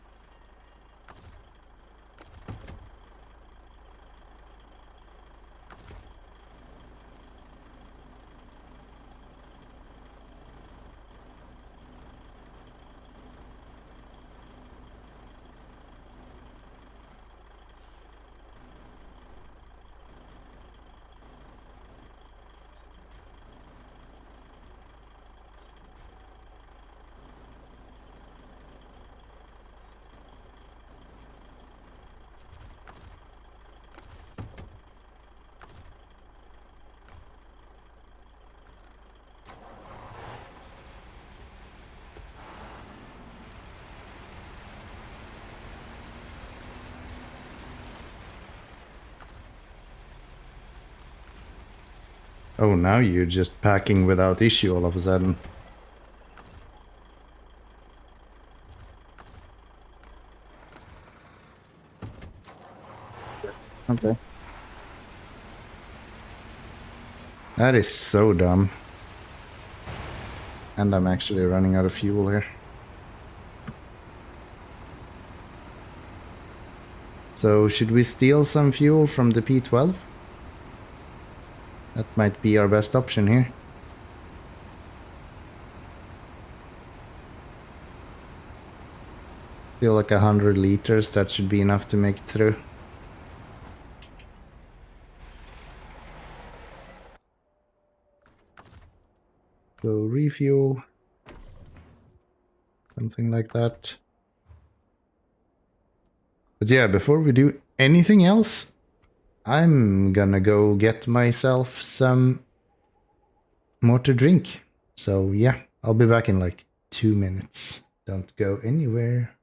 Oh, now you're just packing without issue all of a sudden. Okay. That is so dumb. And I'm actually running out of fuel here. So should we steal some fuel from the P12? That might be our best option here. Feel like 100 liters, that should be enough to make it through. So refuel. Something like that. But yeah, before we do anything else, I'm gonna go get myself some more to drink. So yeah, I'll be back in like 2 minutes. Don't go anywhere.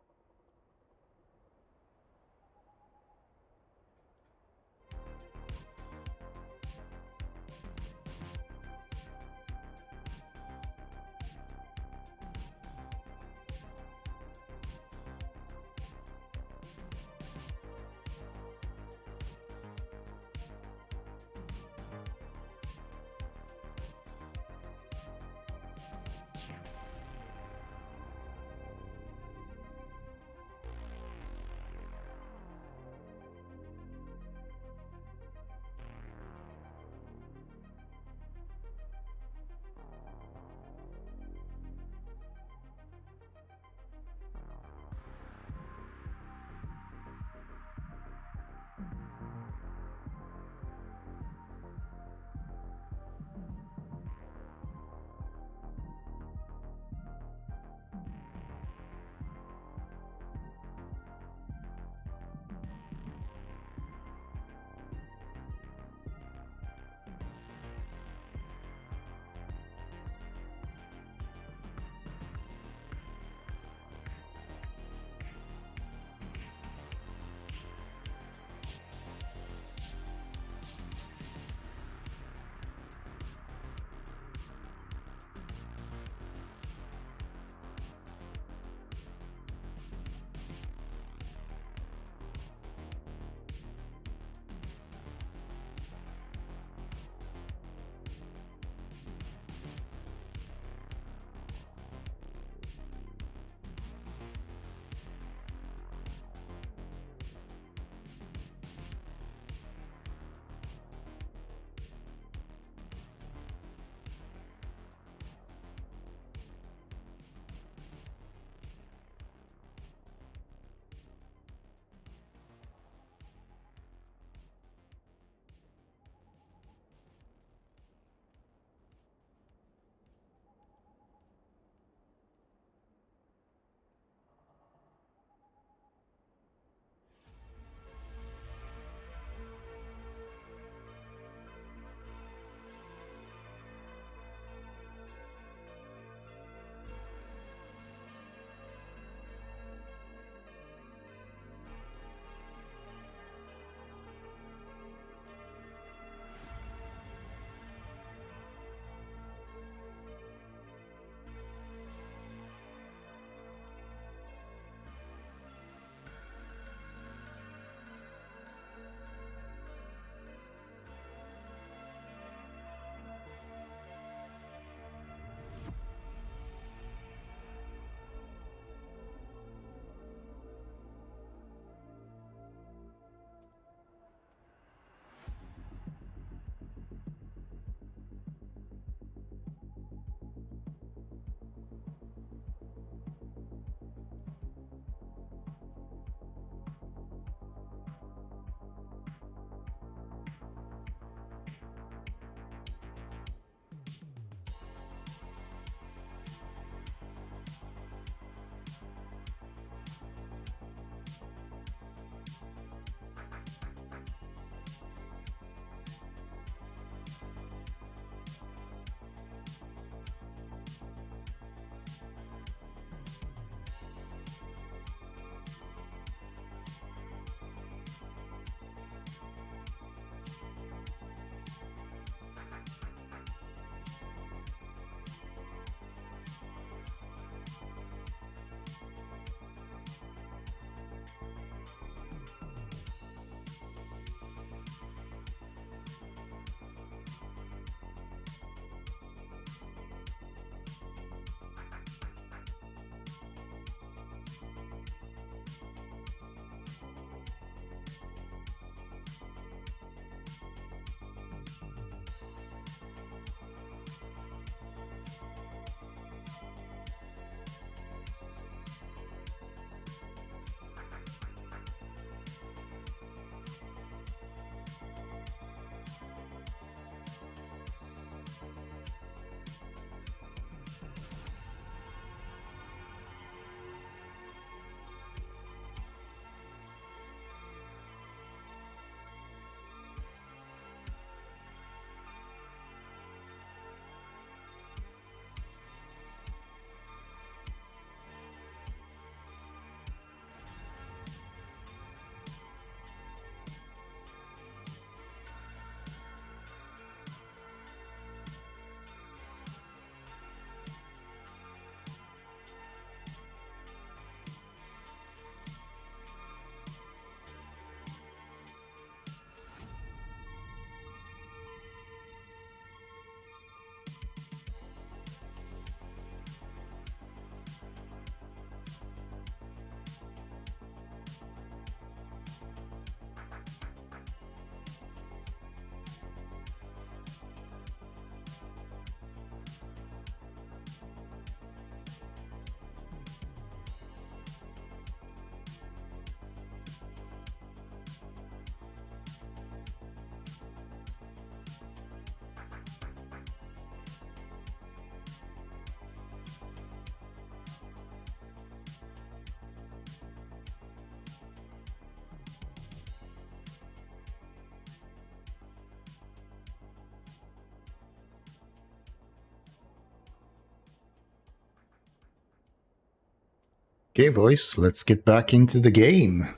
Okay, boys, let's get back into the game.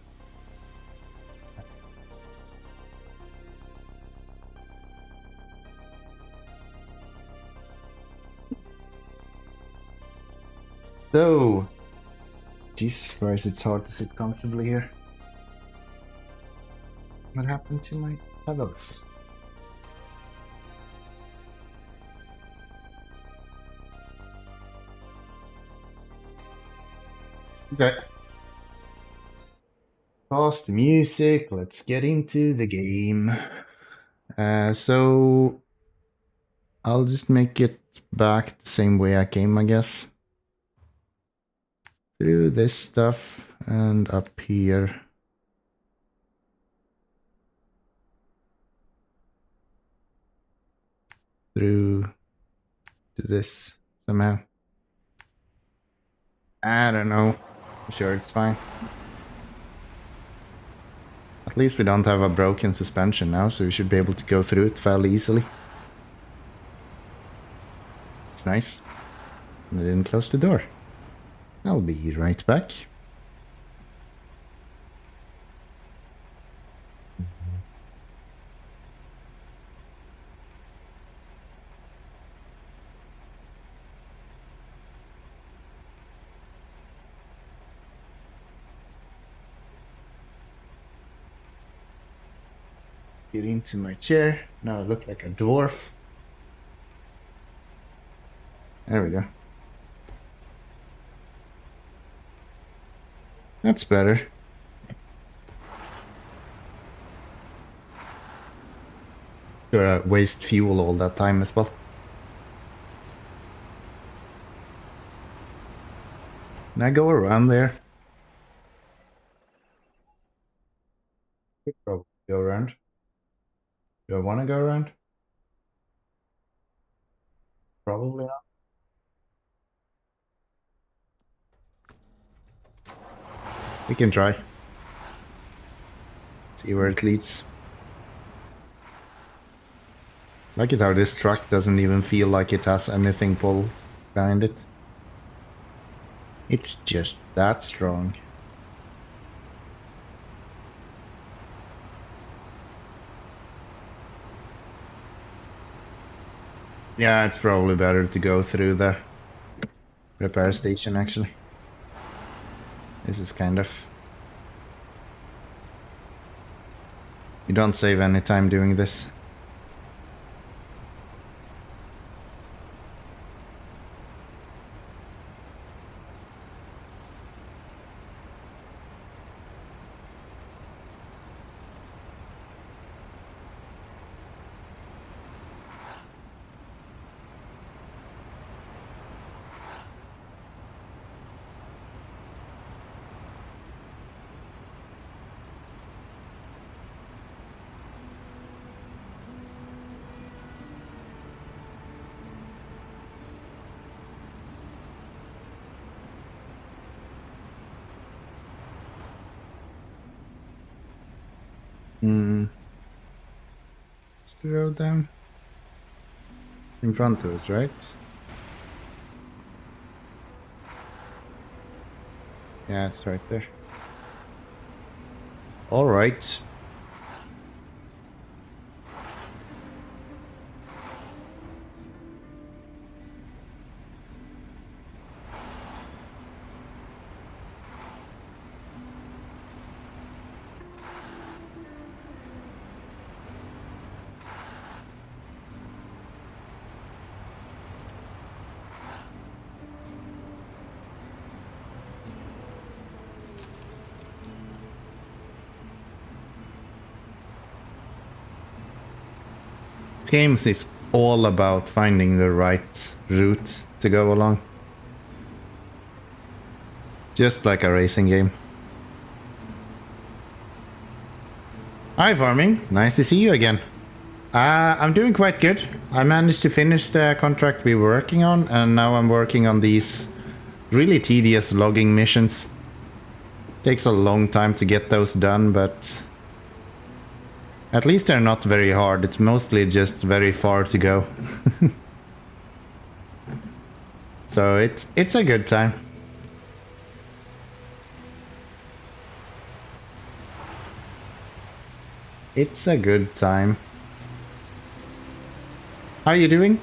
So, Jesus Christ, it's hard to sit comfortably here. What happened to my pedals? Okay. Pause the music, let's get into the game. So I'll just make it back the same way I came, I guess. Through this stuff and up here. Through to this somehow. I don't know. I'm sure it's fine. At least we don't have a broken suspension now, so we should be able to go through it fairly easily. It's nice. And I didn't close the door. I'll be right back. Get into my chair. Now I look like a dwarf. There we go. That's better. Gonna waste fuel all that time as well. Can I go around there? Could probably go around. Do I want to go around? Probably not. We can try. See where it leads. Like it how this truck doesn't even feel like it has anything pulled behind it. It's just that strong. Yeah, it's probably better to go through the repair station actually. This is kind of... You don't save any time doing this. Is the road down? In front of us, right? Yeah, it's right there. Alright. Games is all about finding the right route to go along. Just like a racing game. Hi Farming, nice to see you again. I'm doing quite good. I managed to finish the contract we were working on, and now I'm working on these really tedious logging missions. Takes a long time to get those done, but at least they're not very hard. It's mostly just very far to go. So it's a good time. It's a good time. How are you doing?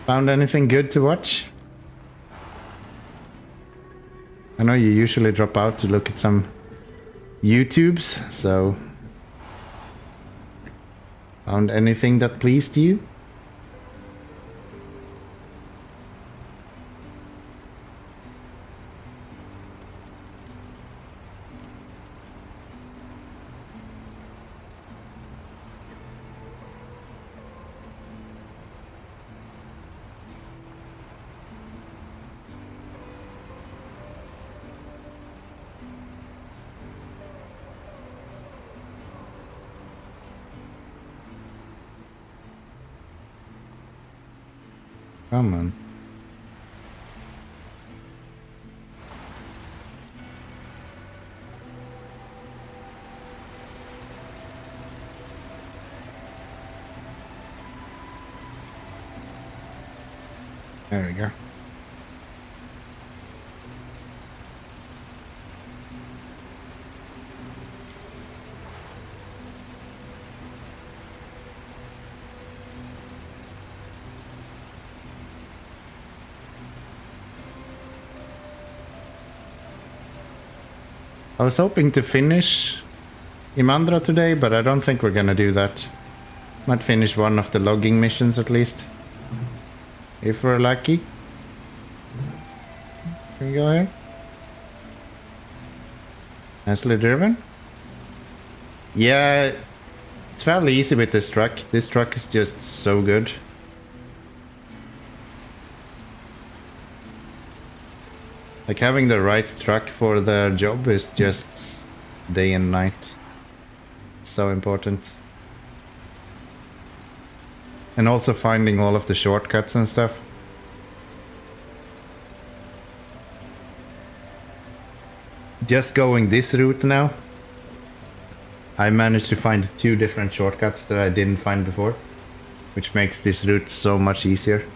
Found anything good to watch? I know you usually drop out to look at some YouTubes, so... Found anything that pleased you? Come on. There we go. I was hoping to finish Imandra today, but I don't think we're gonna do that. Might finish one of the logging missions at least. If we're lucky. Can we go here? Nicely driven. Yeah, it's fairly easy with this truck. This truck is just so good. Like having the right truck for the job is just day and night. So important. And also finding all of the shortcuts and stuff. Just going this route now, I managed to find 2 different shortcuts that I didn't find before, which makes this route so much easier.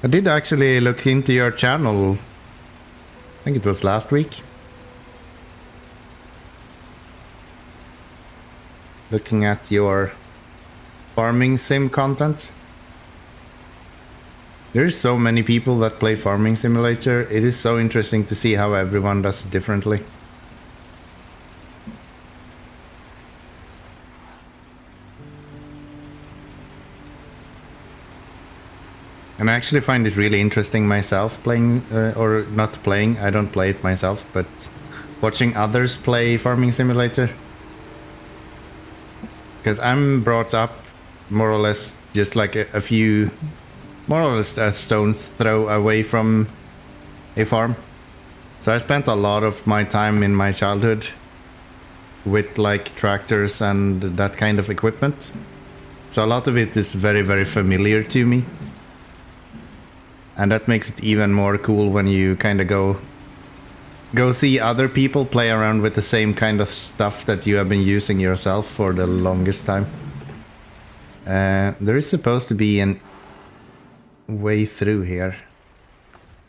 I did actually look into your channel, I think it was last week. Looking at your farming sim content. There's so many people that play Farming Simulator. It is so interesting to see how everyone does it differently. And I actually find it really interesting myself playing, or not playing, I don't play it myself, but watching others play Farming Simulator. Because I'm brought up more or less just like a few, more or less a stone's throw away from a farm. So I spent a lot of my time in my childhood with like tractors and that kind of equipment. So a lot of it is very, very familiar to me. And that makes it even more cool when you kind of go see other people play around with the same kind of stuff that you have been using yourself for the longest time. There is supposed to be an way through here.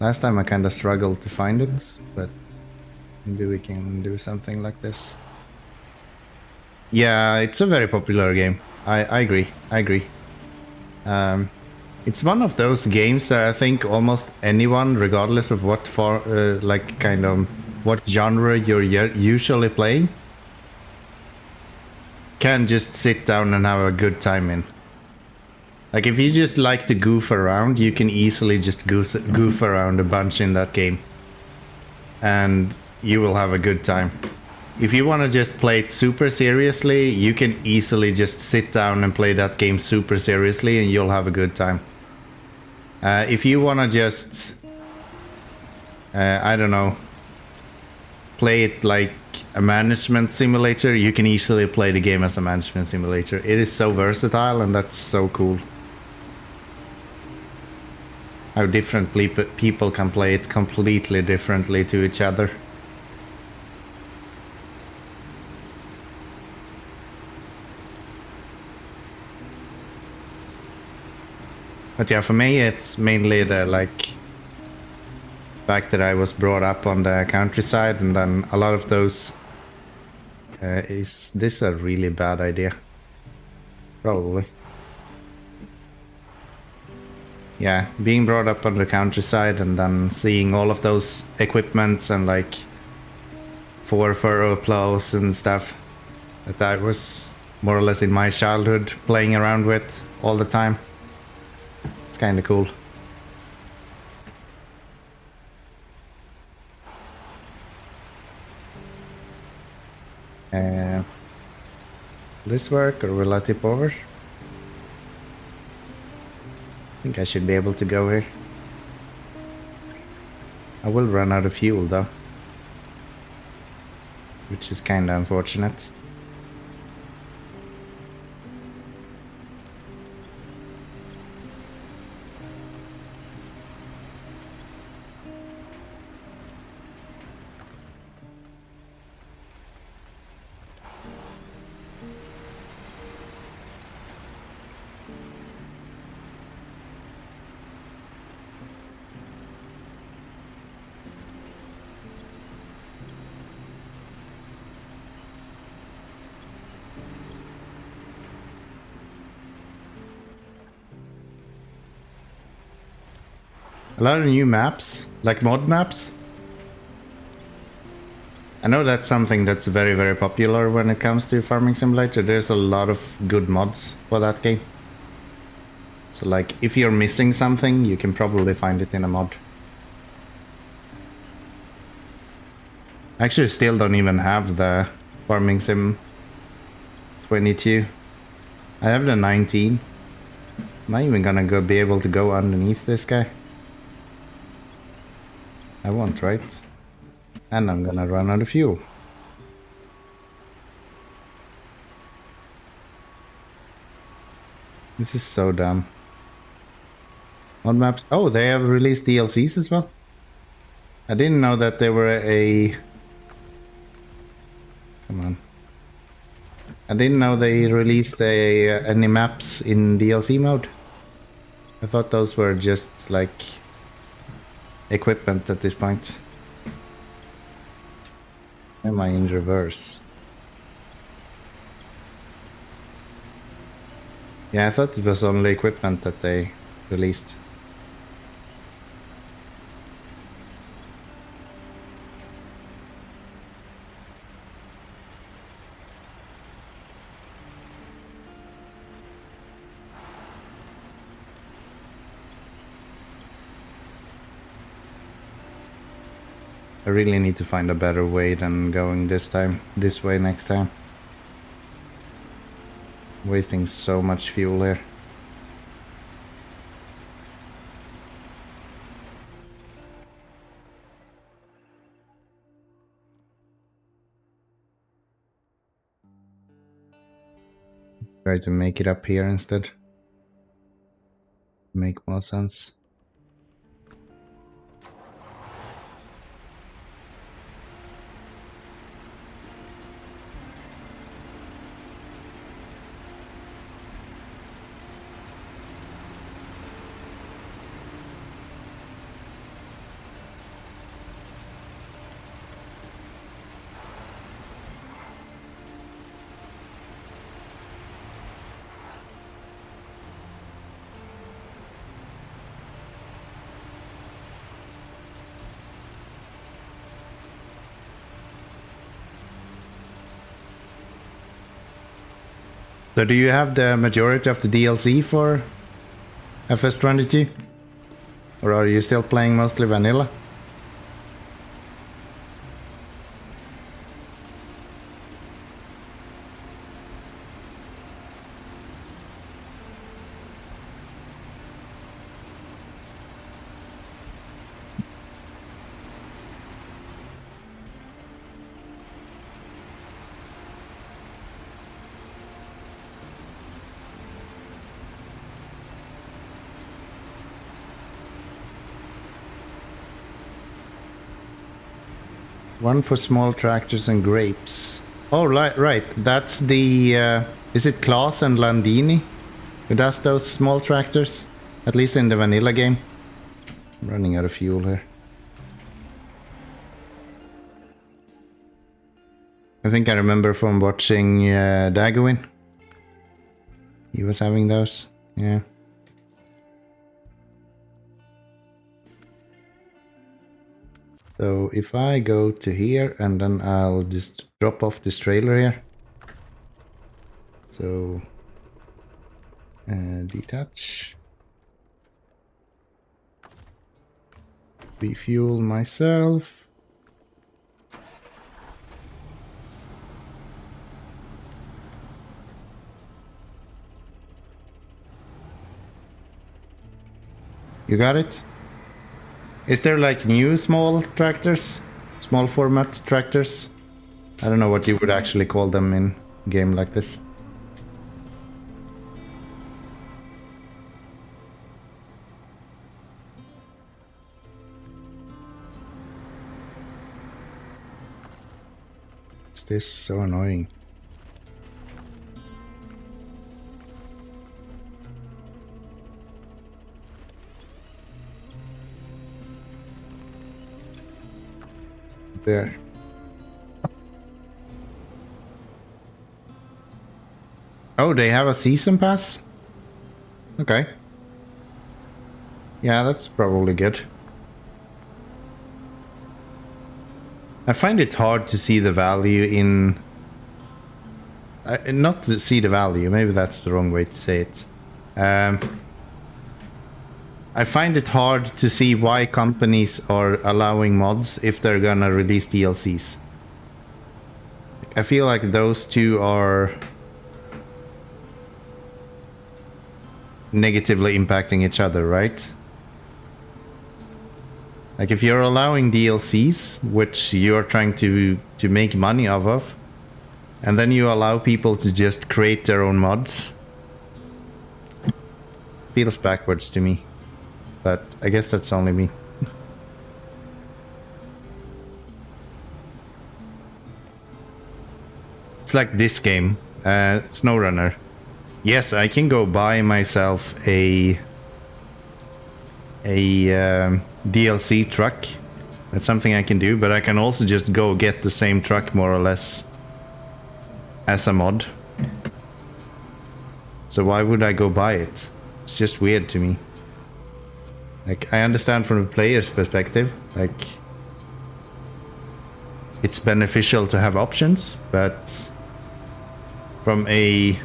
Last time I kind of struggled to find it, but maybe we can do something like this. Yeah, it's a very popular game. I agree. It's one of those games that I think almost anyone, regardless of what what genre you're usually playing, can just sit down and have a good time in. Like if you just like to goof around, you can easily just goof around a bunch in that game. And you will have a good time. If you want to just play it super seriously, you can easily just sit down and play that game super seriously and you'll have a good time. If you want to just, I don't know, play it like a management simulator, you can easily play the game as a management simulator. It is so versatile and that's so cool. How different people can play it completely differently to each other. But yeah, for me it's mainly the like fact that I was brought up on the countryside, and then a lot of those is this a really bad idea? Probably. Yeah, being brought up on the countryside and then seeing all of those equipments and like 4-furrow plows and stuff that I was more or less in my childhood playing around with all the time. It's kind of cool. This work, or will I tip over? I think I should be able to go here. I will run out of fuel though, which is kind of unfortunate. A lot of new maps, like mod maps. I know that's something that's very, very popular when it comes to Farming Simulator. There's a lot of good mods for that game. So like, if you're missing something, you can probably find it in a mod. I actually still don't even have the Farming Sim 22. I have the 19. Am I even gonna be able to go underneath this guy? I won't, right? And I'm gonna run out of fuel. This is so dumb. Mod maps. Oh, they have released DLCs as well? I didn't know that there were a... Come on. I didn't know they released any maps in DLC mode. I thought those were just like equipment at this point. Am I in reverse? Yeah, I thought it was only equipment that they released. I really need to find a better way than going this way next time. Wasting so much fuel here. Try to make it up here instead. Make more sense. So do you have the majority of the DLC for FS22? Or are you still playing mostly vanilla? One for small tractors and grapes. Oh, right. That's the... is it Klaus and Landini who does those small tractors? At least in the vanilla game. I'm running out of fuel here. I think I remember from watching Dagowin. He was having those. Yeah. So if I go to here and then I'll just drop off this trailer here. So detach. Refuel myself. You got it? Is there like new small tractors? Small format tractors? I don't know what you would actually call them in a game like this. Is this so annoying? There. Oh, they have a season pass? Okay. Yeah, that's probably good. I find it hard to see the value in... not to see the value, maybe that's the wrong way to say it. I find it hard to see why companies are allowing mods if they're gonna release DLCs. I feel like those two are negatively impacting each other, right? Like if you're allowing DLCs, which you're trying to make money off of, and then you allow people to just create their own mods, feels backwards to me. But I guess that's only me. It's like this game, SnowRunner. Yes, I can go buy myself a DLC truck. That's something I can do, but I can also just go get the same truck more or less as a mod. So why would I go buy it? It's just weird to me. Like, I understand from the player's perspective, like, it's beneficial to have options, but from a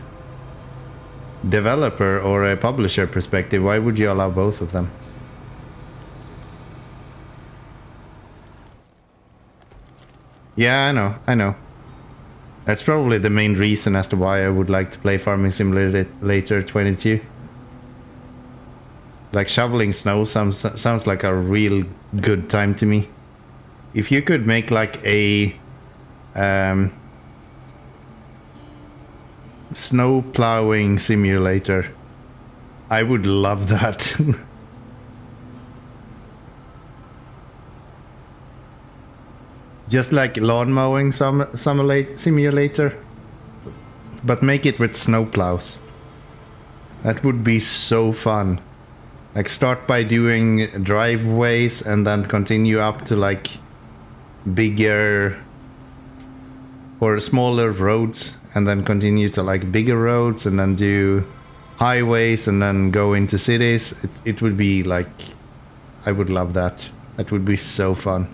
developer or a publisher perspective, why would you allow both of them? Yeah, I know. That's probably the main reason as to why I would like to play Farming Simulator 22. Like shoveling snow sounds like a real good time to me. If you could make like a snow plowing simulator, I would love that. Just like lawn mowing simulator, but make it with snow plows. That would be so fun. Like start by doing driveways and then continue up to like bigger or smaller roads and then continue to like bigger roads and then do highways and then go into cities. It would be like, I would love that. That would be so fun.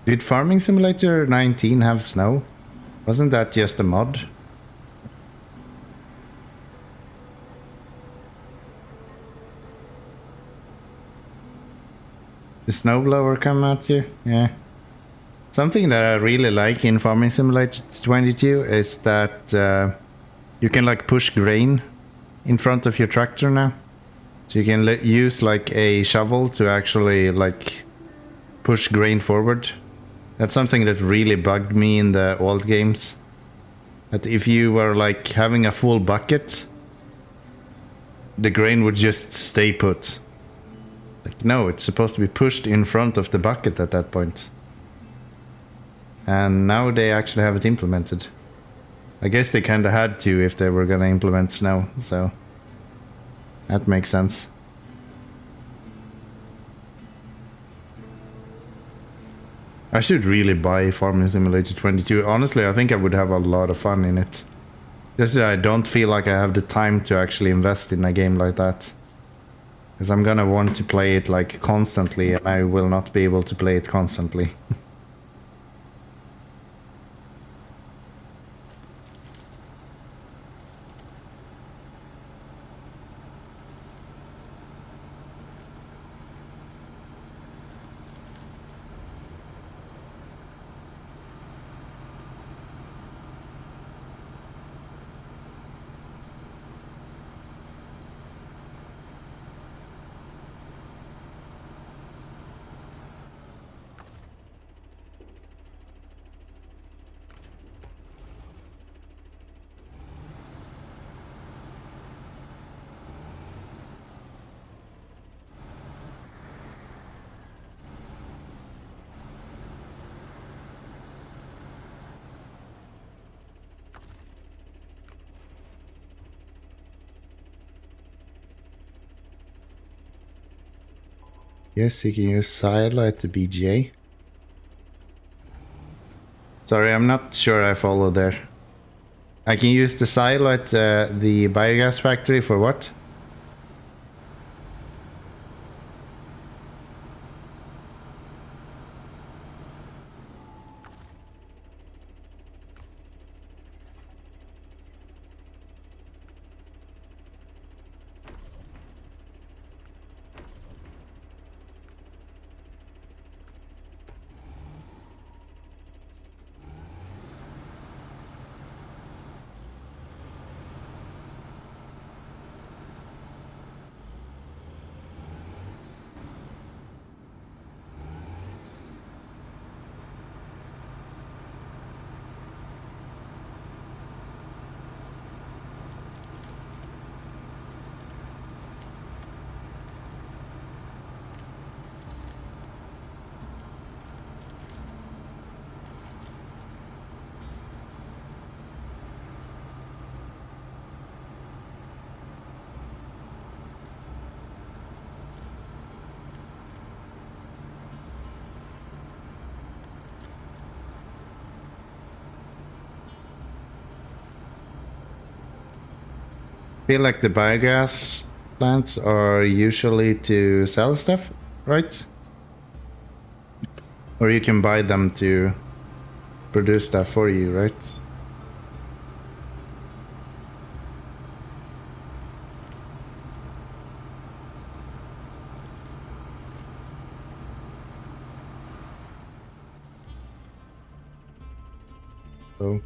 Did Farming Simulator 19 have snow? Wasn't that just a mod? The snowblower come out here? Yeah. Something that I really like in Farming Simulator 22 is that you can like push grain in front of your tractor now. So you can use like a shovel to actually like push grain forward. That's something that really bugged me in the old games. That if you were like having a full bucket, the grain would just stay put. Like, no, it's supposed to be pushed in front of the bucket at that point. And now they actually have it implemented. I guess they kinda had to if they were gonna implement snow, so that makes sense. I should really buy Farming Simulator 22. Honestly, I think I would have a lot of fun in it. Just that I don't feel like I have the time to actually invest in a game like that. Because I'm gonna want to play it like constantly, and I will not be able to play it constantly. Yes, you can use Sidelight to BGA. Sorry, I'm not sure I follow there. I can use the Sidelight, the biogas factory for what? I feel like the biogas plants are usually to sell stuff, right? Or you can buy them to produce stuff for you, right? So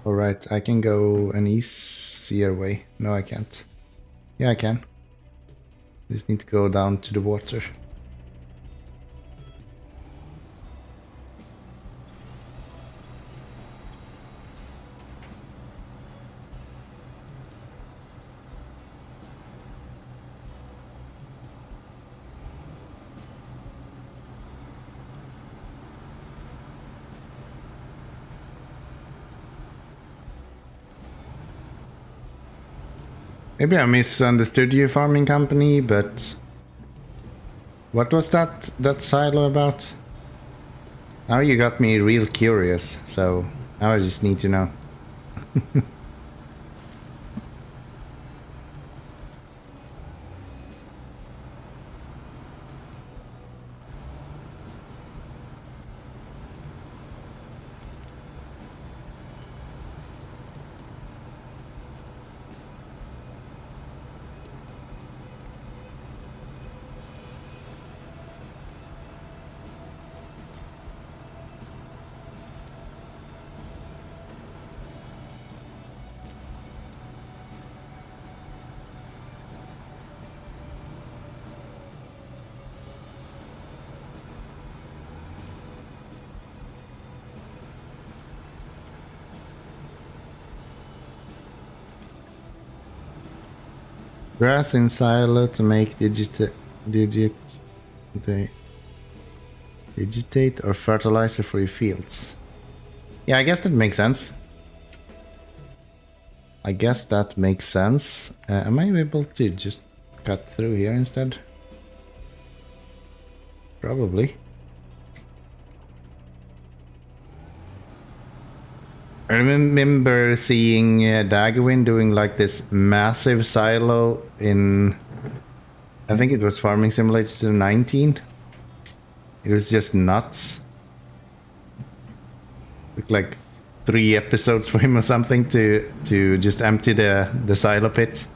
Alright, I can go an easier way. No, I can't. Yeah, I can. Just need to go down to the water. Maybe I misunderstood you, farming company, but what was that silo about? Now you got me real curious, so now I just need to know. Grass in silo to make digitate or fertilizer for your fields. Yeah, I guess that makes sense. Am I able to just cut through here instead? Probably. I remember seeing Daggerwin doing like this massive silo in, I think it was Farming Simulator 19. It was just nuts. Took like 3 episodes for him or something to just empty the silo pit.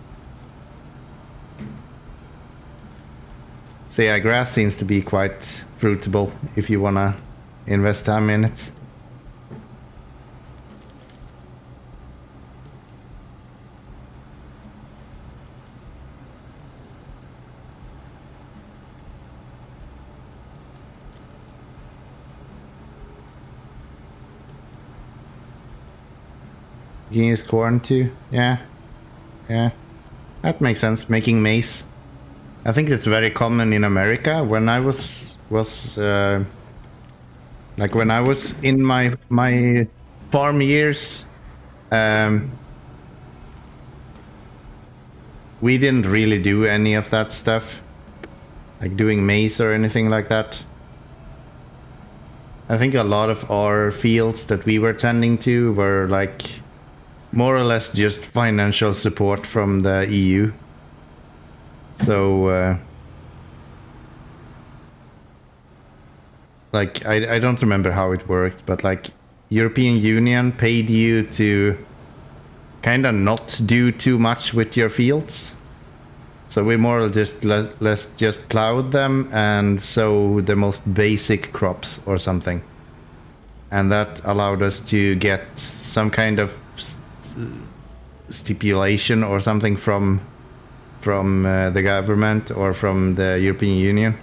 So yeah, grass seems to be quite fruitable if you wanna invest time in it. You can use corn too. Yeah. That makes sense. Making maize. I think it's very common in America. When I was like when I was in my farm years, we didn't really do any of that stuff, like doing maize or anything like that. I think a lot of our fields that we were tending to were like more or less just financial support from the EU. So, like, I don't remember how it worked, but like, European Union paid you to kind of not do too much with your fields. So we more or less just plowed them and sow the most basic crops or something. And that allowed us to get some kind of stipulation or something from the government or from the European Union.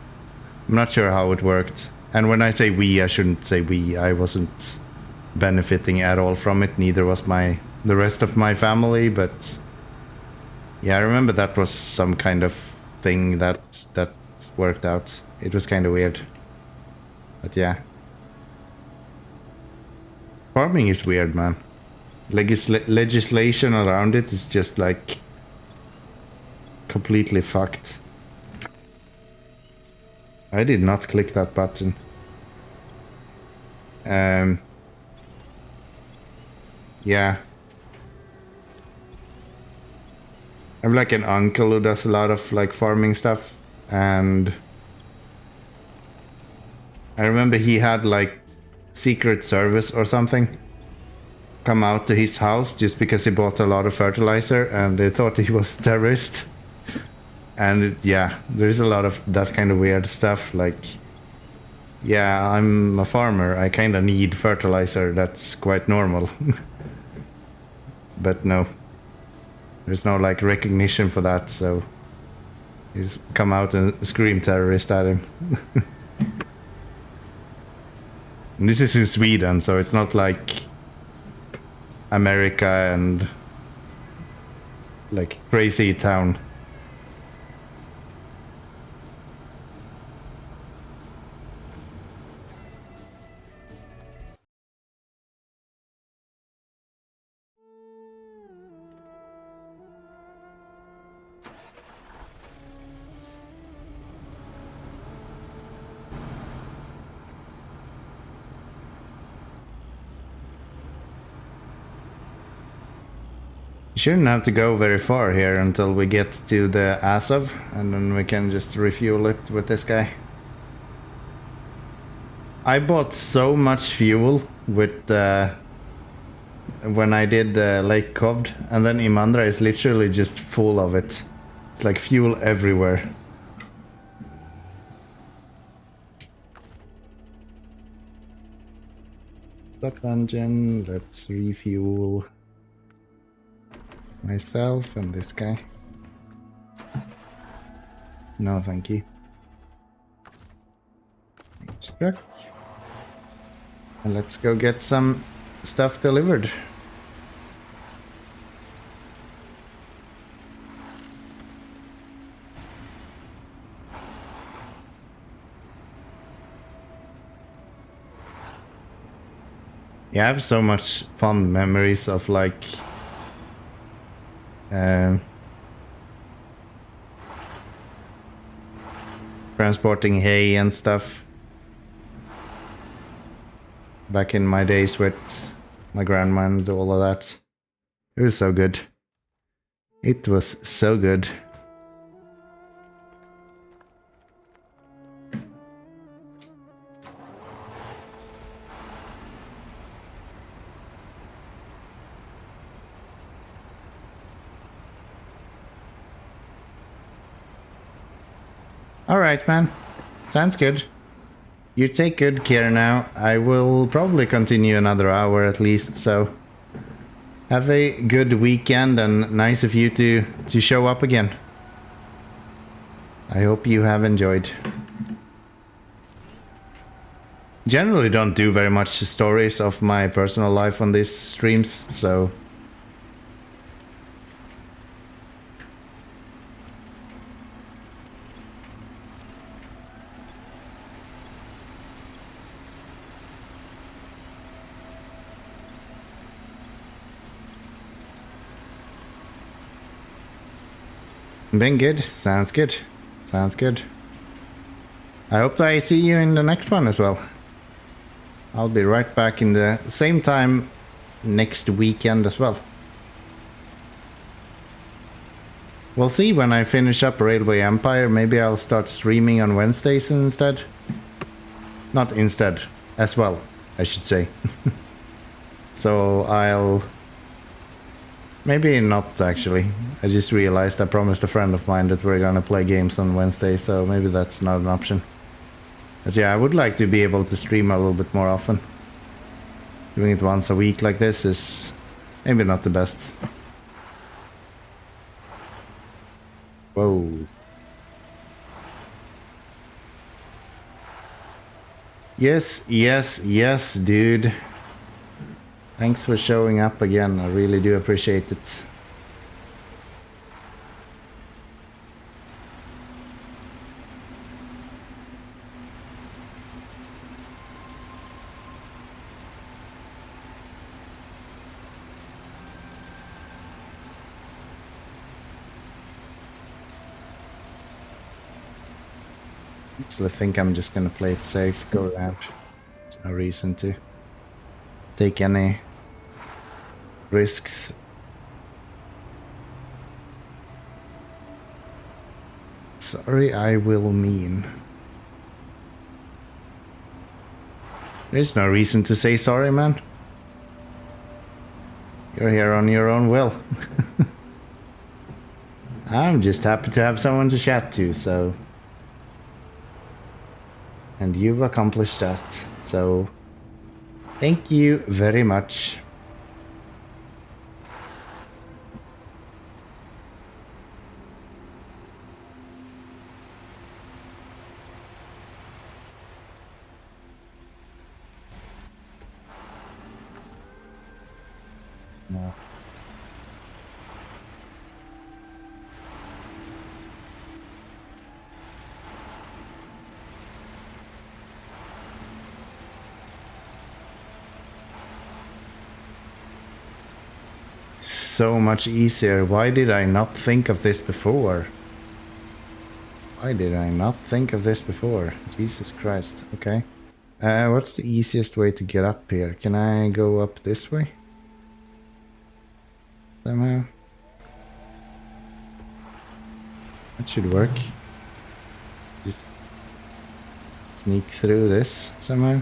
I'm not sure how it worked. And when I say we, I shouldn't say we. I wasn't benefiting at all from it. Neither was the rest of my family. But yeah, I remember that was some kind of thing that worked out. It was kind of weird. But yeah. Farming is weird, man. Legislation around it is just like completely fucked. I did not click that button. Yeah. I have like an uncle who does a lot of like farming stuff, and I remember he had like Secret Service or something come out to his house just because he bought a lot of fertilizer and they thought he was a terrorist. And yeah, there's a lot of that kind of weird stuff. Like, yeah, I'm a farmer. I kind of need fertilizer. That's quite normal. but no. There's no like recognition for that, so you just come out and scream terrorist at him. And this is in Sweden, so it's not like America and like crazy town. Shouldn't have to go very far here until we get to the Azov, and then we can just refuel it with this guy. I bought so much fuel with when I did Lake Covd, and then Imandra is literally just full of it. It's like fuel everywhere. Stop engine, let's refuel myself and this guy. No, thank you. Truck. And let's go get some stuff delivered. Yeah, I have so much fond memories of like transporting hay and stuff back in my days with my grandma and all of that. It was so good. It was so good. Alright, man. Sounds good. You take good care now. I will probably continue another hour at least, so have a good weekend and nice of you to show up again. I hope you have enjoyed. Generally don't do very much stories of my personal life on these streams, so been good. Sounds good. Sounds good. I hope I see you in the next one as well. I'll be right back in the same time next weekend as well. We'll see when I finish up Railway Empire. Maybe I'll start streaming on Wednesdays instead. Not instead, as well, I should say. So I'll... Maybe not, actually. I just realized I promised a friend of mine that we're gonna play games on Wednesday, so maybe that's not an option. But yeah, I would like to be able to stream a little bit more often. Doing it once a week like this is maybe not the best. Whoa. Yes, yes, yes, dude. Thanks for showing up again. I really do appreciate it. So I think I'm just gonna play it safe, go around. There's no reason to take any risks. Sorry, I will mean. There's no reason to say sorry, man. You're here on your own will. I'm just happy to have someone to chat to, so... And you've accomplished that, so... Thank you very much. So much easier. Why did I not think of this before? Why did I not think of this before? Jesus Christ. Okay. What's the easiest way to get up here? Can I go up this way? Somehow? That should work. Just sneak through this somehow.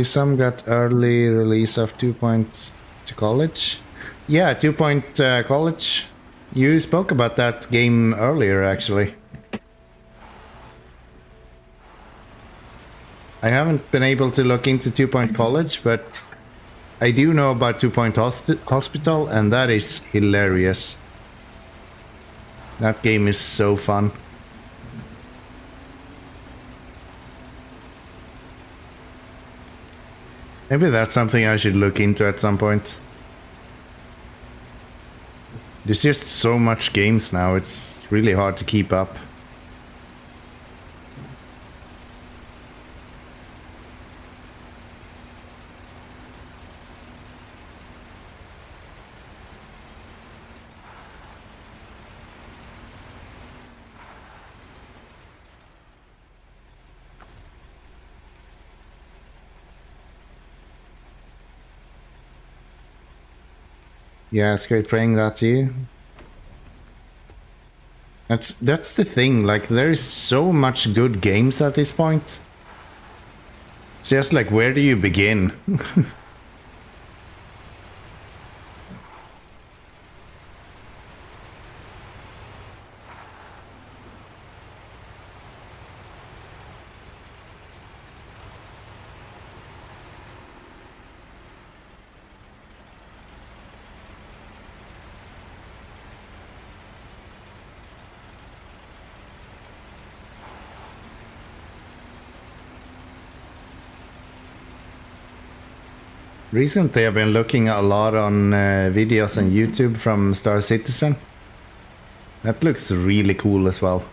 Some got early release of 2 Point to College. Yeah, 2 Point College. You spoke about that game earlier, actually. I haven't been able to look into 2 Point College, but I do know about 2 Point Hospital, and that is hilarious. That game is so fun. Maybe that's something I should look into at some point. There's just so much games now, it's really hard to keep up. Yeah, it's great playing that to you. That's the thing, like there is so much good games at this point. It's just like, where do you begin? Recently I've been looking a lot on videos on YouTube from Star Citizen. That looks really cool as well.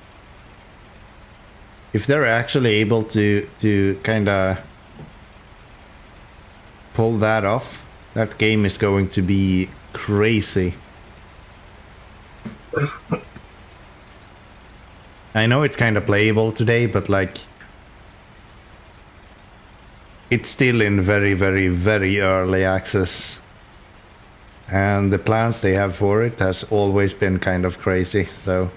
If they're actually able to kinda pull that off, that game is going to be crazy. I know it's kinda playable today, but like it's still in very, very, very early access. And the plans they have for it has always been kind of crazy, so...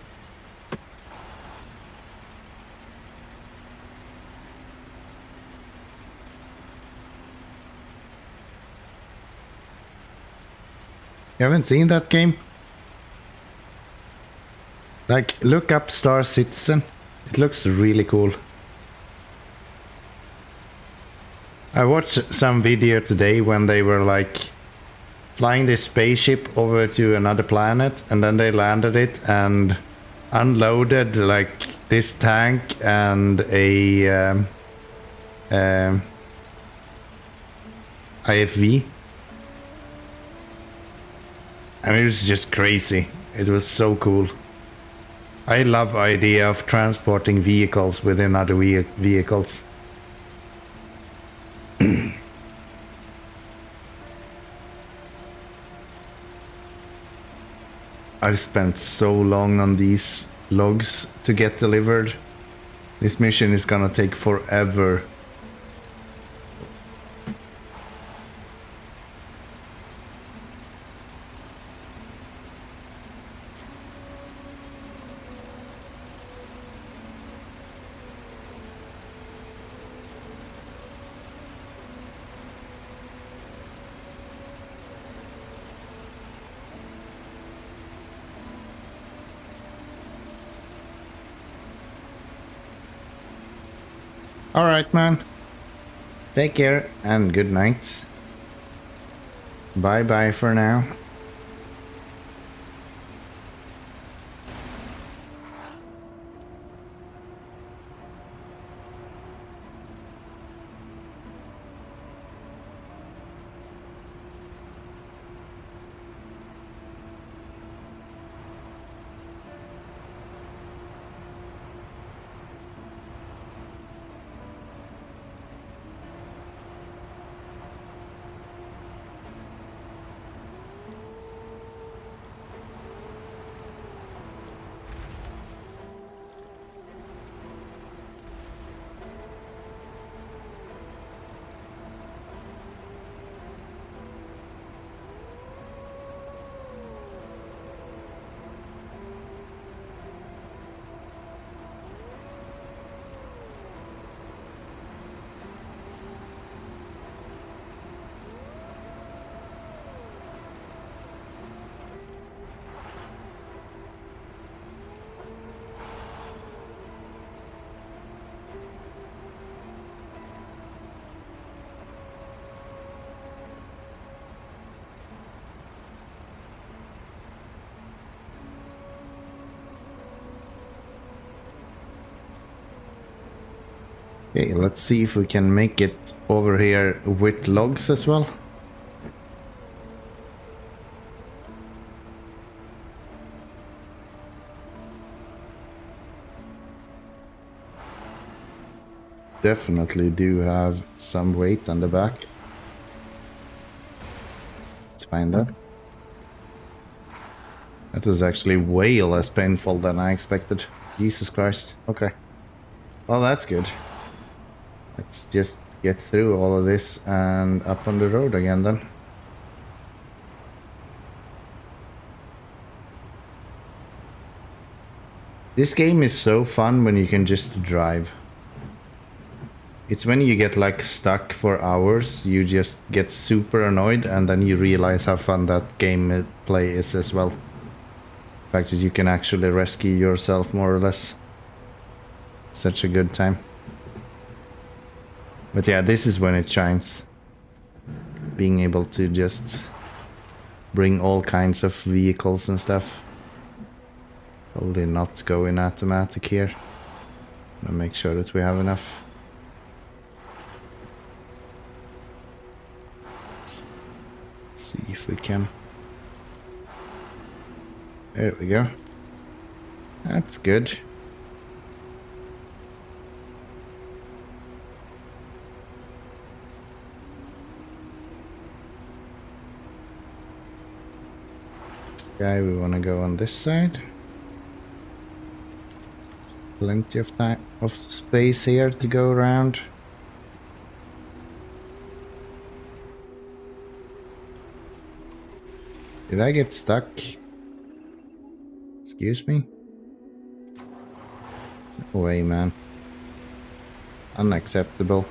You haven't seen that game? Like, look up Star Citizen. It looks really cool. I watched some video today when they were like flying this spaceship over to another planet, and then they landed it and unloaded like this tank and a IFV, And it was just crazy. It was so cool. I love the idea of transporting vehicles within other vehicles. I've spent so long on these logs to get delivered. This mission is gonna take forever. Alright, man. Take care and good night. Bye bye for now. Okay, let's see if we can make it over here with logs as well. Definitely do have some weight on the back. Let's find that. That was actually way less painful than I expected. Jesus Christ. Okay. Well, that's good. Let's just get through all of this and up on the road again then. This game is so fun when you can just drive. It's when you get like stuck for hours, you just get super annoyed and then you realize how fun that game play is as well. The fact that you can actually rescue yourself more or less. Such a good time. But yeah, this is when it shines. Being able to just bring all kinds of vehicles and stuff. Probably not go in automatic here. I'll make sure that we have enough. Let's see if we can. There we go. That's good. We want to go on this side. Plenty of time of space here to go around. Did I get stuck? Excuse me? No way, man. Unacceptable.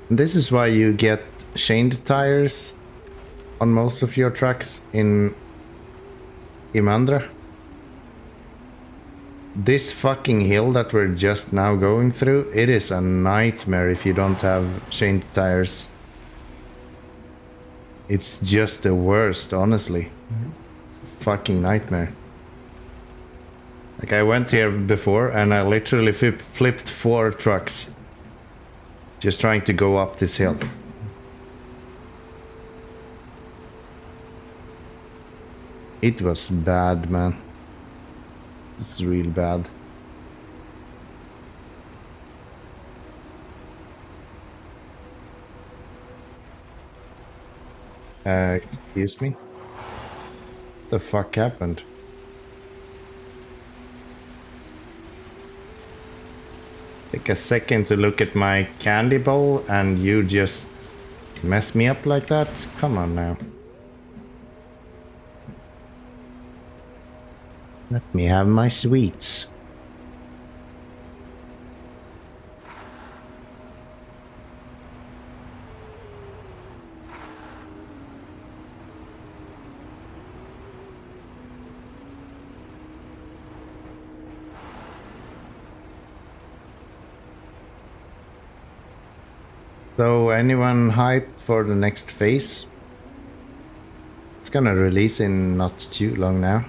This is why you get chained tires on most of your trucks in Imandra. this fucking hill that we're just now going through, it is a nightmare if you don't have chained tires. It's just the worst, honestly. Fucking nightmare. Like, I went here before and I literally flipped 4 trucks just trying to go up this hill. It was bad, man. It's real bad. Excuse me? What the fuck happened? Take a second to look at my candy bowl and you just mess me up like that? Come on now. Let me have my sweets. So, anyone hyped for the next phase? It's gonna release in not too long now.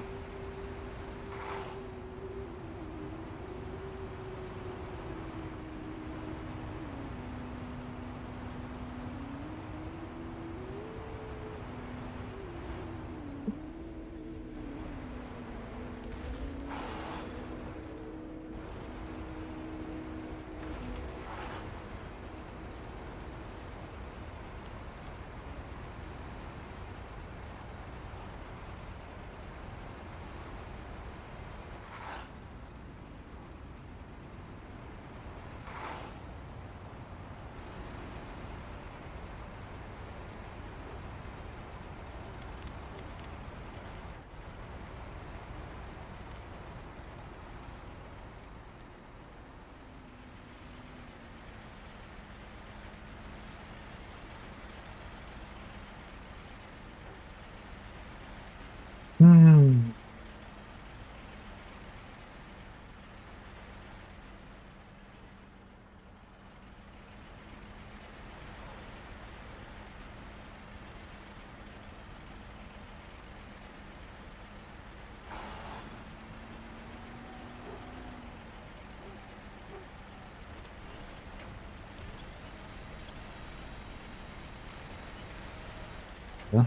Yeah.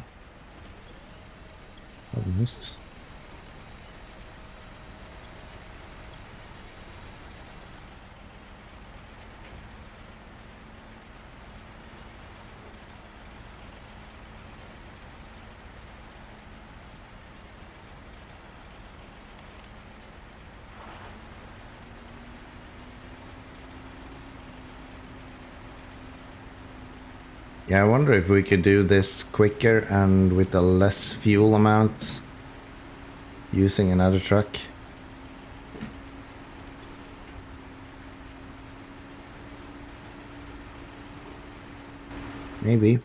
Almost. Yeah, I wonder if we could do this quicker and with a less fuel amount using another truck. Maybe.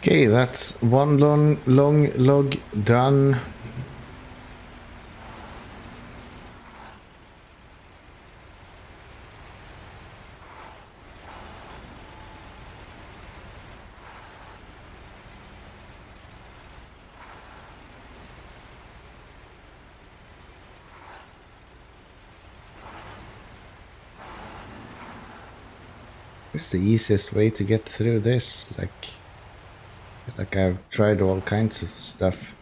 Okay, that's one long log done. What's the easiest way to get through this? Like I've tried all kinds of stuff.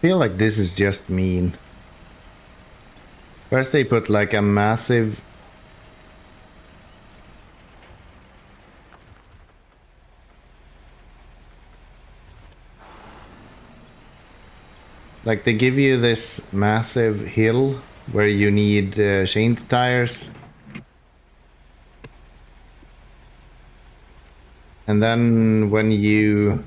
feel like this is just mean. First they put like a massive... Like they give you this massive hill where you need chained tires. And then when you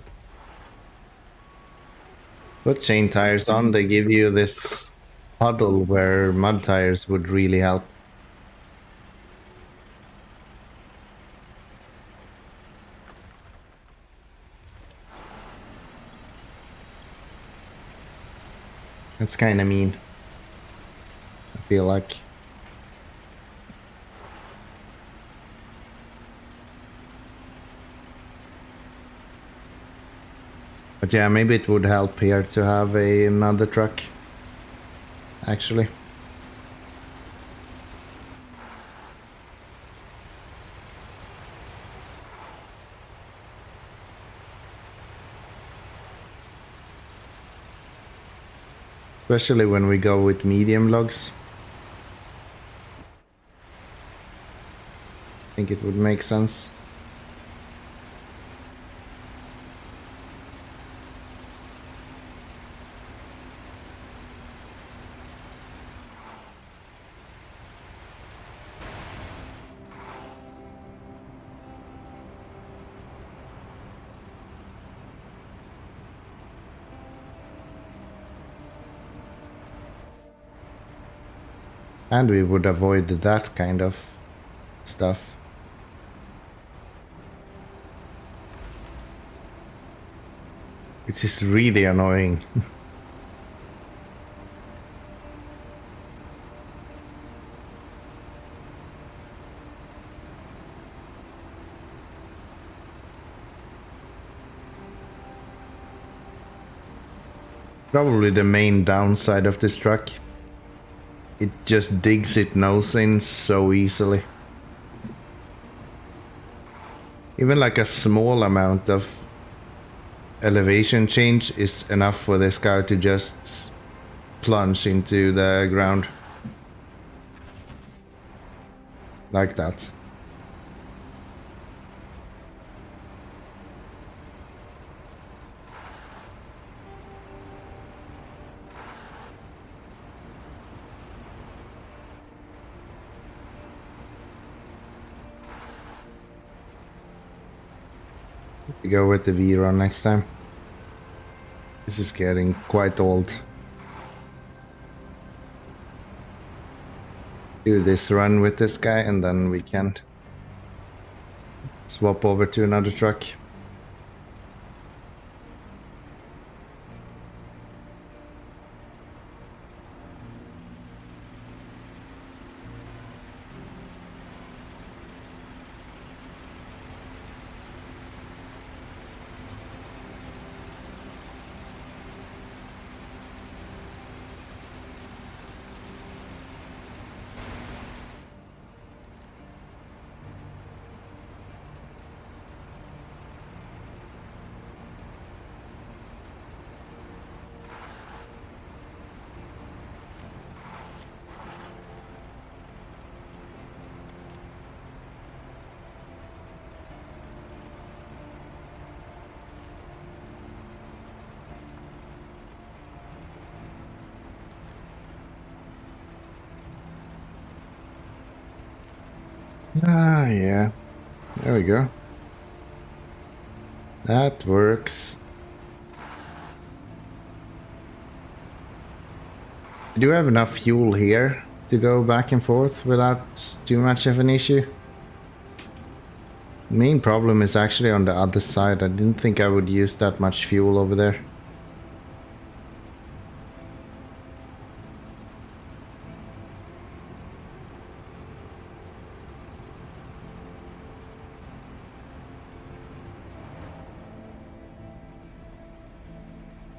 put chain tires on, they give you this puddle where mud tires would really help. That's kind of mean, I feel like. But yeah, maybe it would help here to have another truck, actually. Especially when we go with medium logs. I think it would make sense. And we would avoid that kind of stuff. Which is really annoying. Probably the main downside of this truck. It just digs its nose in so easily. Even like a small amount of elevation change is enough for this guy to just plunge into the ground. Like that. We go with the V-run next time. This is getting quite old. Do this run with this guy and then we can swap over to another truck. Ah, yeah. There we go. That works. I do have enough fuel here to go back and forth without too much of an issue. The main problem is actually on the other side. I didn't think I would use that much fuel over there.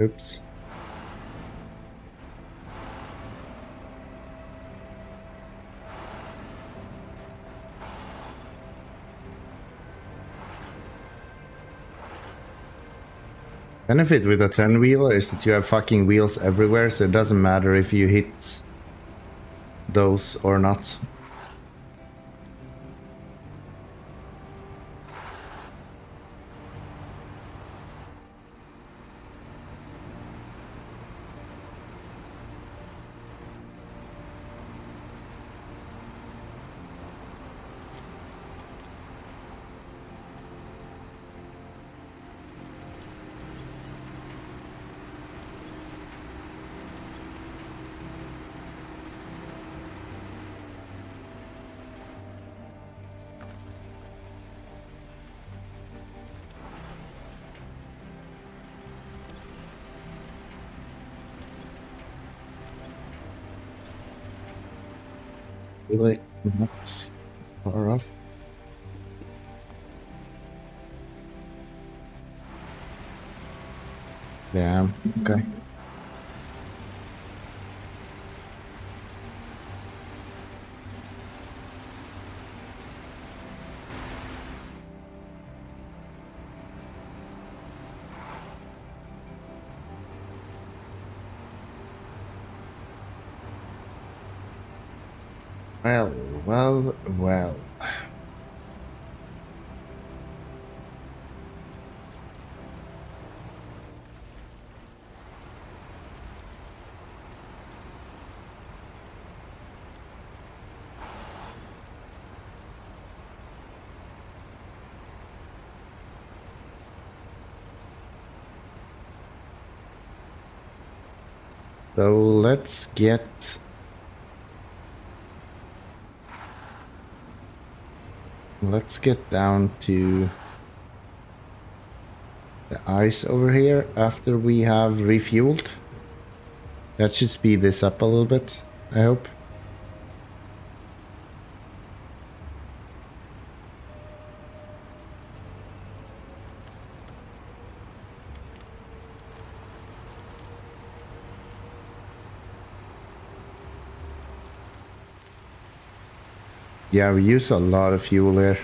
Oops. Benefit with a 10-wheeler is that you have fucking wheels everywhere, so it doesn't matter if you hit those or not. Really not far off. Yeah, okay. Well. So let's get... Let's get down to the ice over here after we have refueled. That should speed this up a little bit, I hope. Yeah, we use a lot of fuel here.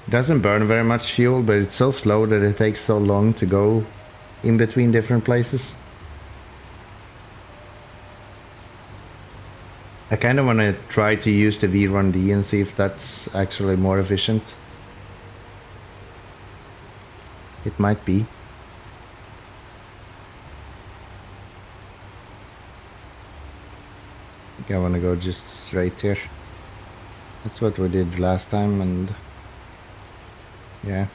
It doesn't burn very much fuel, but it's so slow that it takes so long to go in between different places. I kind of want to try to use the V1D and see if that's actually more efficient. It might be. I think I want to go just straight here. That's what we did last time, and yeah,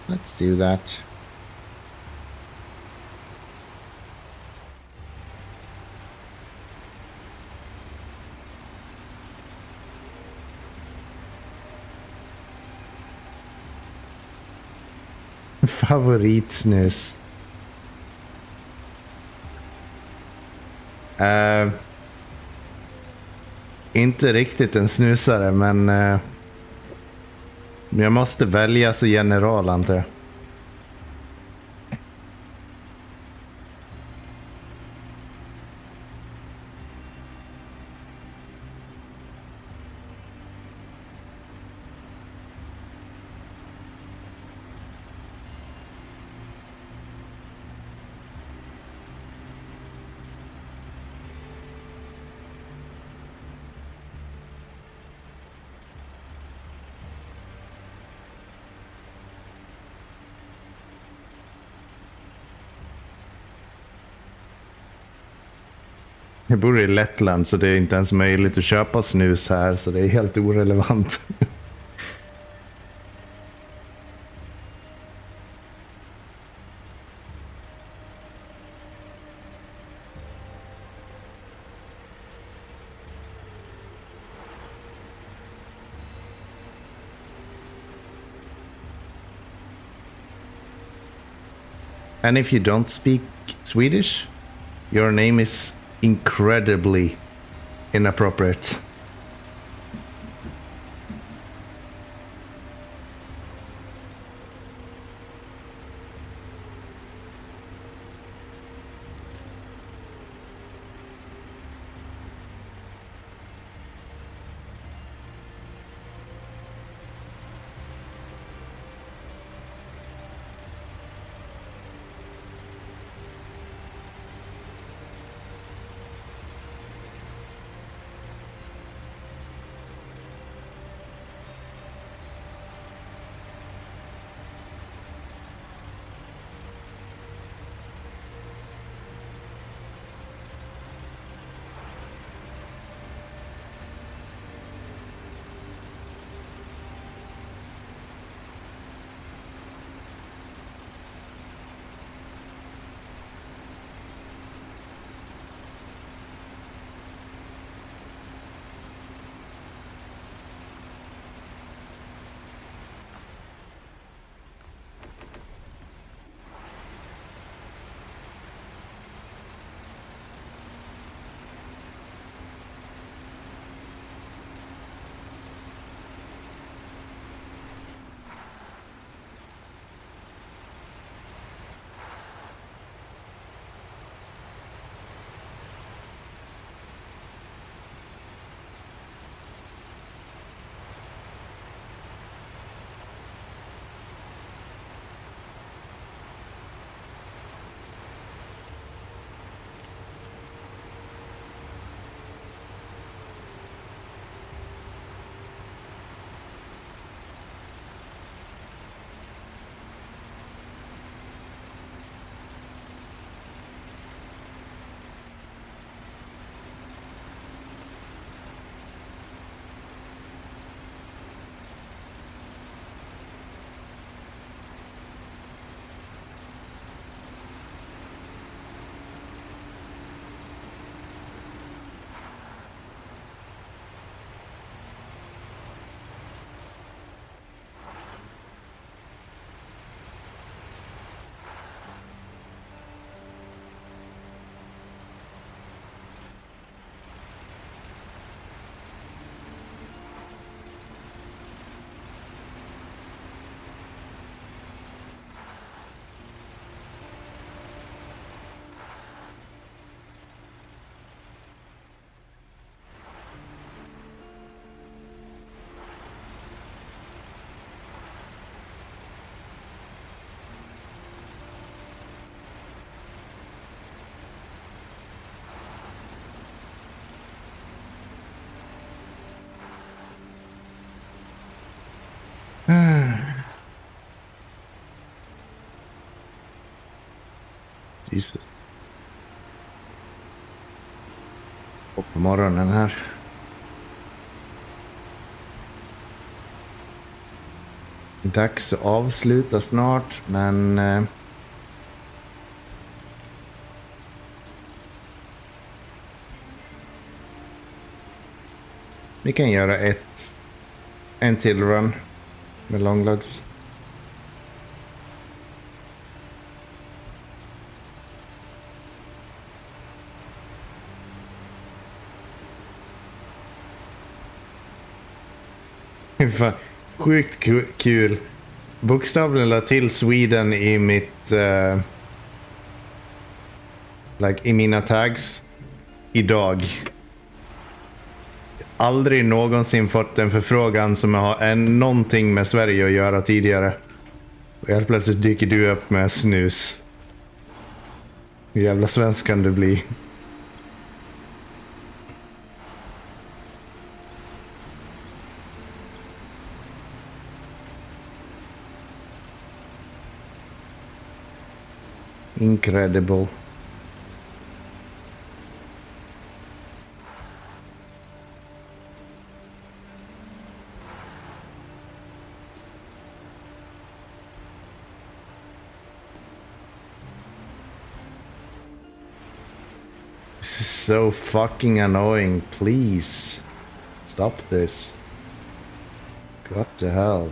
let's do that. Favoritsnus. Inte riktigt en snusare, men jag måste välja så general, antar jag. Jag bor i Lettland, så det är inte ens möjligt att köpa snus här, så det är helt orelevant. And if you don't speak Swedish, your name is incredibly inappropriate. Jesus. Och på morgonen här. Dags att avsluta snart, men... vi kan göra en till run med longlogs. Fan, sjukt kul. Bokstavligen la till Sweden i mitt... i mina tags. Idag. Aldrig någonsin fått en förfrågan som har någonting med Sverige att göra tidigare. Och helt plötsligt dyker du upp med snus. Hur jävla svensk kan du bli? Incredible. This is so fucking annoying. Please stop this. What the hell?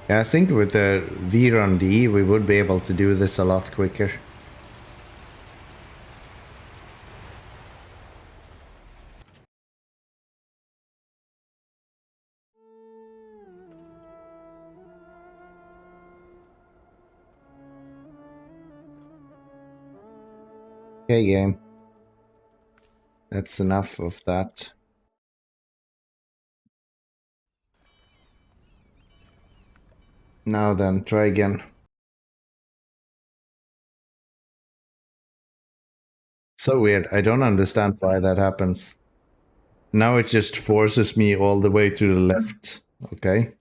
I think with the V-Run D, we would be able to do this a lot quicker. Okay, game. That's enough of that. Now then, try again. So weird. I don't understand why that happens. Now it just forces me all the way to the left. Okay.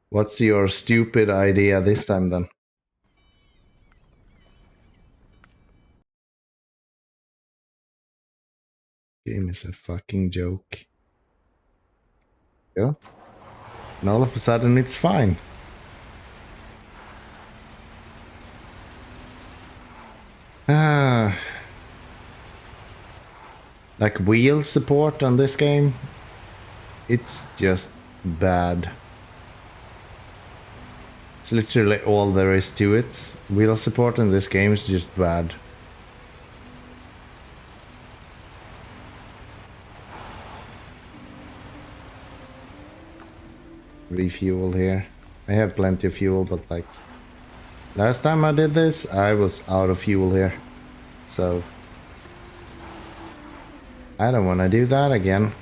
What's your stupid idea this time then? Game is a fucking joke. Yeah. And all of a sudden it's fine. Like wheel support on this game, it's just bad. It's literally all there is to it. Wheel support in this game is just bad. Refuel here. I have plenty of fuel, but like last time I did this, I was out of fuel here. So I don't want to do that again.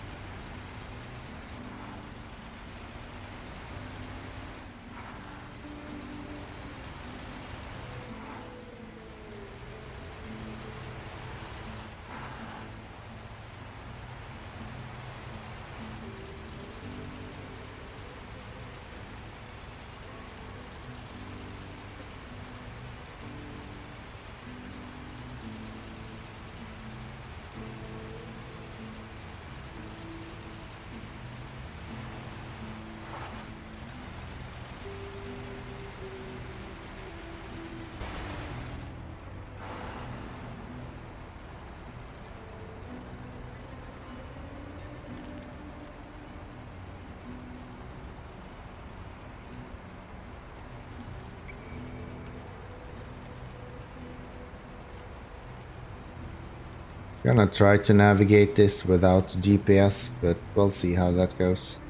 Gonna try to navigate this without GPS, but we'll see how that goes.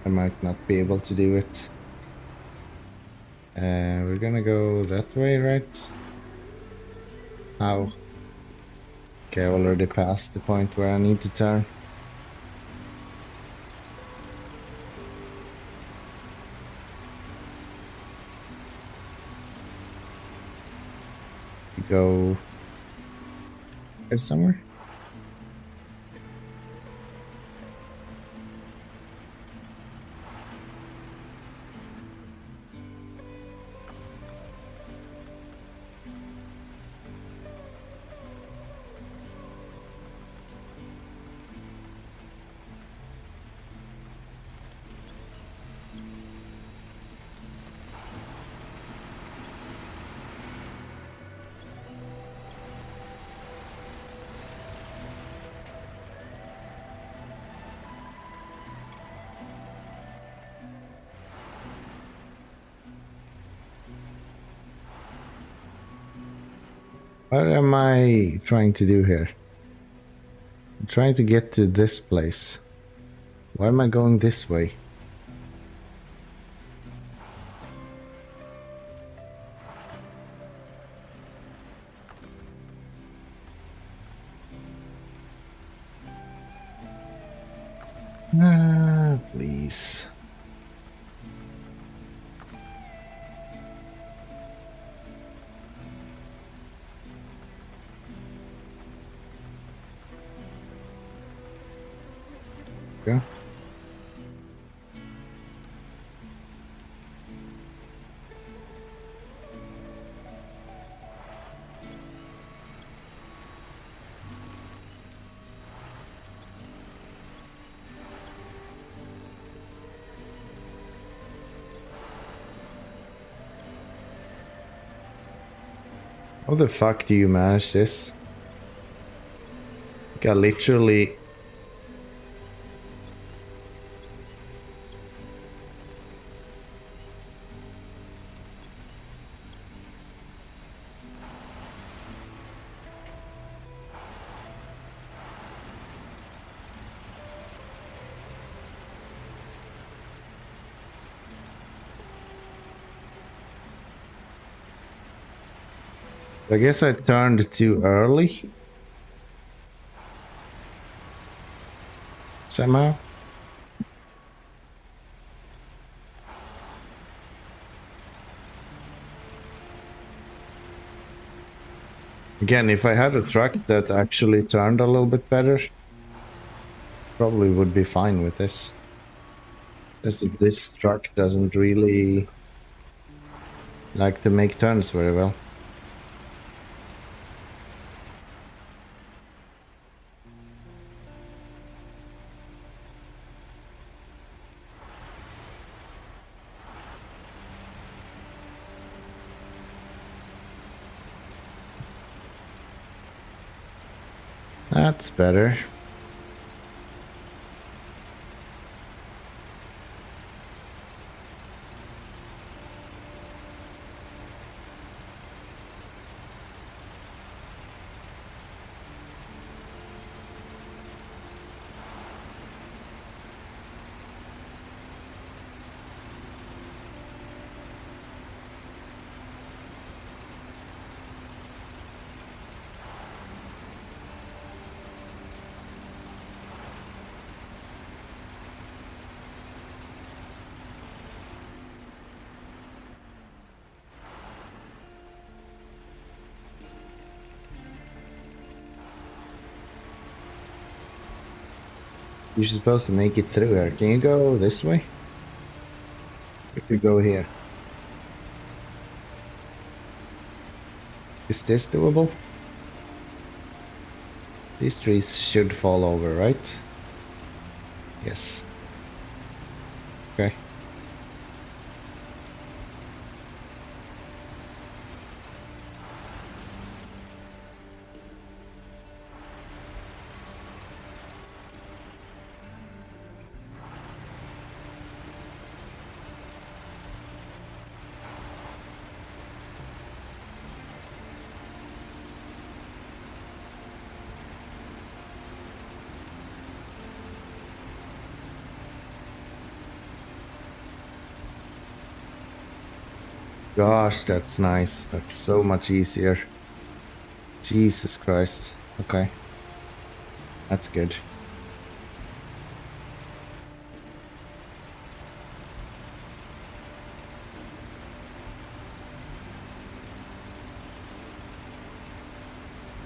I might not be able to do it. We're gonna go that way, right? How? Okay, I already passed the point where I need to turn. Go there somewhere. What am I trying to do here? I'm trying to get to this place. Why am I going this way? Please. Yeah. How the fuck do you manage this? Like I literally... I guess I turned too early. Somehow. Again, if I had a truck that actually turned a little bit better, probably would be fine with this. Just that this truck doesn't really like to make turns very well. That's better. You're supposed to make it through here. Can you go this way? You could go here. Is this doable? These trees should fall over, right? Yes. Okay. Gosh, that's nice. That's so much easier. Jesus Christ. Okay. That's good.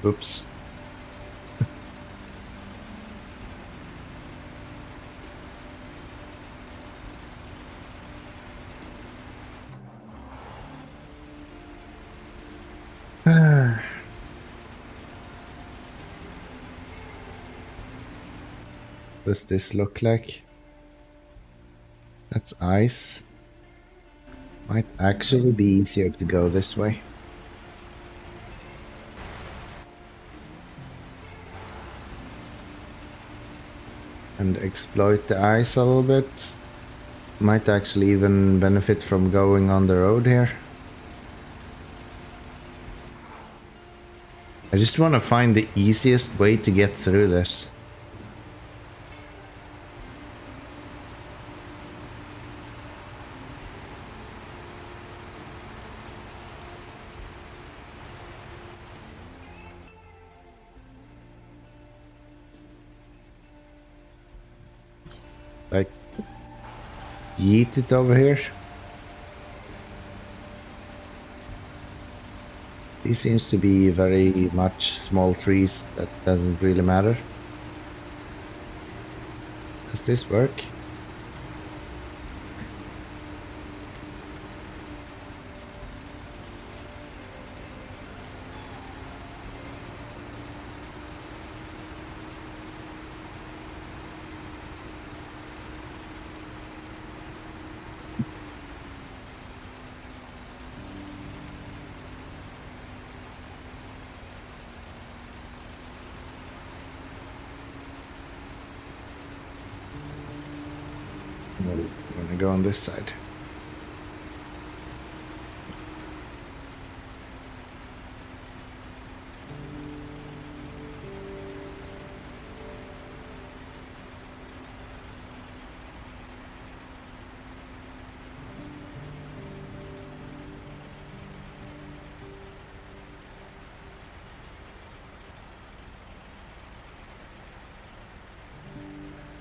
Oops. Does this look like? That's ice. Might actually be easier to go this way. And exploit the ice a little bit. Might actually even benefit from going on the road here. I just want to find the easiest way to get through this. Like, yeet it over here. These seems to be very much small trees that doesn't really matter. Does this work? I'm gonna go on this side.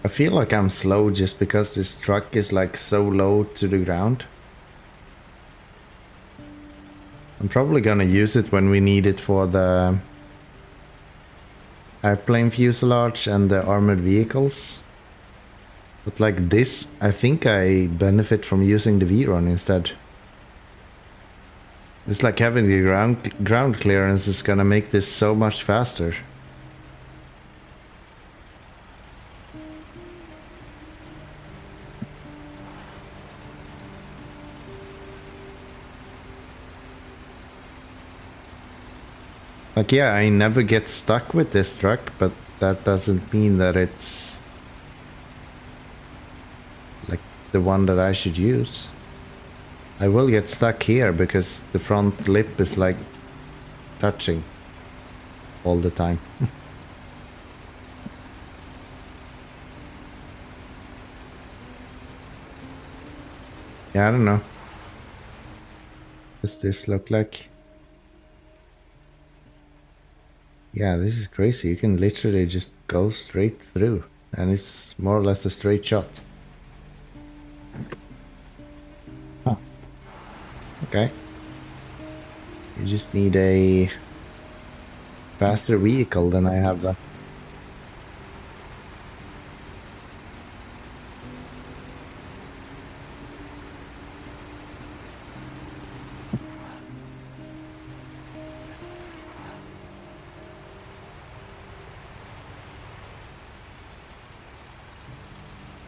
I feel like I'm slow just because this truck is like so low to the ground. I'm probably gonna use it when we need it for the airplane fuselage and the armored vehicles. But like this, I think I benefit from using the V-Run instead. It's like having the ground clearance is gonna make this so much faster. Like, yeah, I never get stuck with this truck, but that doesn't mean that it's like the one that I should use. I will get stuck here because the front lip is like touching all the time. Yeah, I don't know. Does this look like? Yeah, this is crazy. You can literally just go straight through and it's more or less a straight shot. Huh. Okay. You just need a faster vehicle than I have that.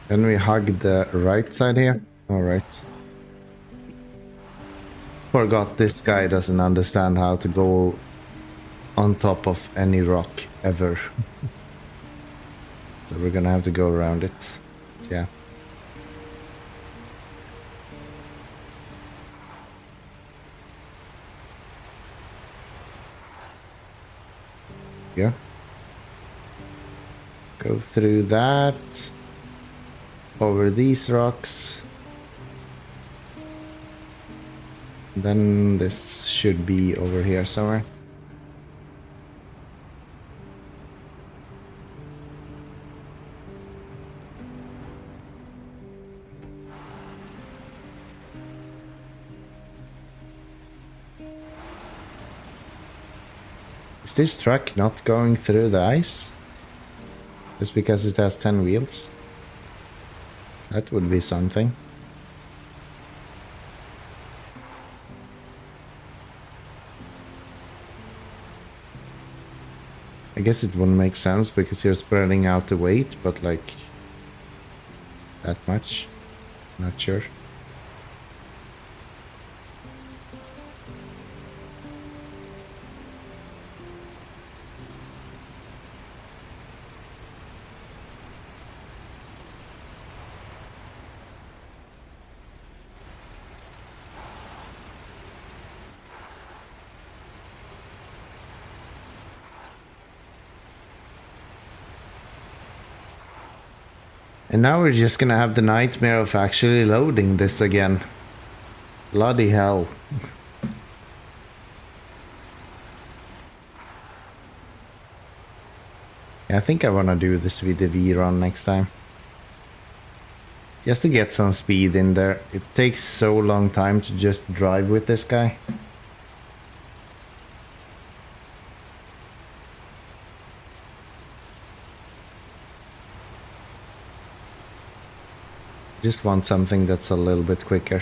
Can we hug the right side here? Alright. Forgot this guy doesn't understand how to go on top of any rock ever. So we're gonna have to go around it. Yeah. Yeah. Go through that. Over these rocks. Then this should be over here somewhere. Is this truck not going through the ice? Just because it has 10 wheels? That would be something. I guess it wouldn't make sense because you're spreading out the weight, but like that much? Not sure. And now we're just gonna have the nightmare of actually loading this again. Bloody hell. Yeah, I think I wanna do this with the V run next time. Just to get some speed in there. It takes so long time to just drive with this guy. Just want something that's a little bit quicker.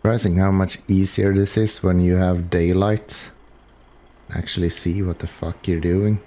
Surprising how much easier this is when you have daylight. Actually see what the fuck you're doing.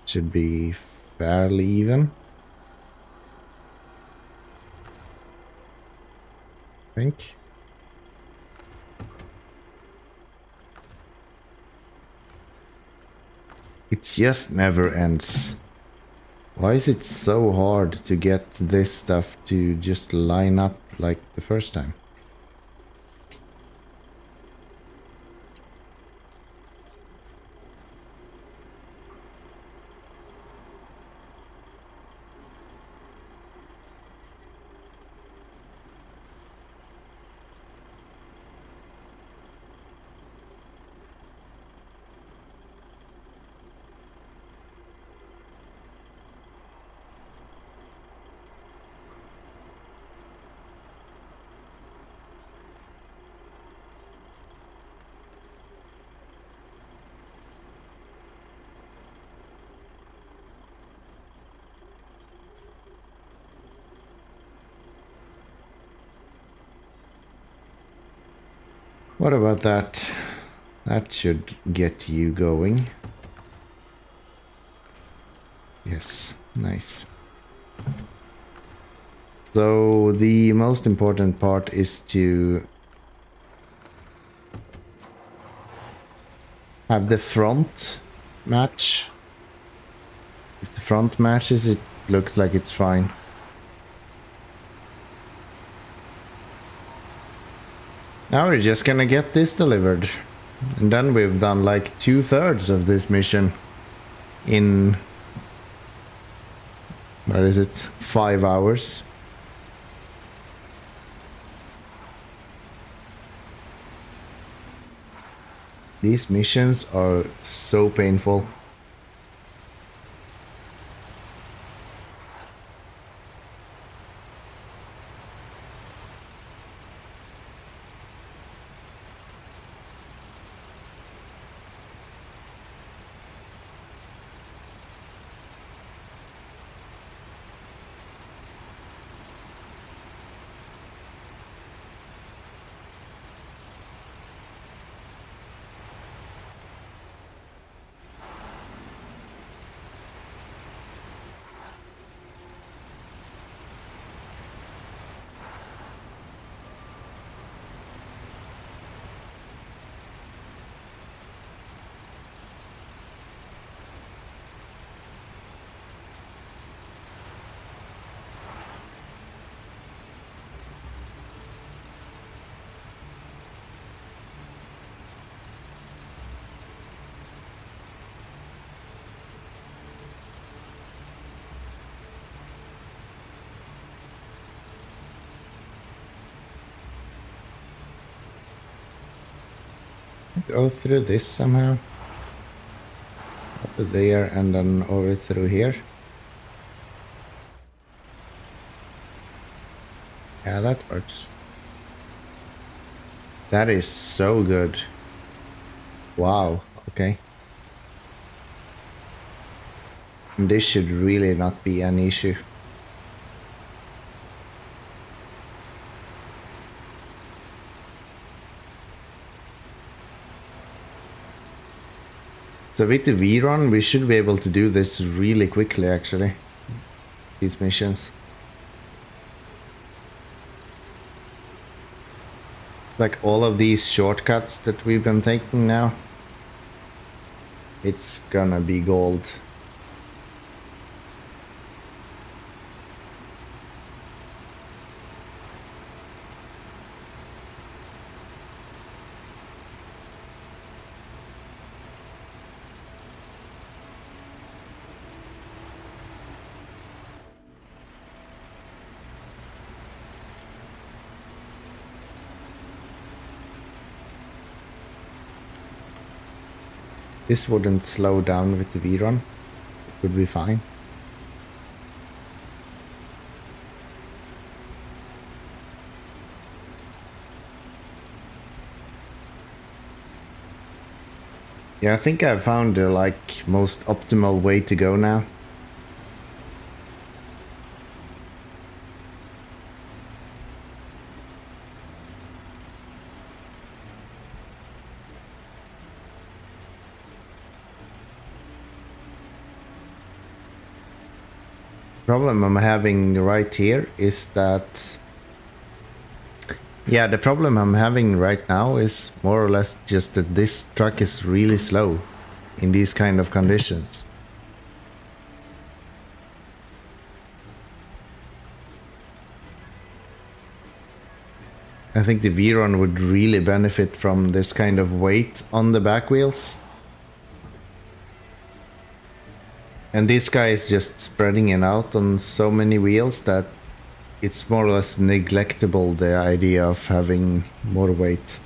Should be fairly even. I think. It just never ends. Why is it so hard to get this stuff to just line up like the first time? What about that? That should get you going. Yes, nice. So the most important part is to have the front match. If the front matches, it looks like it's fine. Now we're just gonna get this delivered. And then we've done like 2/3 of this mission in... Where is it? 5 hours. These missions are so painful. Go through this somehow. Up to there and then over through here. Yeah, that works. That is so good. Wow, okay. This should really not be an issue. So with the V-Run, we should be able to do this really quickly, actually. These missions. It's like all of these shortcuts that we've been taking now. It's gonna be gold. This wouldn't slow down with the V-run. It would be fine. Yeah, I think I've found the like most optimal way to go now. Problem I'm having right here is that, yeah, the problem I'm having right now is more or less just that this truck is really slow in these kind of conditions. I think the V-Run would really benefit from this kind of weight on the back wheels. And this guy is just spreading it out on so many wheels that it's more or less neglectable, the idea of having more weight.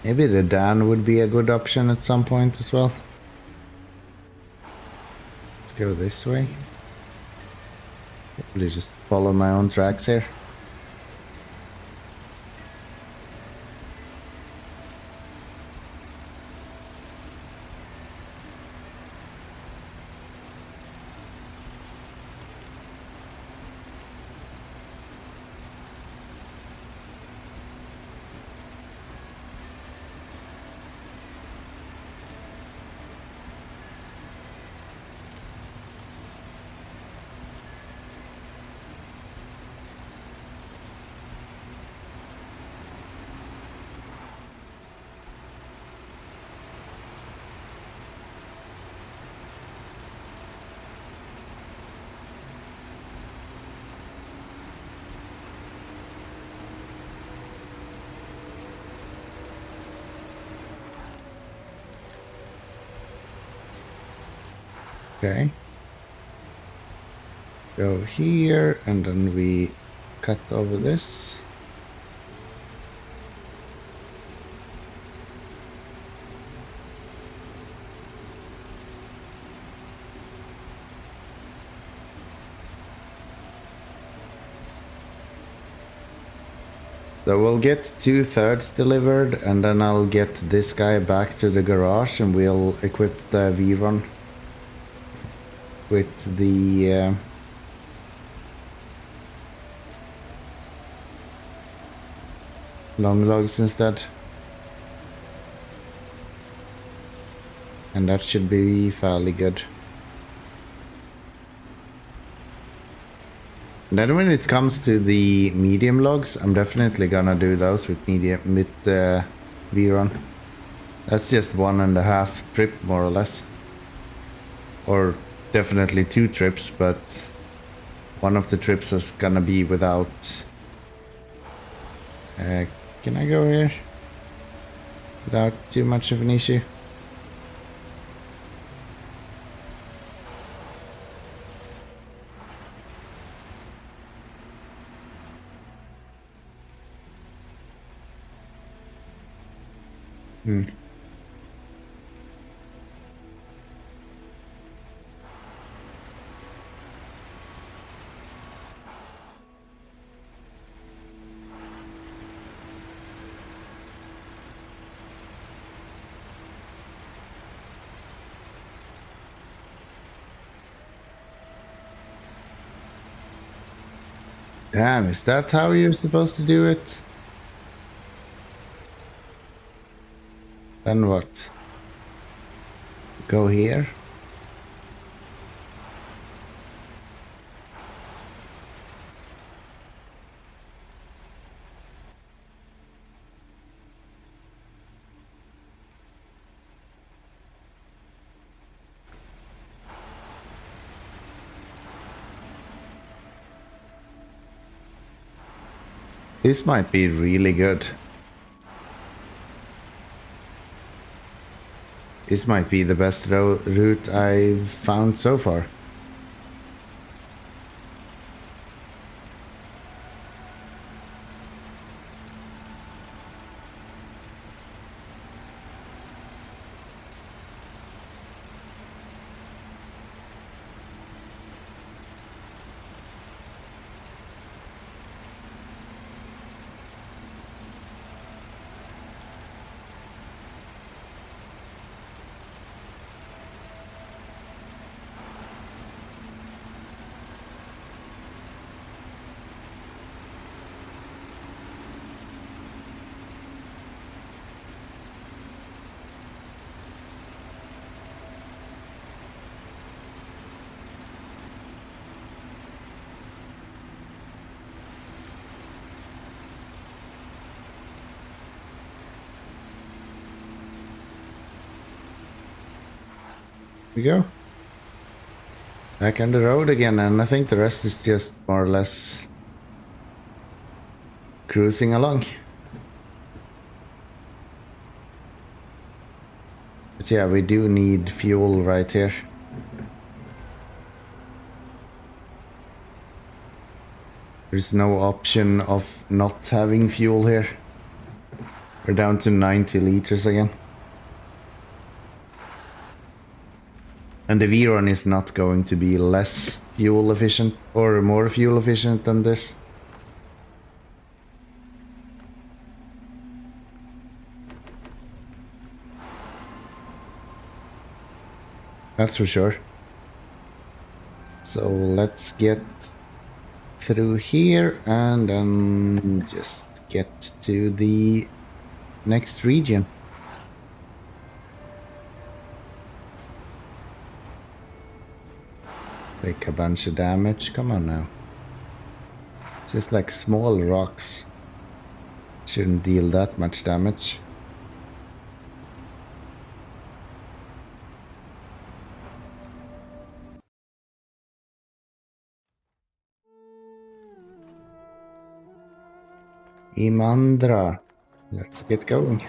Maybe the Dan would be a good option at some point as well. Let's go this way. Probably just follow my own tracks here. Okay. Go here and then we cut over this. So we'll get 2/3 delivered and then I'll get this guy back to the garage and we'll equip the V-Run with the long logs instead. And that should be fairly good. And then when it comes to the medium logs, I'm definitely gonna do those with V-Run. That's just 1.5 trip more or less. Or definitely 2 trips, but one of the trips is gonna be without... can I go here? Without too much of an issue? Damn, is that how you're supposed to do it? Then what? Go here? This might be really good. This might be the best route I've found so far. We go. Back on the road again, and I think the rest is just more or less cruising along. But yeah, we do need fuel right here. There's no option of not having fuel here. We're down to 90 liters again. And the Viron is not going to be less fuel efficient or more fuel efficient than this. That's for sure. So let's get through here and then just get to the next region. Take a bunch of damage. Come on now. Just like small rocks. Shouldn't deal that much damage. Imandra. Let's get going.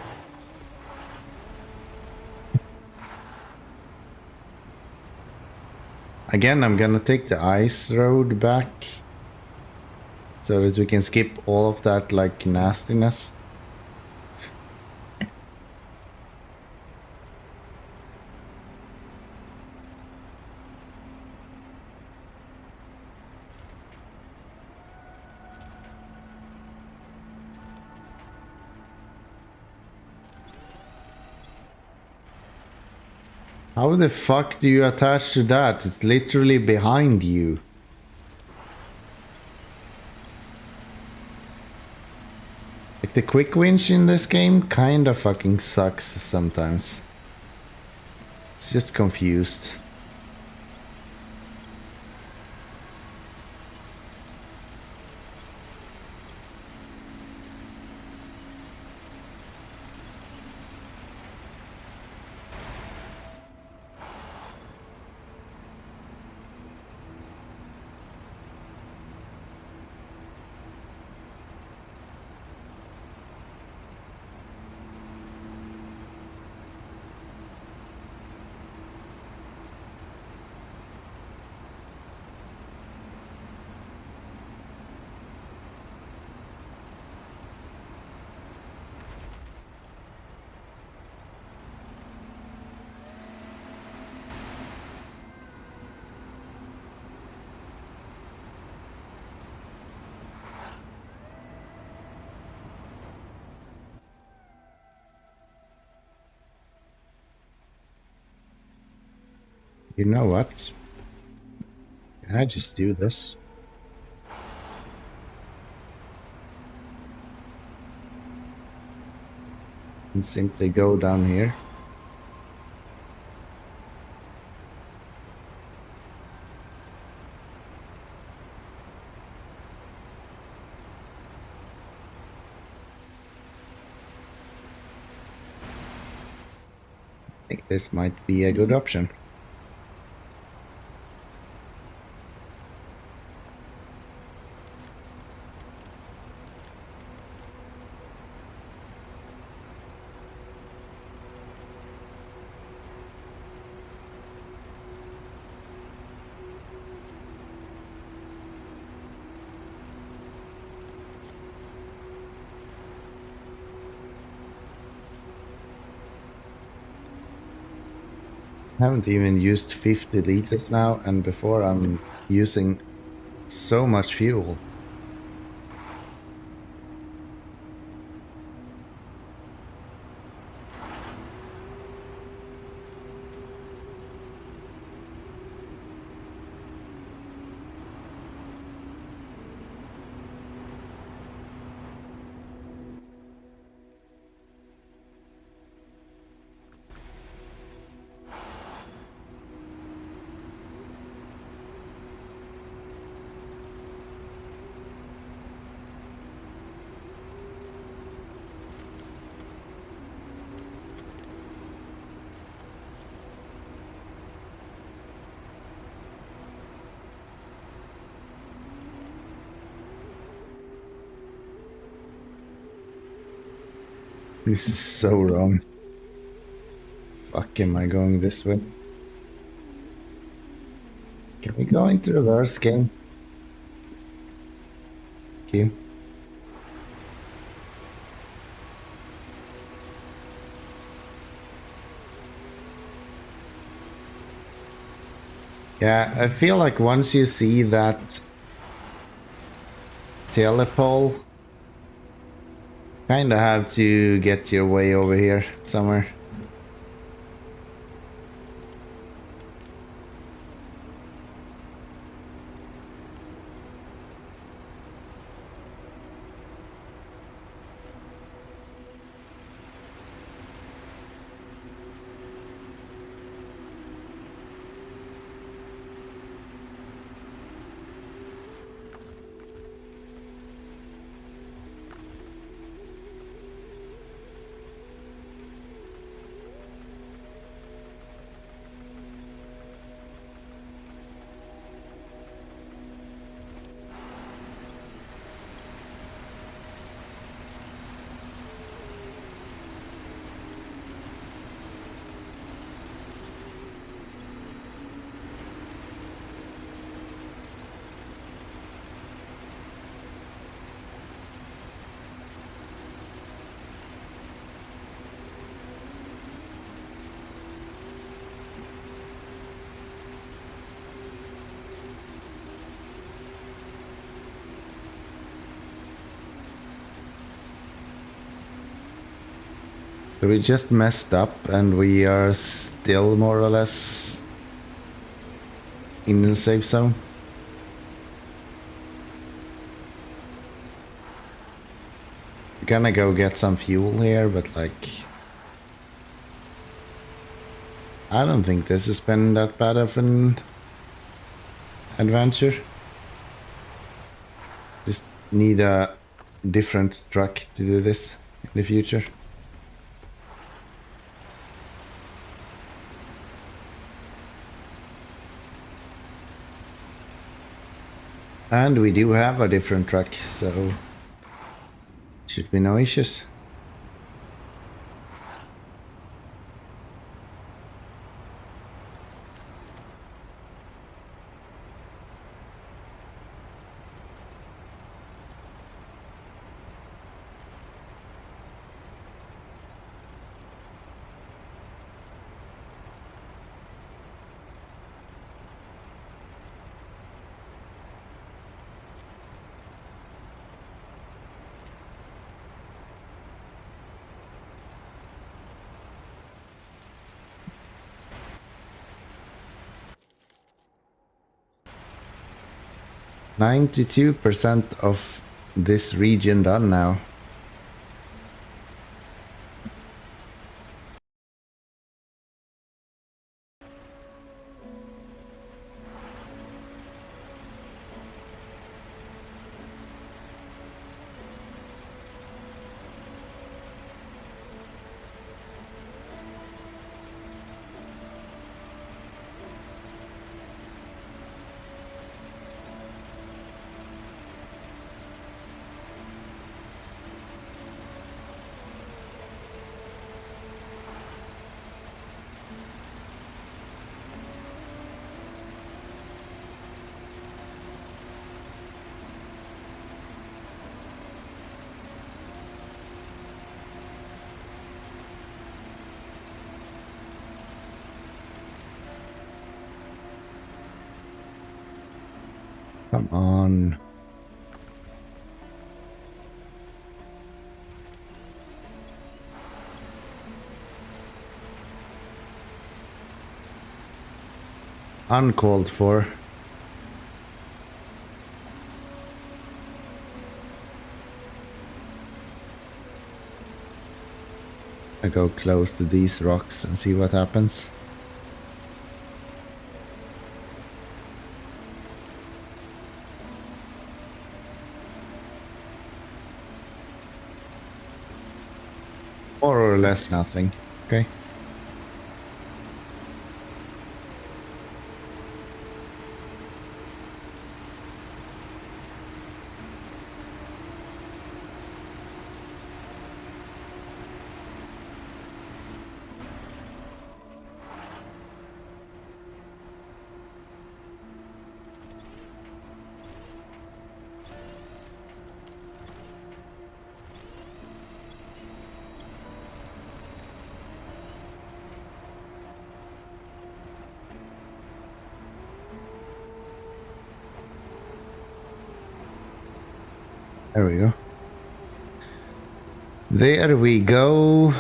Again, I'm gonna take the ice road back so that we can skip all of that like nastiness. How the fuck do you attach to that? It's literally behind you. Like the quick winch in this game kinda fucking sucks sometimes. It's just confused. You know what? Can I just do this? And simply go down here. I think this might be a good option. Haven't even used 50 liters now, and before I'm using so much fuel. This is so wrong. Fuck, am I going this way? Can we go into reverse, game? Thank you. Yeah, I feel like once you see that telepole, kinda have to get your way over here somewhere. So we just messed up and we are still more or less in the safe zone. We're gonna go get some fuel here, but like, I don't think this has been that bad of an adventure. Just need a different truck to do this in the future. And we do have a different truck, so should be no issues. %92 of this region done now. Come on. Uncalled for. I go close to these rocks and see what happens. More or less nothing. Okay. There we go. There we go.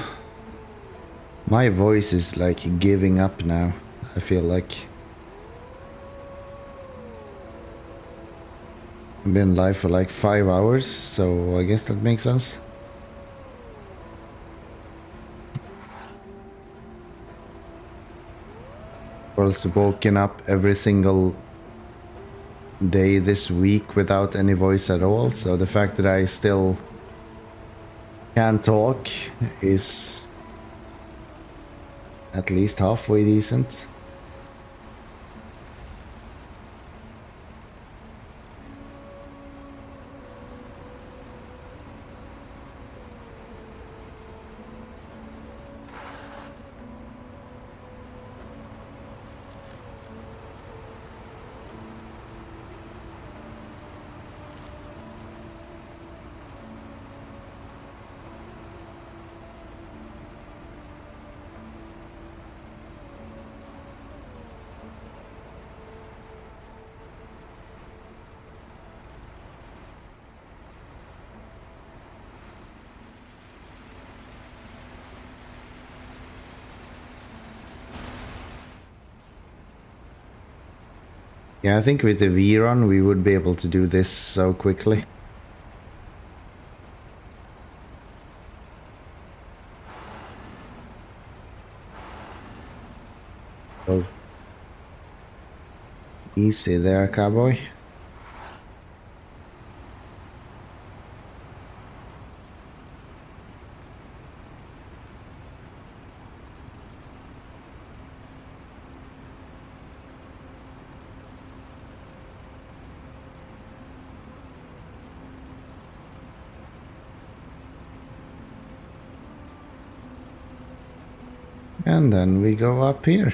My voice is like giving up now. I feel like I've been live for like 5 hours, so I guess that makes sense. Also woken up every single day this week without any voice at all, so the fact that I still can talk is at least halfway decent. Yeah, I think with the V-Run we would be able to do this so quickly. Oh. Easy there, cowboy. And then we go up here.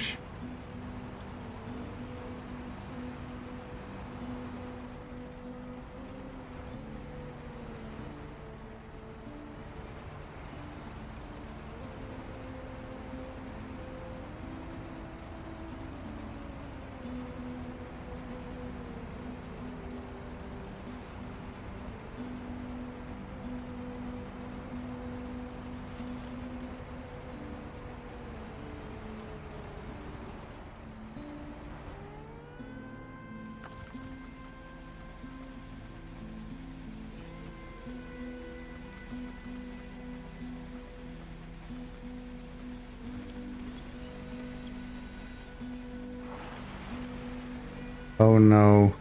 Oh no.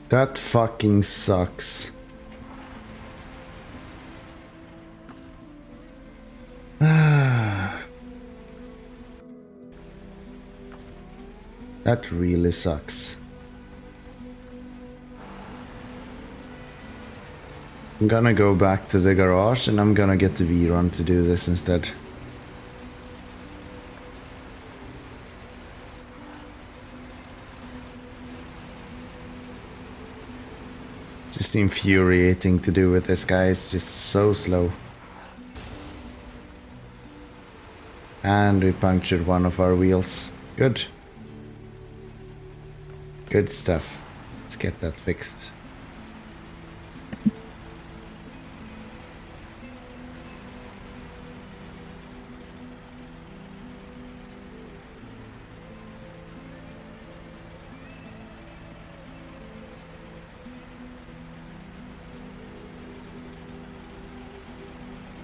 That fucking sucks. That really sucks. I'm gonna go back to the garage and I'm gonna get the V-Run to do this instead. Just infuriating to do with this guy, it's just so slow. And we punctured one of our wheels. Good. Good stuff. Let's get that fixed.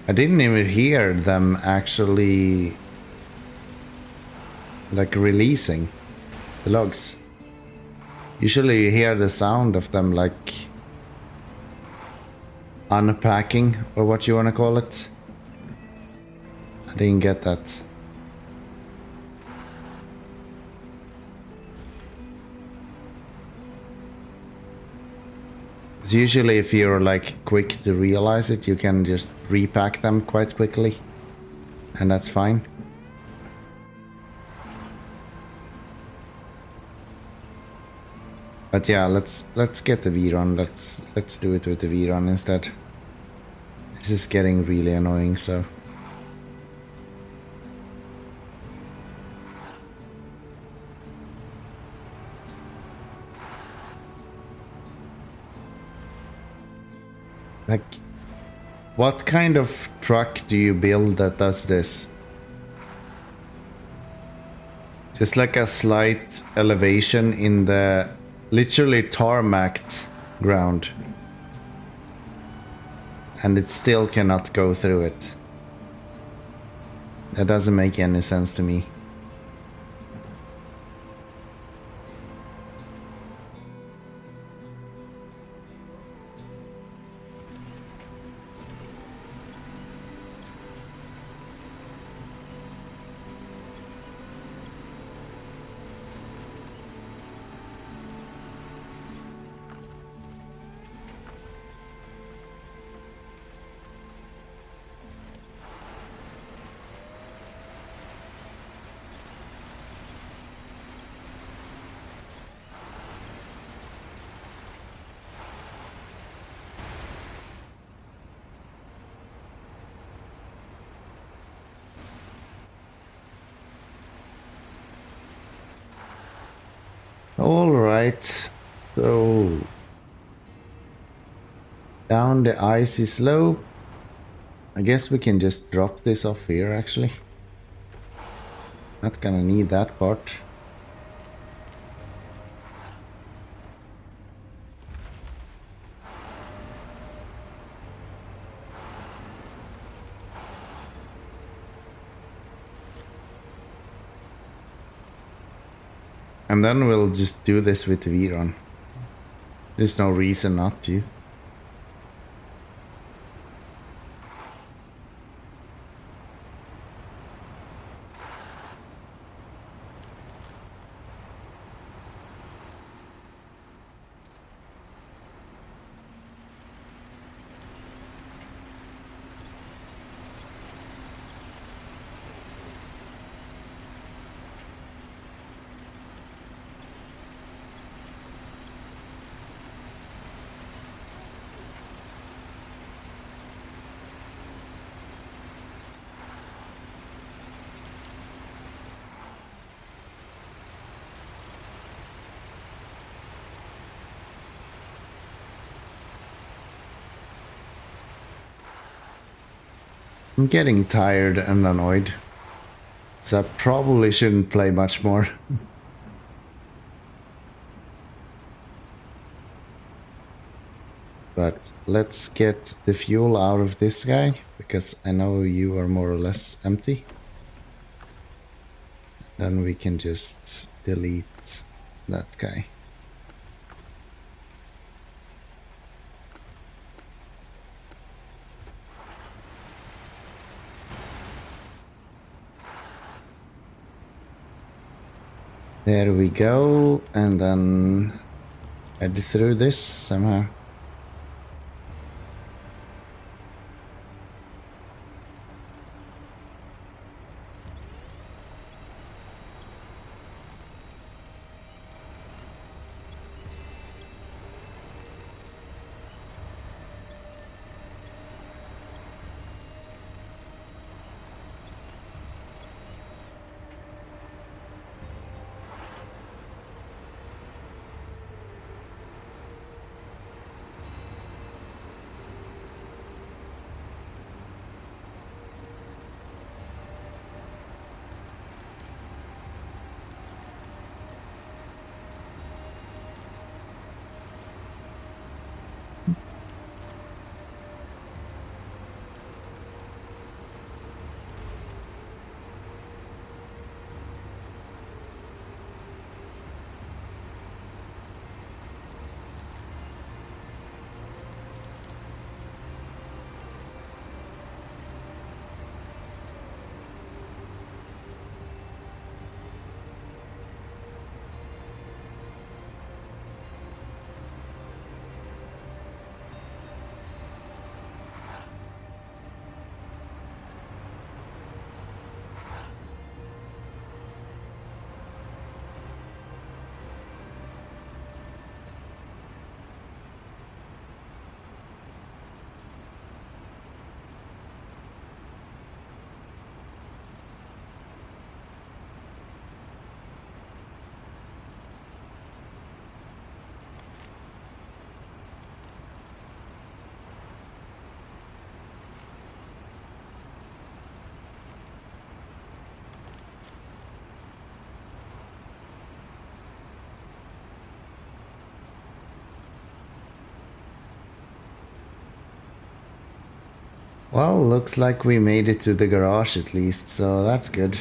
I didn't even hear them actually like releasing the logs. Usually you hear the sound of them like unpacking or what you want to call it. I didn't get that. Usually if you're like quick to realize it, you can just repack them quite quickly, and that's fine. But yeah, let's get the VRON. Let's do it with the VRON instead. This is getting really annoying, so like, what kind of truck do you build that does this? Just like a slight elevation in the literally tarmacked ground, and it still cannot go through it. That doesn't make any sense to me. All right, so down the icy slope. I guess we can just drop this off here actually. Not gonna need that part. And then we'll just do this with the VRON. There's no reason not to. I'm getting tired and annoyed, so I probably shouldn't play much more. But let's get the fuel out of this guy, because I know you are more or less empty. Then we can just delete that guy. There we go, and then head through this somehow. Well, looks like we made it to the garage at least, so that's good.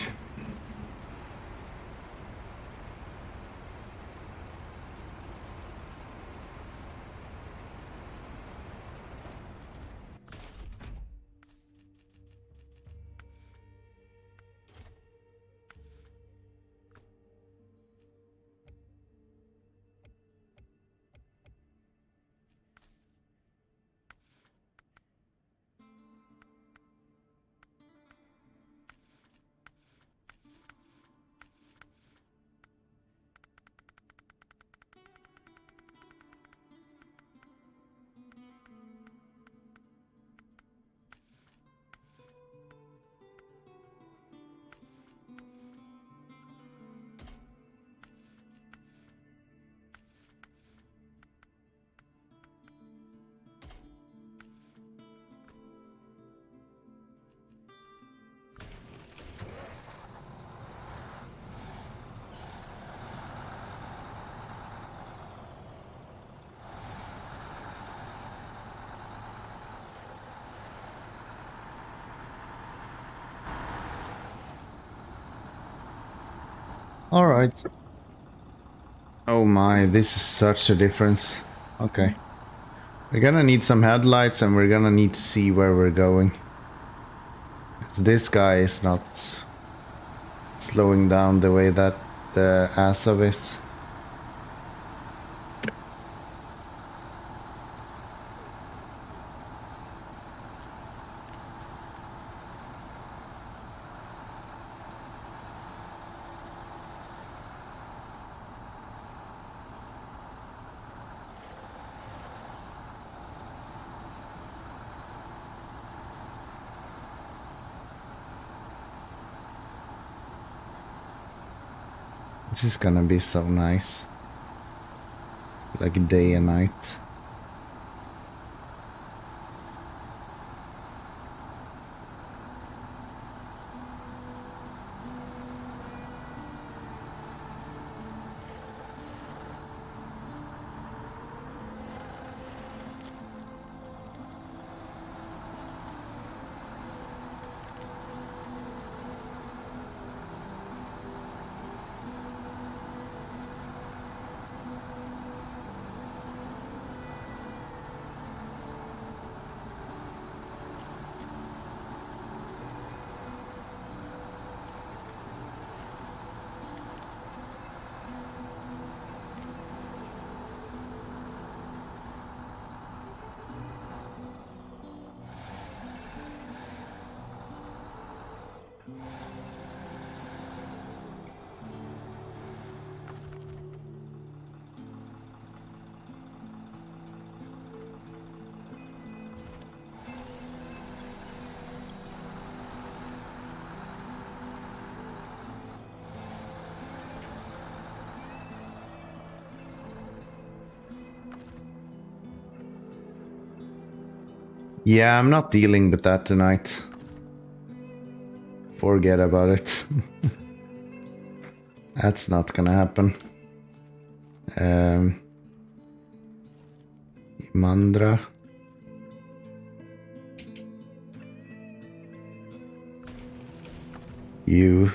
All right. Oh my, this is such a difference. Okay. We're gonna need some headlights and we're gonna need to see where we're going. 'Cause this guy is not slowing down the way that the Azov is. This is gonna be so nice. Like day and night. Yeah, I'm not dealing with that tonight. Forget about it. That's not gonna happen. Mandra. You.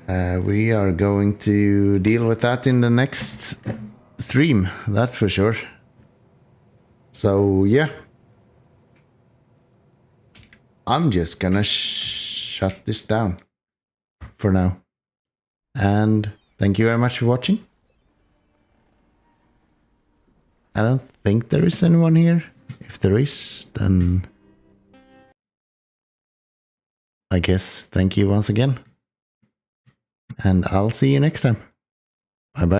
We are going to deal with that in the next stream, that's for sure. So, yeah. I'm just gonna shut this down for now. And thank you very much for watching. I don't think there is anyone here. If there is, then I guess thank you once again. And I'll see you next time. Bye bye.